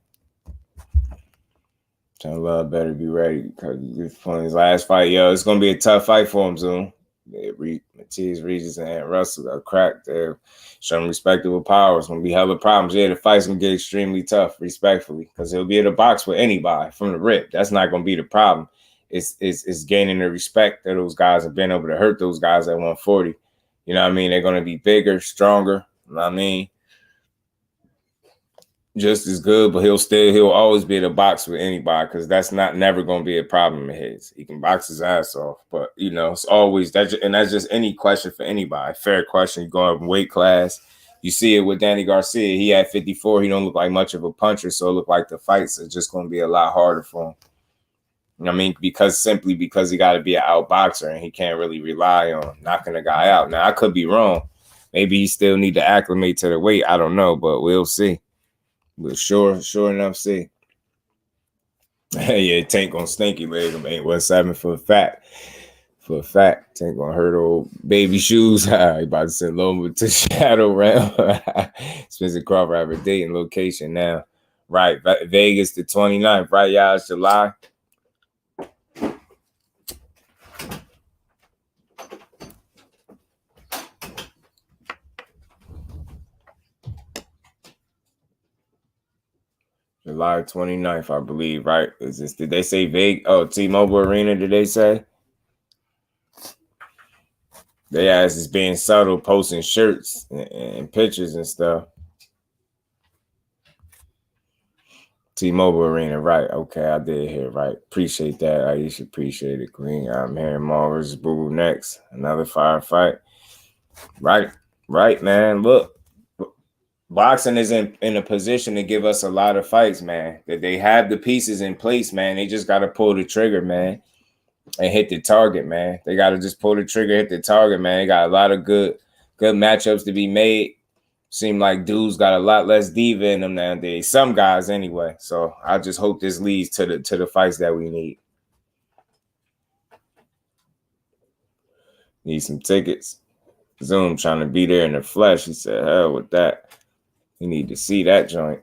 Speaker 3: Love better be ready because for his last fight, it's going to be a tough fight for him soon. Matthias, Regis, and Russell are cracked. They're showing respectable power. It's gonna be hella problems. Yeah, the fight's gonna get extremely tough, respectfully, because he'll be able to box with anybody from the rip. That's not gonna be the problem. It's gaining the respect that those guys have been able to hurt those guys at 140. You know what I mean? They're gonna be bigger, stronger. You know what I mean? Just as good, but he'll always be able to box with anybody, because that's never going to be a problem of his. He can box his ass off, but you know, it's always that, and that's just any question for anybody. Fair question. You go up in weight class, you see it with Danny Garcia. He had 54. He don't look like much of a puncher, so it look like the fights are just going to be a lot harder for him. You know what I mean? Because he got to be an outboxer, and he can't really rely on knocking a guy out. Now I could be wrong. Maybe he still need to acclimate to the weight. I don't know, but we'll see. But sure enough, see. Yeah, Tank gonna stinky leg him 817 for a fact. For a fact, Tank gonna hurt old baby shoes. He about to send Loma to Shadow Realm. Spencer Crawford have a date and location now. Right, Vegas the 29th, right, y'all? It's July. July 29th, I believe, right? Did they say Vegas? Oh, T-Mobile Arena, did they say? They ass is being subtle, posting shirts and pictures and stuff. T-Mobile Arena, right? Okay, I did hear right. Appreciate that. I should appreciate it, Queen. I'm hearing Maul versus Boo next. Another firefight. Right, man. Look. Boxing is in a position to give us a lot of fights, man. That they have the pieces in place, man. They just got to pull the trigger, man, and hit the target, man. They got to just pull the trigger, hit the target, man. They got a lot of good matchups to be made. Seem like dudes got a lot less diva in them nowadays. Some guys, anyway. So I just hope this leads to the fights that we need. Need some tickets. Zoom trying to be there in the flesh. He said, hell with that. You need to see that joint.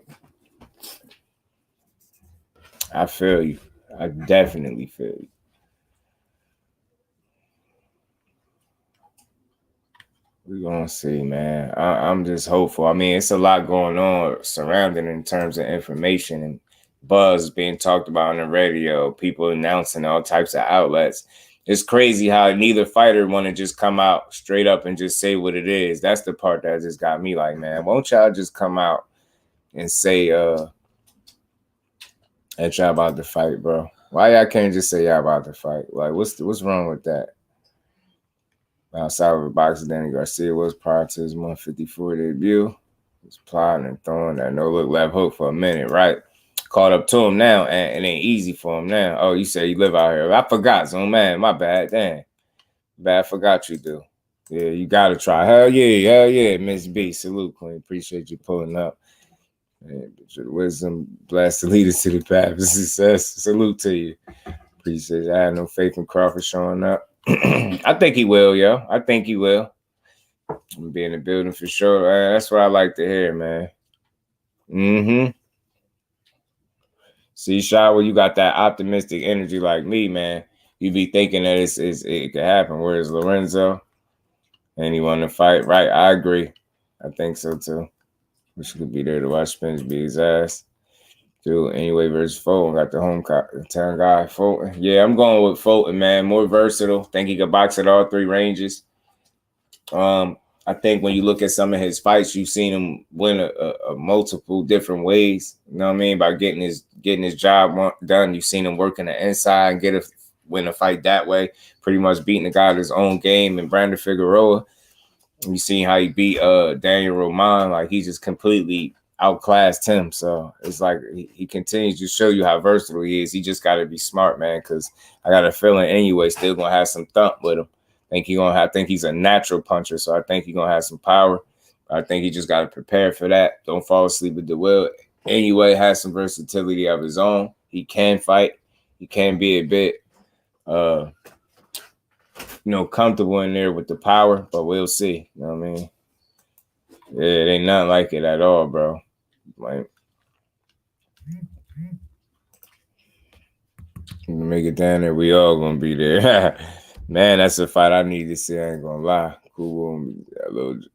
Speaker 3: I feel you. I definitely feel you. We're going to see, man. I'm just hopeful. I mean, it's a lot going on surrounding in terms of information and buzz being talked about on the radio, people announcing all types of outlets. It's crazy how neither fighter want to just come out straight up and just say what it is. That's the part that just got me like, man, won't y'all just come out and say that y'all about to fight, bro? Why y'all can't just say y'all about to fight? Like, what's wrong with that? Outside of the boxer, Danny Garcia was prior to his 154 debut. He was plotting and throwing that no-look left hook for a minute, right? Caught up to him now, and it ain't easy for him now. Oh, you say you live out here. I forgot, so man, my bad. Damn. Bad, forgot you do. Yeah, you got to try. Hell yeah, Miss B. Salute, Queen. Appreciate you pulling up. Wisdom, bless the leaders to the path of success. Salute to you. Appreciate you. I have no faith in Crawford showing up. I think he will, yo. I think he will. I'm be in the building for sure. That's what I like to hear, man. Mm-hmm. See, Shower, you got that optimistic energy like me, man. You be thinking that it could happen. Whereas Lorenzo, and he won the fight, right? I agree. I think so too. Wish you could be there to watch Spence beat his ass. Dude, anyway, versus Fulton. Got the hometown guy, Fulton. Yeah, I'm going with Fulton, man. More versatile. Think he could box at all three ranges. I think when you look at some of his fights, you've seen him win a multiple different ways. You know what I mean? By getting his job done. You've seen him work in the inside and win a fight that way. Pretty much beating the guy at his own game and Brandon Figueroa. You seen how he beat Daniel Roman. Like, he just completely outclassed him. So it's like he continues to show you how versatile he is. He just got to be smart, man, because I got a feeling anyway still going to have some thump with him. I think he's a natural puncher, so I think he's going to have some power. I think he just got to prepare for that. Don't fall asleep with the will. Anyway, has some versatility of his own. He can fight. He can be a bit, comfortable in there with the power, but we'll see. You know what I mean? Yeah, it ain't nothing like it at all, bro. Like, make it down there. We all going to be there. Man, that's a fight I need to see. I ain't gonna lie. Cool,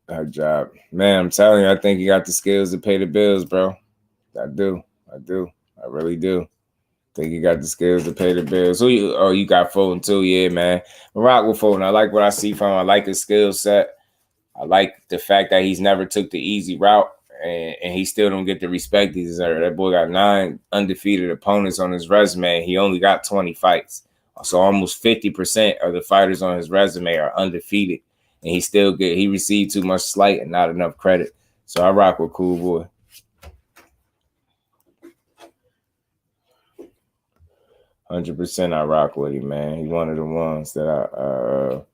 Speaker 3: her job. Man, I'm telling you, I think he got the skills to pay the bills, bro. I do. I really do. Think he got the skills to pay the bills. You got Fulton too, yeah, man. I rock with Fulton. I like what I see from him. I like his skill set. I like the fact that he's never took the easy route, and he still don't get the respect he deserves. That boy got 9 undefeated opponents on his resume. He only got 20 fights. So almost 50% of the fighters on his resume are undefeated. And he received too much slight and not enough credit. So I rock with Cool Boy. 100% I rock with him, man. He's one of the ones that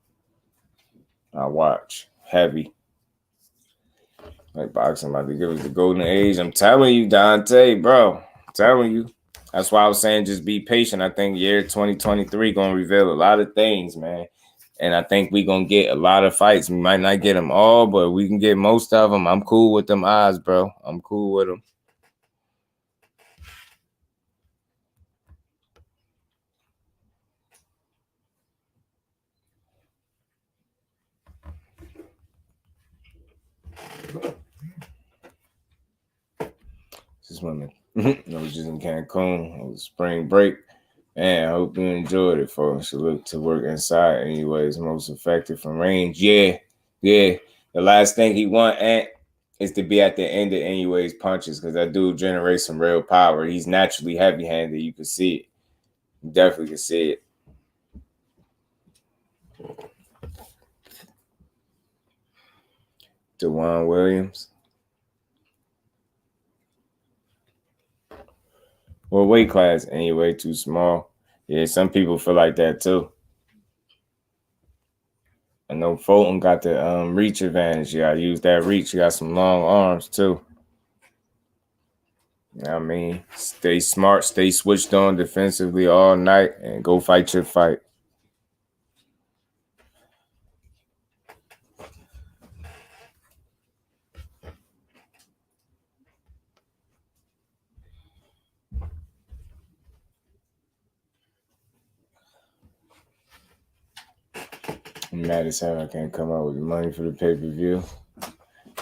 Speaker 3: I watch heavy. Like boxing about to give us the golden age. I'm telling you, Dante, bro. I'm telling you. That's why I was saying just be patient. I think year 2023 going to reveal a lot of things, man. And I think we're going to get a lot of fights. We might not get them all, but we can get most of them. I'm cool with them odds, bro. I'm cool with them. Just want to, I was just in Cancun. It was spring break. Man, I hope you enjoyed it, folks. So look to work inside anyways, most effective from range. Yeah. The last thing he want, Ant, is to be at the end of anyways punches, because that dude generates some real power. He's naturally heavy-handed. You can see it. You definitely can see it. DeJuan Williams. Well, weight class anyway, too small. Yeah, some people feel like that too. I know Fulton got the reach advantage. You gotta use that reach. You got some long arms too. You know what I mean? Stay smart, stay switched on defensively all night, and go fight your fight. I'm mad as hell I can't come up with the money for the pay-per-view.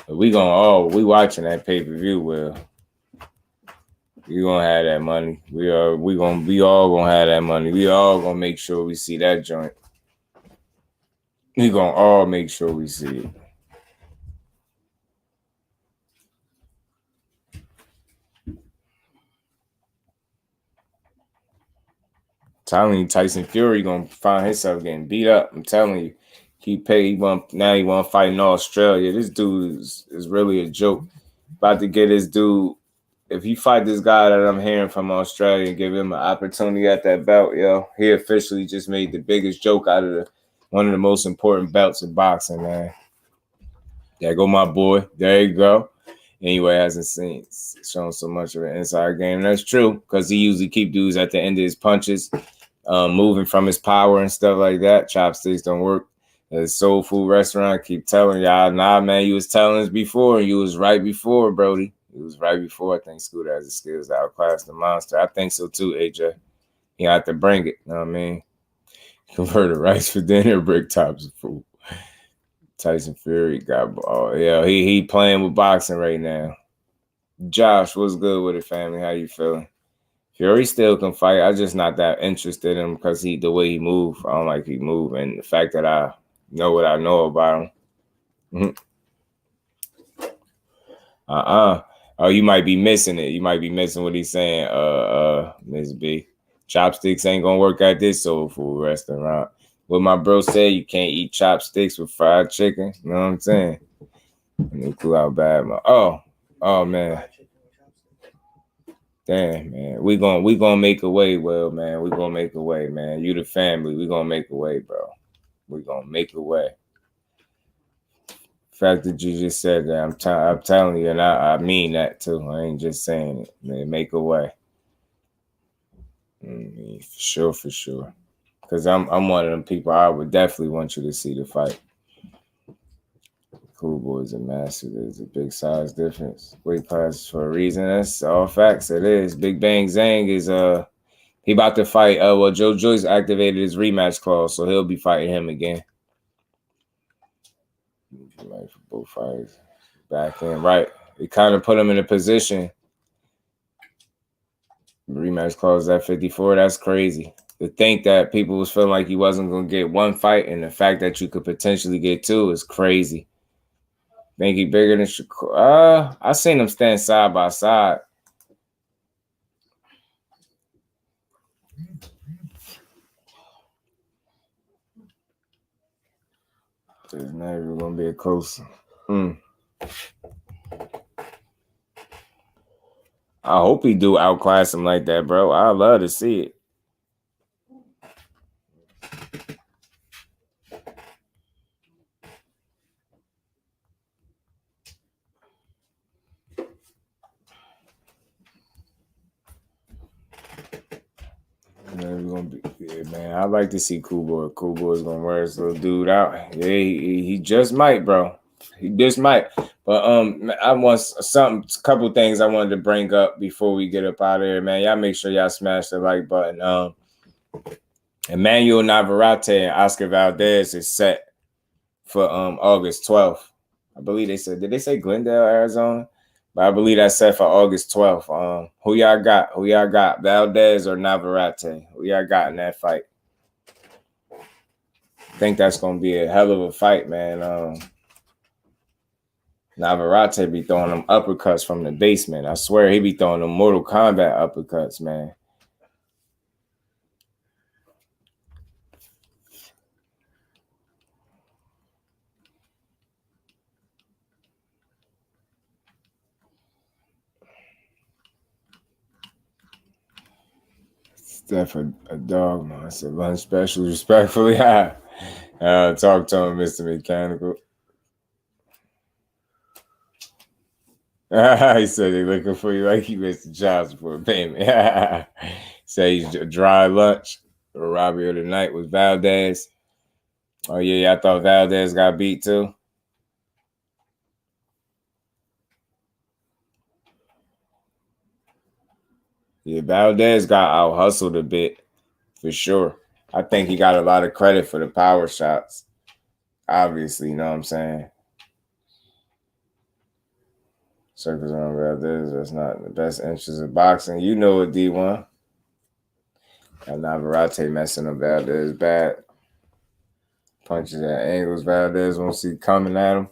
Speaker 3: But we watching that pay-per-view, Will. We gonna have that money. We all gonna have that money. We all gonna make sure we see that joint. We gonna all make sure we see it. Telling you, Tyson Fury gonna find himself getting beat up. I'm telling you, he want to fight in Australia. This dude is really a joke. About to get this dude. If you fight this guy that I'm hearing from Australia and give him an opportunity at that belt, yo, he officially just made the biggest joke out of one of the most important belts in boxing, man. There go my boy. There you go. Anyway, hasn't shown so much of an inside game. That's true, because he usually keep dudes at the end of his punches, moving from his power and stuff like that. Chopsticks don't work. His soul food restaurant, keep telling y'all, nah, man, you was telling us before. You was right before, Brody. It was right before. I think Scooter has the skills to outclass the monster. I think so too, AJ. He had to bring it. You know what I mean? Converted rice for dinner, brick tops of food. Tyson Fury got ball. Yeah, he playing with boxing right now. Josh, what's good with it, family? How you feeling? Fury still can fight. I'm just not that interested in him because the way he move. I don't like he move, and the fact that I know what I know about him. Oh, you might be missing it. You might be missing what he's saying, Ms. B. Chopsticks ain't gonna work at this soul food restaurant. What my bro said, you can't eat chopsticks with fried chicken. You know what I'm saying? Let me cool out bad. Oh man. Damn, man. We gonna make a way, Will, man. We gonna make a way, man. You the family. We gonna make a way, bro. We gonna make a way. The fact that you just said that, I'm telling you, and I mean that too. I ain't just saying it. Man, make a way. For sure. Because I'm one of them people. I would definitely want you to see the fight. Cool Boys are massive. There's a big size difference. Weight class for a reason. That's all facts. It is. Big Bang Zang is He about to fight. Well, Joe Joyce activated his rematch clause, so he'll be fighting him again. Right for both fights. Back in, right. It kind of put him in a position. Rematch clause at 54. That's crazy. To think that people was feeling like he wasn't going to get one fight, and the fact that you could potentially get two is crazy. Think he bigger than Shakur? I seen him stand side by side. It's not even gonna be a close. I hope he do outclass him like that, bro. I love to see it. Yeah, man. I'd like to see Cool Boy. Cool Boy's gonna wear his little dude out. Yeah, he just might, bro. He just might. But I want a couple things I wanted to bring up before we get up out of here, man. Y'all make sure y'all smash the like button. Emmanuel Navarrete and Oscar Valdez is set for August 12th. I believe they said. Did they say Glendale, Arizona? But I believe that's set for August 12th. Who y'all got? Who y'all got? Valdez or Navarrete? Who y'all got in that fight? I think that's gonna be a hell of a fight, man. Navarrete be throwing them uppercuts from the basement. I swear he be throwing them Mortal Kombat uppercuts, man. Steph a dog, man. I said lunch special, respectfully. Talk to him, Mr. Mechanical. He said they're looking for you like you missed the child support payment. Say he's a dry lunch. Or robbery of the night was Valdez. Oh yeah, I thought Valdez got beat too. Yeah, Valdez got out hustled a bit, for sure. I think he got a lot of credit for the power shots. Obviously, you know what I'm saying? Circles on Valdez, that's not in the best interest of boxing. You know it, D1. Got Navarrete messing up Valdez bad. Punches at angles Valdez won't see coming at him.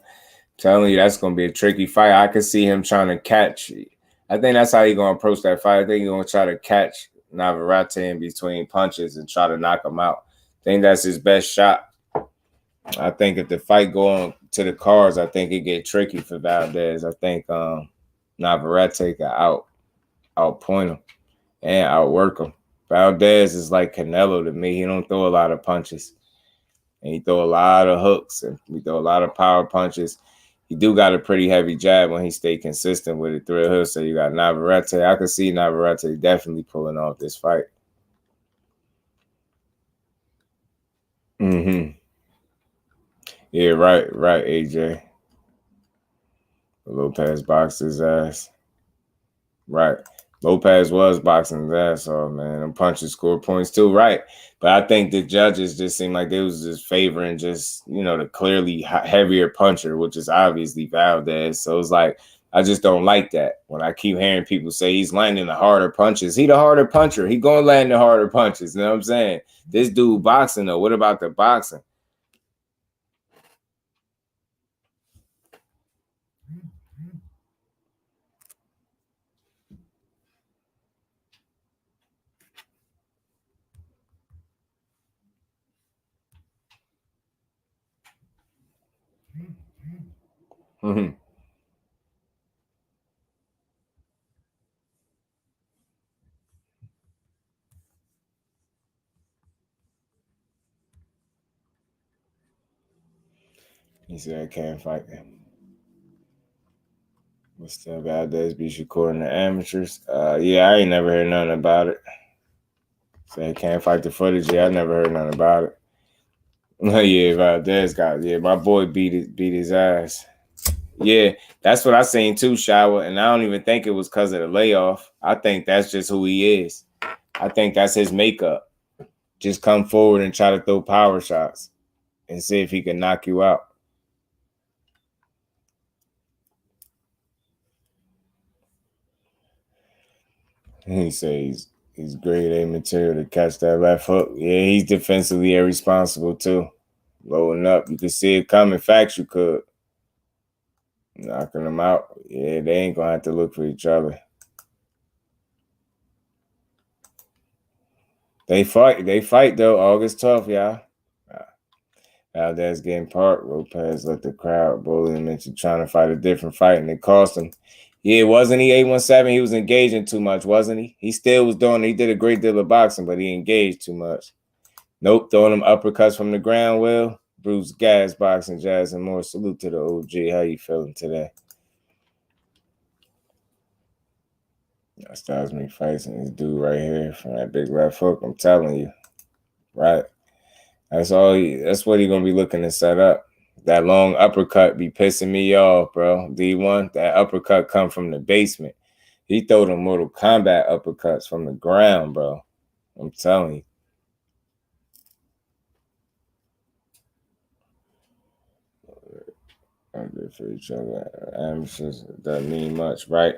Speaker 3: Telling you that's going to be a tricky fight. I could see him trying to catch. I think that's how he's going to approach that fight. I think he's going to try to catch Navarrete in between punches and try to knock him out. I think that's his best shot. I think if the fight going to the cards, I think it get tricky for Valdez. I think Navarrete can outpoint him and outwork him. Valdez is like Canelo to me. He don't throw a lot of punches. And he throw a lot of hooks and we throw a lot of power punches. He do got a pretty heavy jab when he stay consistent with it through the hood. So you got Navarrete. I can see Navarrete definitely pulling off this fight. Yeah, right, AJ. Lopez boxed his ass. Right. Lopez was boxing his ass off, man. Them punches scored points too, right. But I think the judges just seemed like they was just favoring just, the clearly heavier puncher, which is obviously Valdez. So it's like, I just don't like that. When I keep hearing people say he's landing the harder punches, he the harder puncher. He gonna land the harder punches, you know what I'm saying? This dude boxing, though, what about the boxing? He said, I can't fight him. What's that? Valdez beat Shakur in the amateurs? Yeah, I ain't never heard nothing about it. Say can't fight the footage. Yeah, I never heard nothing about it. Yeah, Valdez my boy beat his ass. Yeah, that's what I seen too, Shower. And I don't even think it was because of the layoff. I think that's just who he is. I think that's his makeup. Just come forward and try to throw power shots and see if he can knock you out. He says he's grade A material to catch that left hook. Yeah, he's defensively irresponsible too. Loading up. You could see it coming. Facts you could. Knocking them out. Yeah, they ain't gonna have to look for each other. They fight though. August 12th, y'all. Valdez getting parked. Lopez let the crowd bully him into trying to fight a different fight, and it cost him. Yeah, wasn't he 817? He was engaging too much, wasn't he? He still was doing. He did a great deal of boxing, but he engaged too much. Nope, throwing them uppercuts from the ground. Will Bruce Gas, boxing, jazz, and more. Salute to the OG. How you feeling today? Styles me facing this dude right here from that big left hook. I'm telling you, right? That's what he gonna be looking to set up. That long uppercut be pissing me off, bro. D1, that uppercut come from the basement. He throw them Mortal Kombat uppercuts from the ground, bro. I'm telling you. Good for each other. Amateurs doesn't mean much, right?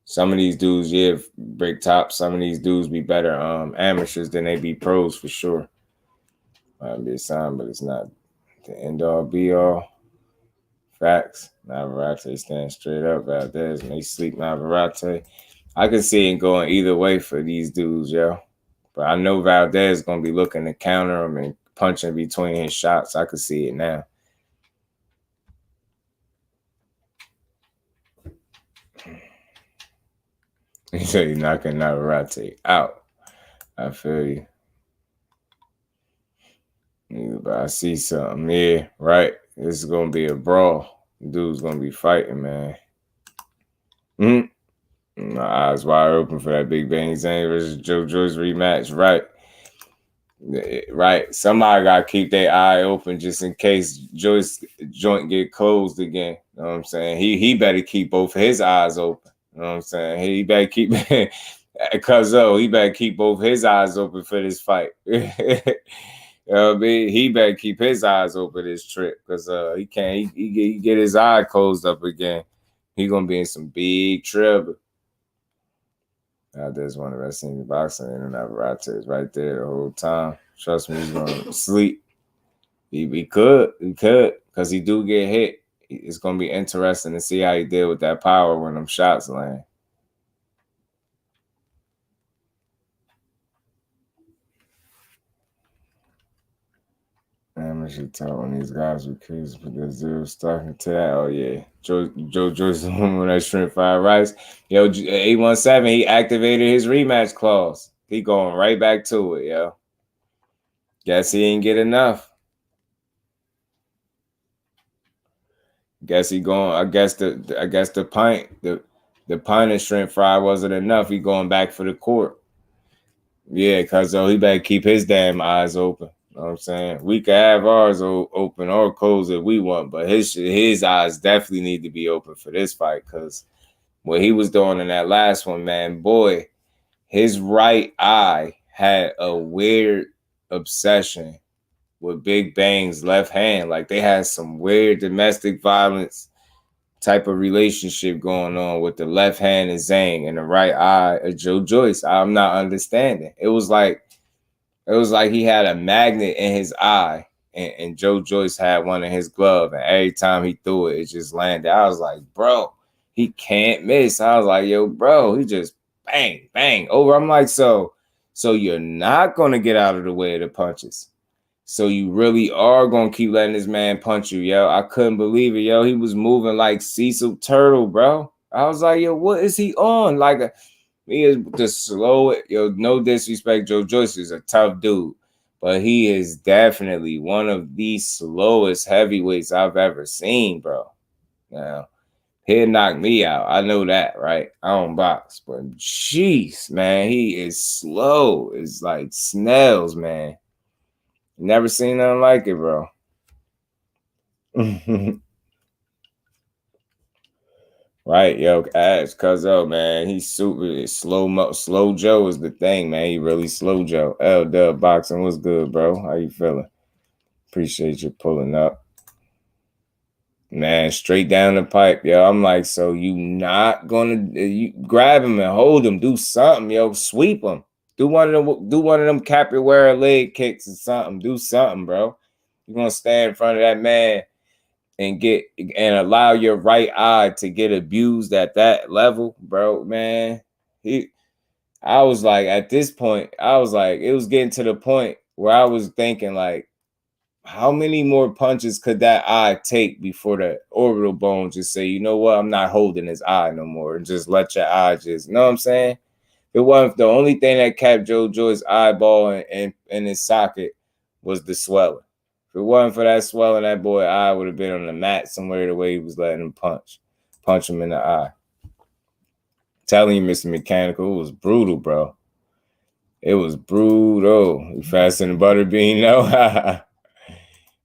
Speaker 3: Some of these dudes, yeah, break top. Some of these dudes be better amateurs than they be pros for sure. Might be a sign, but it's not the end all be all. Facts. Navarrete stands straight up. Valdez may sleep Navarrete. I can see it going either way for these dudes, yo. But I know Valdez is going to be looking to counter him and punching between his shots. I can see it now. He said he's knocking Navarrete out. I feel you. But I see something. Yeah, right. This is going to be a brawl. Dude's going to be fighting, man. My eyes wide open for that Big Bang Zane versus Joe Joyce rematch. Right. Right. Somebody got to keep their eye open just in case Joyce joint get closed again. You know what I'm saying? He better keep both of his eyes open. You know what I'm saying? He better keep he better keep both his eyes open for this fight. You know what I mean? He better keep his eyes open this trip because he can't. He get his eye closed up again. He gonna be in some big trouble. There's one of the best things in boxing, and Navarrete is right there the whole time. Trust me, he's gonna sleep. He could, because he do get hit. It's gonna be interesting to see how he deal with that power when them shots land. Amateur talk when these guys were kids, but there's zero stuff into that. Oh yeah, Joe Joyce when that shrimp fried rice. Yo, 817, he activated his rematch clause. He going right back to it, yo. Guess he didn't get enough. Guess he going. I guess the pint of shrimp fry wasn't enough. He going back for the court. Yeah, cause he better keep his damn eyes open. You know what I'm saying? We can have ours open or closed if we want, but his eyes definitely need to be open for this fight because what he was doing in that last one, man, boy, his right eye had a weird obsession with Big Bang's left hand. Like they had some weird domestic violence type of relationship going on with the left hand of Zhang and the right eye of Joe Joyce. I'm not understanding. It was like he had a magnet in his eye, and Joe Joyce had one in his glove, and every time he threw it, it just landed. I was like, bro, he can't miss. I was like, yo, bro, he just bang, bang over. I'm like, so you're not gonna get out of the way of the punches. So you really are gonna keep letting this man punch you, yo. I couldn't believe it, yo. He was moving like Cecil Turtle, bro. I was like, yo, what is he on? Like he is the slow, yo, no disrespect. Joe Joyce is a tough dude, but he is definitely one of the slowest heavyweights I've ever seen, bro. Now, he'll knock me out. I know that, right? I don't box, but jeez, man, he is slow. It's like snails, man. Never seen nothing like it, bro. Right, yo, Ash, cuzzo, man, he's super slow Joe is the thing, man. He really slow Joe. LWBoxing, what's good, bro? How you feeling? Appreciate you pulling up. Man, straight down the pipe, yo. I'm like, so you not gonna you grab him and hold him, do something, yo, sweep him. Do one of them capoeira leg kicks or something. Do something, bro. You're gonna stand in front of that man and allow your right eye to get abused at that level, bro, man. I was like, at this point, I was like, it was getting to the point where I was thinking, like, how many more punches could that eye take before the orbital bone just say, you know what, I'm not holding his eye no more, and just let your eye just, you know what I'm saying? It wasn't the only thing that kept Joe's eyeball in his socket was the swelling. If it wasn't for that swelling, that boy eye would have been on the mat somewhere the way he was letting him punch him in the eye. Telling you, Mr. Mechanical, it was brutal, bro. It was brutal. You faster than butterbean, no?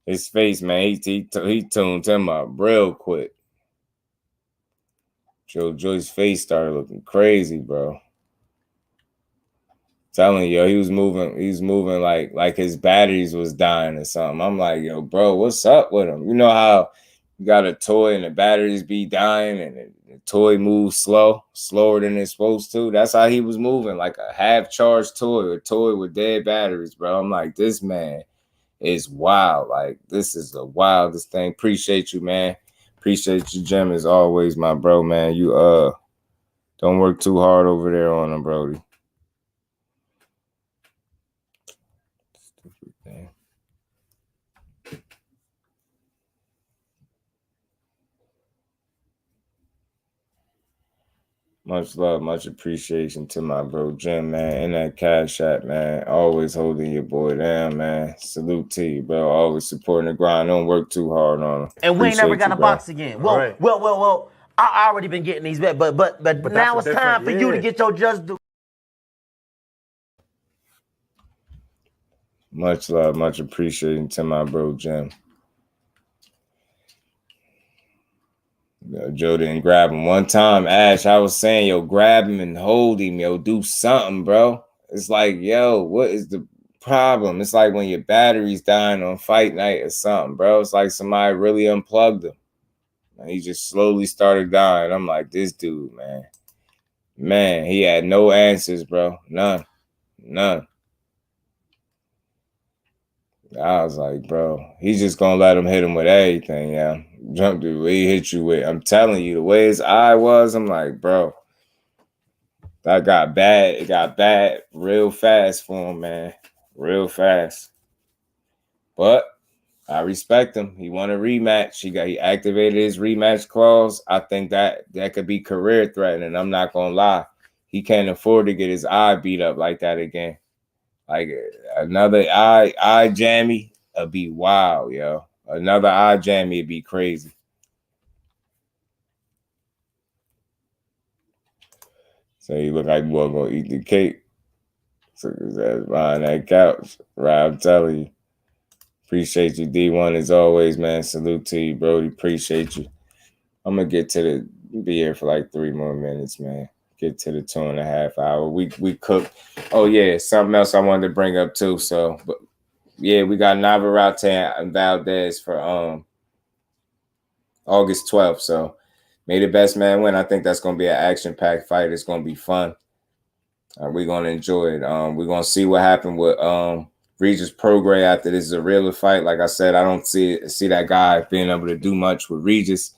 Speaker 3: His face, man, he tuned him up real quick. Joe's face started looking crazy, bro. Telling you, yo, he was moving like his batteries was dying or something. I'm like, yo, bro, what's up with him? You know how you got a toy and the batteries be dying and the toy moves slower than it's supposed to? That's how he was moving, like a half-charged toy, a toy with dead batteries, bro. I'm like, this man is wild. Like, this is the wildest thing. Appreciate you, man. Appreciate you, Jim, as always, my bro, man. You don't work too hard over there on him, Brody. Much love, much appreciation to my bro Jim, man. In that Cash App, man. Always holding your boy down, man. Salute to you, bro. Always supporting the grind. Don't work too hard on him.
Speaker 1: And we ain't never got a box again. Well, right. well. I already been getting these bet, but now it's time for you to get your just due.
Speaker 3: Much love, much appreciation to my bro Jim. Joe didn't grab him one time. Ash, I was saying, yo, grab him and hold him, yo, do something, bro. It's like, yo, what is the problem? It's like when your battery's dying on fight night or something, bro. It's like somebody really unplugged him. And he just slowly started dying. I'm like, this dude, man, he had no answers, bro. None. I was like, bro, he's just gonna let him hit him with everything, yeah. Jump to what he hit you with. I'm telling you, the way his eye was, I'm like, bro, that got bad. It got bad real fast for him, man. Real fast. But I respect him. He won a rematch. He activated his rematch clause. I think that could be career threatening. I'm not gonna lie. He can't afford to get his eye beat up like that again. Like another eye jammy would be wild, yo. Another eye jammy would be crazy. So you look like boy gonna eat the cake. So his ass behind that couch. Right, I'm telling you. Appreciate you, D1, as always, man. Salute to you, Brody. Appreciate you. I'm gonna get to be here for like 3 more minutes, man. Get to the 2.5 hour. We cooked. Oh yeah, something else I wanted to bring up too. So, but yeah, we got Navarrete and Valdez for August 12th. So, may the best man win. I think that's gonna be an action-packed fight. It's gonna be fun. We're gonna enjoy it. We're gonna see what happened with Regis Prograis after this ZORRILLA fight. Like I said, I don't see that guy being able to do much with Regis.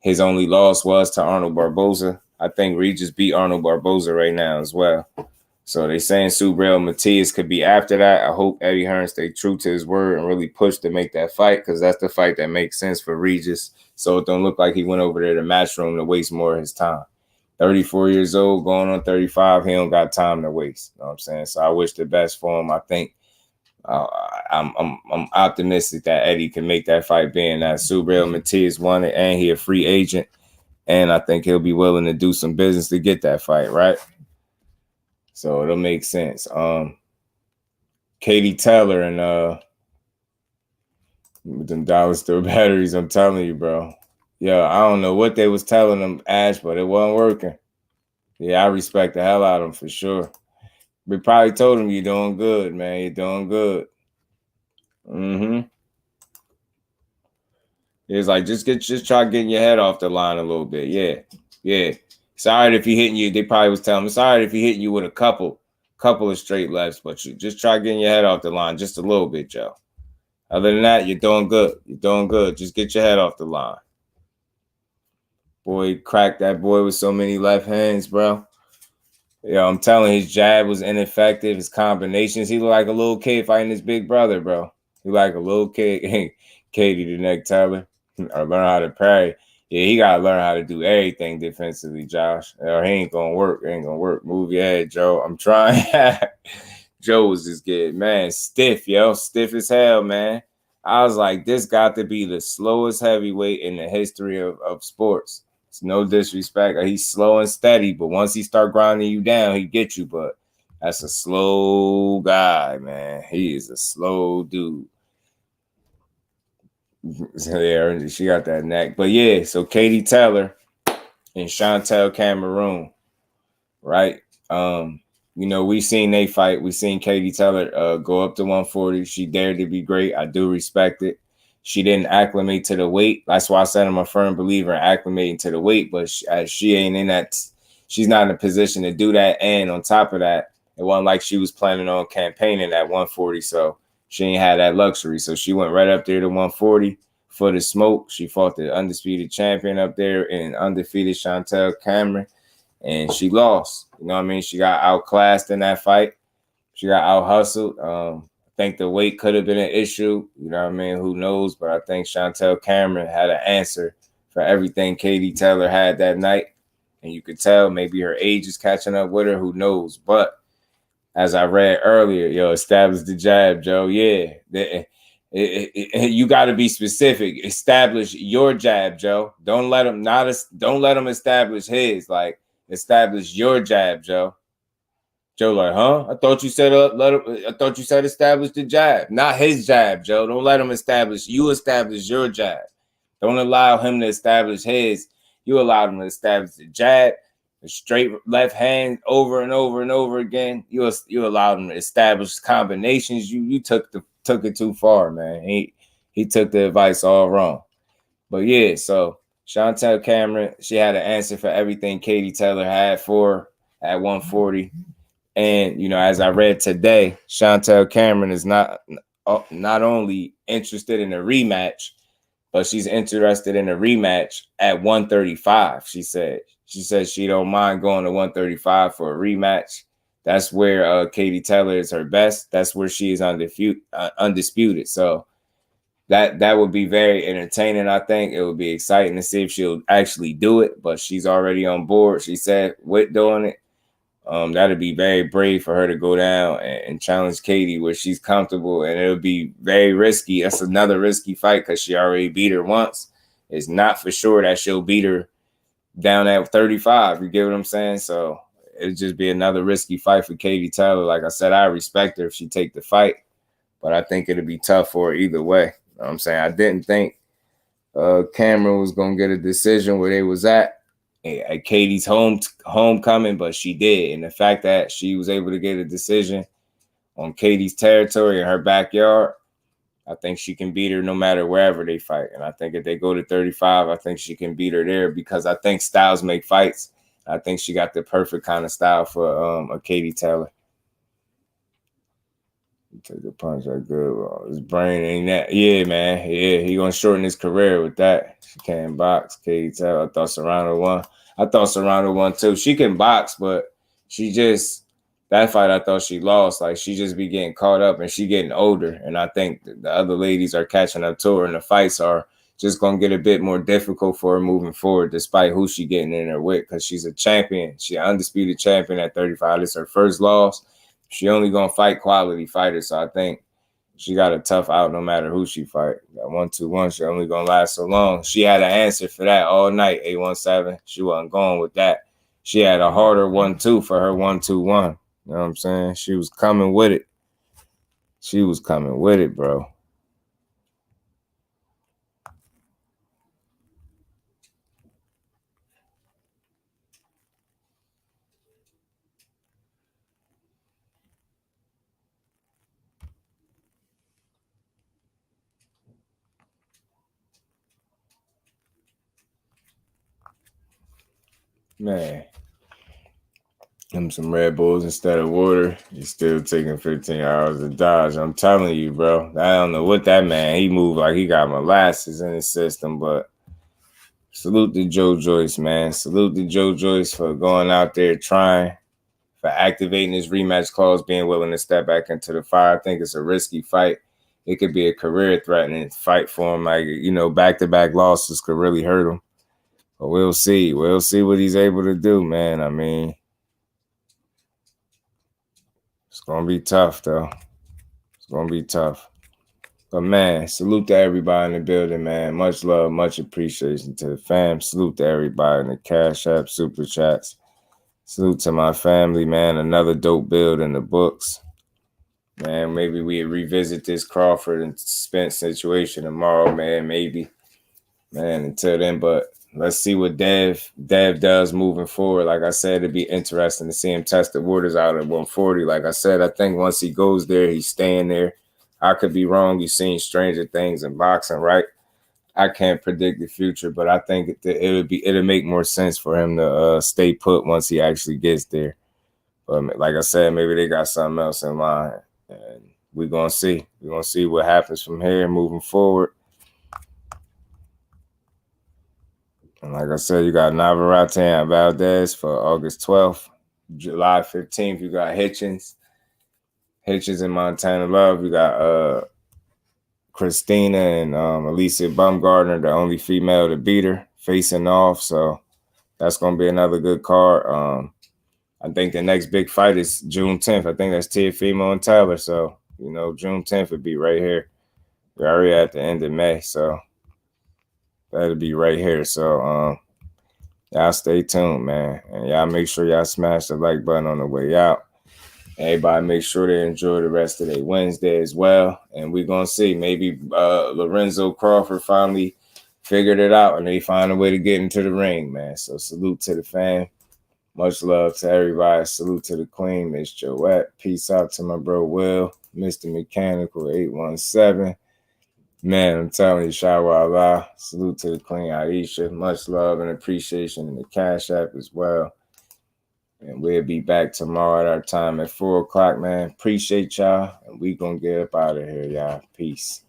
Speaker 3: His only loss was to Arnold Barboza. I think Regis beat Arnold Barboza right now as well. So they saying SUBRIEL Matthias could be after that. I hope Eddie Hearn stay true to his word and really push to make that fight, because that's the fight that makes sense for Regis. So it don't look like he went over there to match room to waste more of his time. 34 years old, going on 35, he don't got time to waste. You know what I'm saying? So I wish the best for him. I think I'm optimistic that Eddie can make that fight, being that SUBRIEL Matthias won it and he a free agent. And I think he'll be willing to do some business to get that fight, right? So it'll make sense. Katie Taylor and with them dollar store batteries, I'm telling you, bro. Yeah, I don't know what they was telling them, Ash, but it wasn't working. Yeah, I respect the hell out of them for sure. We probably told him you're doing good, man. You're doing good. Mm-hmm. It's like just try getting your head off the line a little bit. Yeah. Yeah. Sorry if he hitting you. They probably was telling him, sorry if he hitting you with a couple of straight lefts, but you just try getting your head off the line just a little bit, Joe. Other than that, you're doing good. You're doing good. Just get your head off the line. Boy, cracked that boy with so many left hands, bro. Yeah, I'm telling his jab was ineffective. His combinations, he looked like a little kid fighting his big brother, bro. He like a little kid. Katie the neck Taylor. Or learn how to parry. Yeah, he gotta learn how to do everything defensively, Josh. Or he ain't gonna work. It ain't gonna work. Move your head, Joe. I'm trying. Joe was just getting, man, stiff, yo. Stiff as hell, man. I was like, this got to be the slowest heavyweight in the history of sports. It's no disrespect. He's slow and steady, but once he start grinding you down, he get you. But that's a slow guy, man. He is a slow dude. So yeah, she got that neck. But yeah, so Katie Taylor and Chantel Cameroon, right? You know, we seen they fight. We seen Katie Taylor go up to 140. She dared to be great. I do respect it. She didn't acclimate to the weight. That's why I said I'm a firm believer in acclimating to the weight. But she ain't in that. She's not in a position to do that. And on top of that, it wasn't like she was planning on campaigning at 140. So she ain't had that luxury. So she went right up there to 140 for the smoke. She fought the undisputed champion up there and undefeated Chantel Cameron. And she lost. You know what I mean? She got outclassed in that fight. She got out-hustled. I think the weight could have been an issue. You know what I mean? Who knows? But I think Chantel Cameron had an answer for everything Katie Taylor had that night. And you could tell maybe her age is catching up with her. Who knows? But as I read earlier, establish the jab, Joe. Yeah. You got to be specific. Establish your jab, Joe. Don't let him establish his. Like, establish your jab, Joe. Joe, like, huh? I thought you said establish the jab, not his jab, Joe. Don't let him establish. You establish your jab. Don't allow him to establish his. You allow him to establish the jab, the straight left hand over and over and over again. You allowed him to establish combinations. You took it too far, man. He took the advice all wrong. But yeah, so Chantel Cameron, she had an answer for everything Katie Taylor had for her at 140. And, you know, as I read today, Chantel Cameron is not only interested in a rematch, but she's interested in a rematch at 135. She said she don't mind going to 135 for a rematch. That's where Katie Taylor is her best. That's where she is undisputed. So that would be very entertaining. I think it would be exciting to see if she'll actually do it, but she's already on board. She said with doing it. That'd be very brave for her to go down and challenge Katie where she's comfortable, and it'll be very risky. That's another risky fight because she already beat her once. It's not for sure that she'll beat her down at 35. You get what I'm saying? So it'll just be another risky fight for Katie Taylor. Like I said, I respect her if she take the fight, but I think it'll be tough for her either way. You know what I'm saying? I didn't think Cameron was going to get a decision where they was at Katie's homecoming, but she did. And the fact that she was able to get a decision on Katie's territory in her backyard, I think she can beat her no matter wherever they fight. And I think if they go to 35, I think she can beat her there because I think styles make fights. I think she got the perfect kind of style for a Katie Taylor. Take a punch that good. His brain ain't that. Yeah, man. Yeah, he gonna shorten his career with that. She can't box. Katie Taylor. I thought Serrano won. I thought Serrano won too. She can box, but she just that fight. I thought she lost. Like she just be getting caught up, and she getting older. And I think the other ladies are catching up to her, and the fights are just gonna get a bit more difficult for her moving forward, despite who she getting in there with, because she's a champion. She's an undisputed champion at 35. It's her first loss. She only gonna fight quality fighters, so I think she got a tough out no matter who she fight. That 1-2-1, she only gonna last so long. She had an answer for that all night. 817. She wasn't going with that. She had a harder 1-2 for her 1-2-1. You know what I'm saying? She was coming with it. She was coming with it, bro. Man. Some Red Bulls instead of water. He's still taking 15 hours to dodge. I'm telling you, bro. I don't know what that man. He moved like he got molasses in his system, but salute to Joe Joyce, man. Salute to Joe Joyce for going out there trying, for activating his rematch clause, being willing to step back into the fire. I think it's a risky fight. It could be a career-threatening fight for him. Like, you know, back-to-back losses could really hurt him. But we'll see. We'll see what he's able to do, man. I mean, it's going to be tough, though. It's going to be tough. But, man, salute to everybody in the building, man. Much love, much appreciation to the fam. Salute to everybody in the Cash App, Super Chats. Salute to my family, man. Another dope build in the books. Man, maybe we revisit this Crawford and Spence situation tomorrow, man. Maybe. Man, until then, but let's see what Dev does moving forward. Like I said, it'd be interesting to see him test the waters out at 140. Like I said, I think once he goes there, he's staying there. I could be wrong. You've seen stranger things in boxing, right? I can't predict the future, but I think it'll make more sense for him to stay put once he actually gets there. But like I said, maybe they got something else in line, and we're gonna see. We're gonna see what happens from here moving forward. And like I said, you got Navarrete and Valdez for August 12th. July 15th, you got Hitchens and Montana Love. You got Christina and Alicia Baumgartner, the only female to beat her, facing off. So that's going to be another good card. I think the next big fight is June 10th. I think that's Teofimo and Tyler. So, you know, June 10th would be right here. We're already at the end of May. So that'll be right here. So y'all stay tuned, man. And y'all make sure y'all smash the like button on the way out. Everybody make sure they enjoy the rest of their Wednesday as well. And we're going to see. Maybe Lorenzo Crawford finally figured it out and they find a way to get into the ring, man. So salute to the fam. Much love to everybody. Salute to the queen, Miss Joette. Peace out to my bro Will, Mr. Mechanical 817. Man, I'm telling you, Shawala. Salute to the queen, Aisha. Much love and appreciation in the Cash App as well. And we'll be back tomorrow at our time at 4 o'clock, man. Appreciate y'all. And we going to get up out of here, y'all. Peace.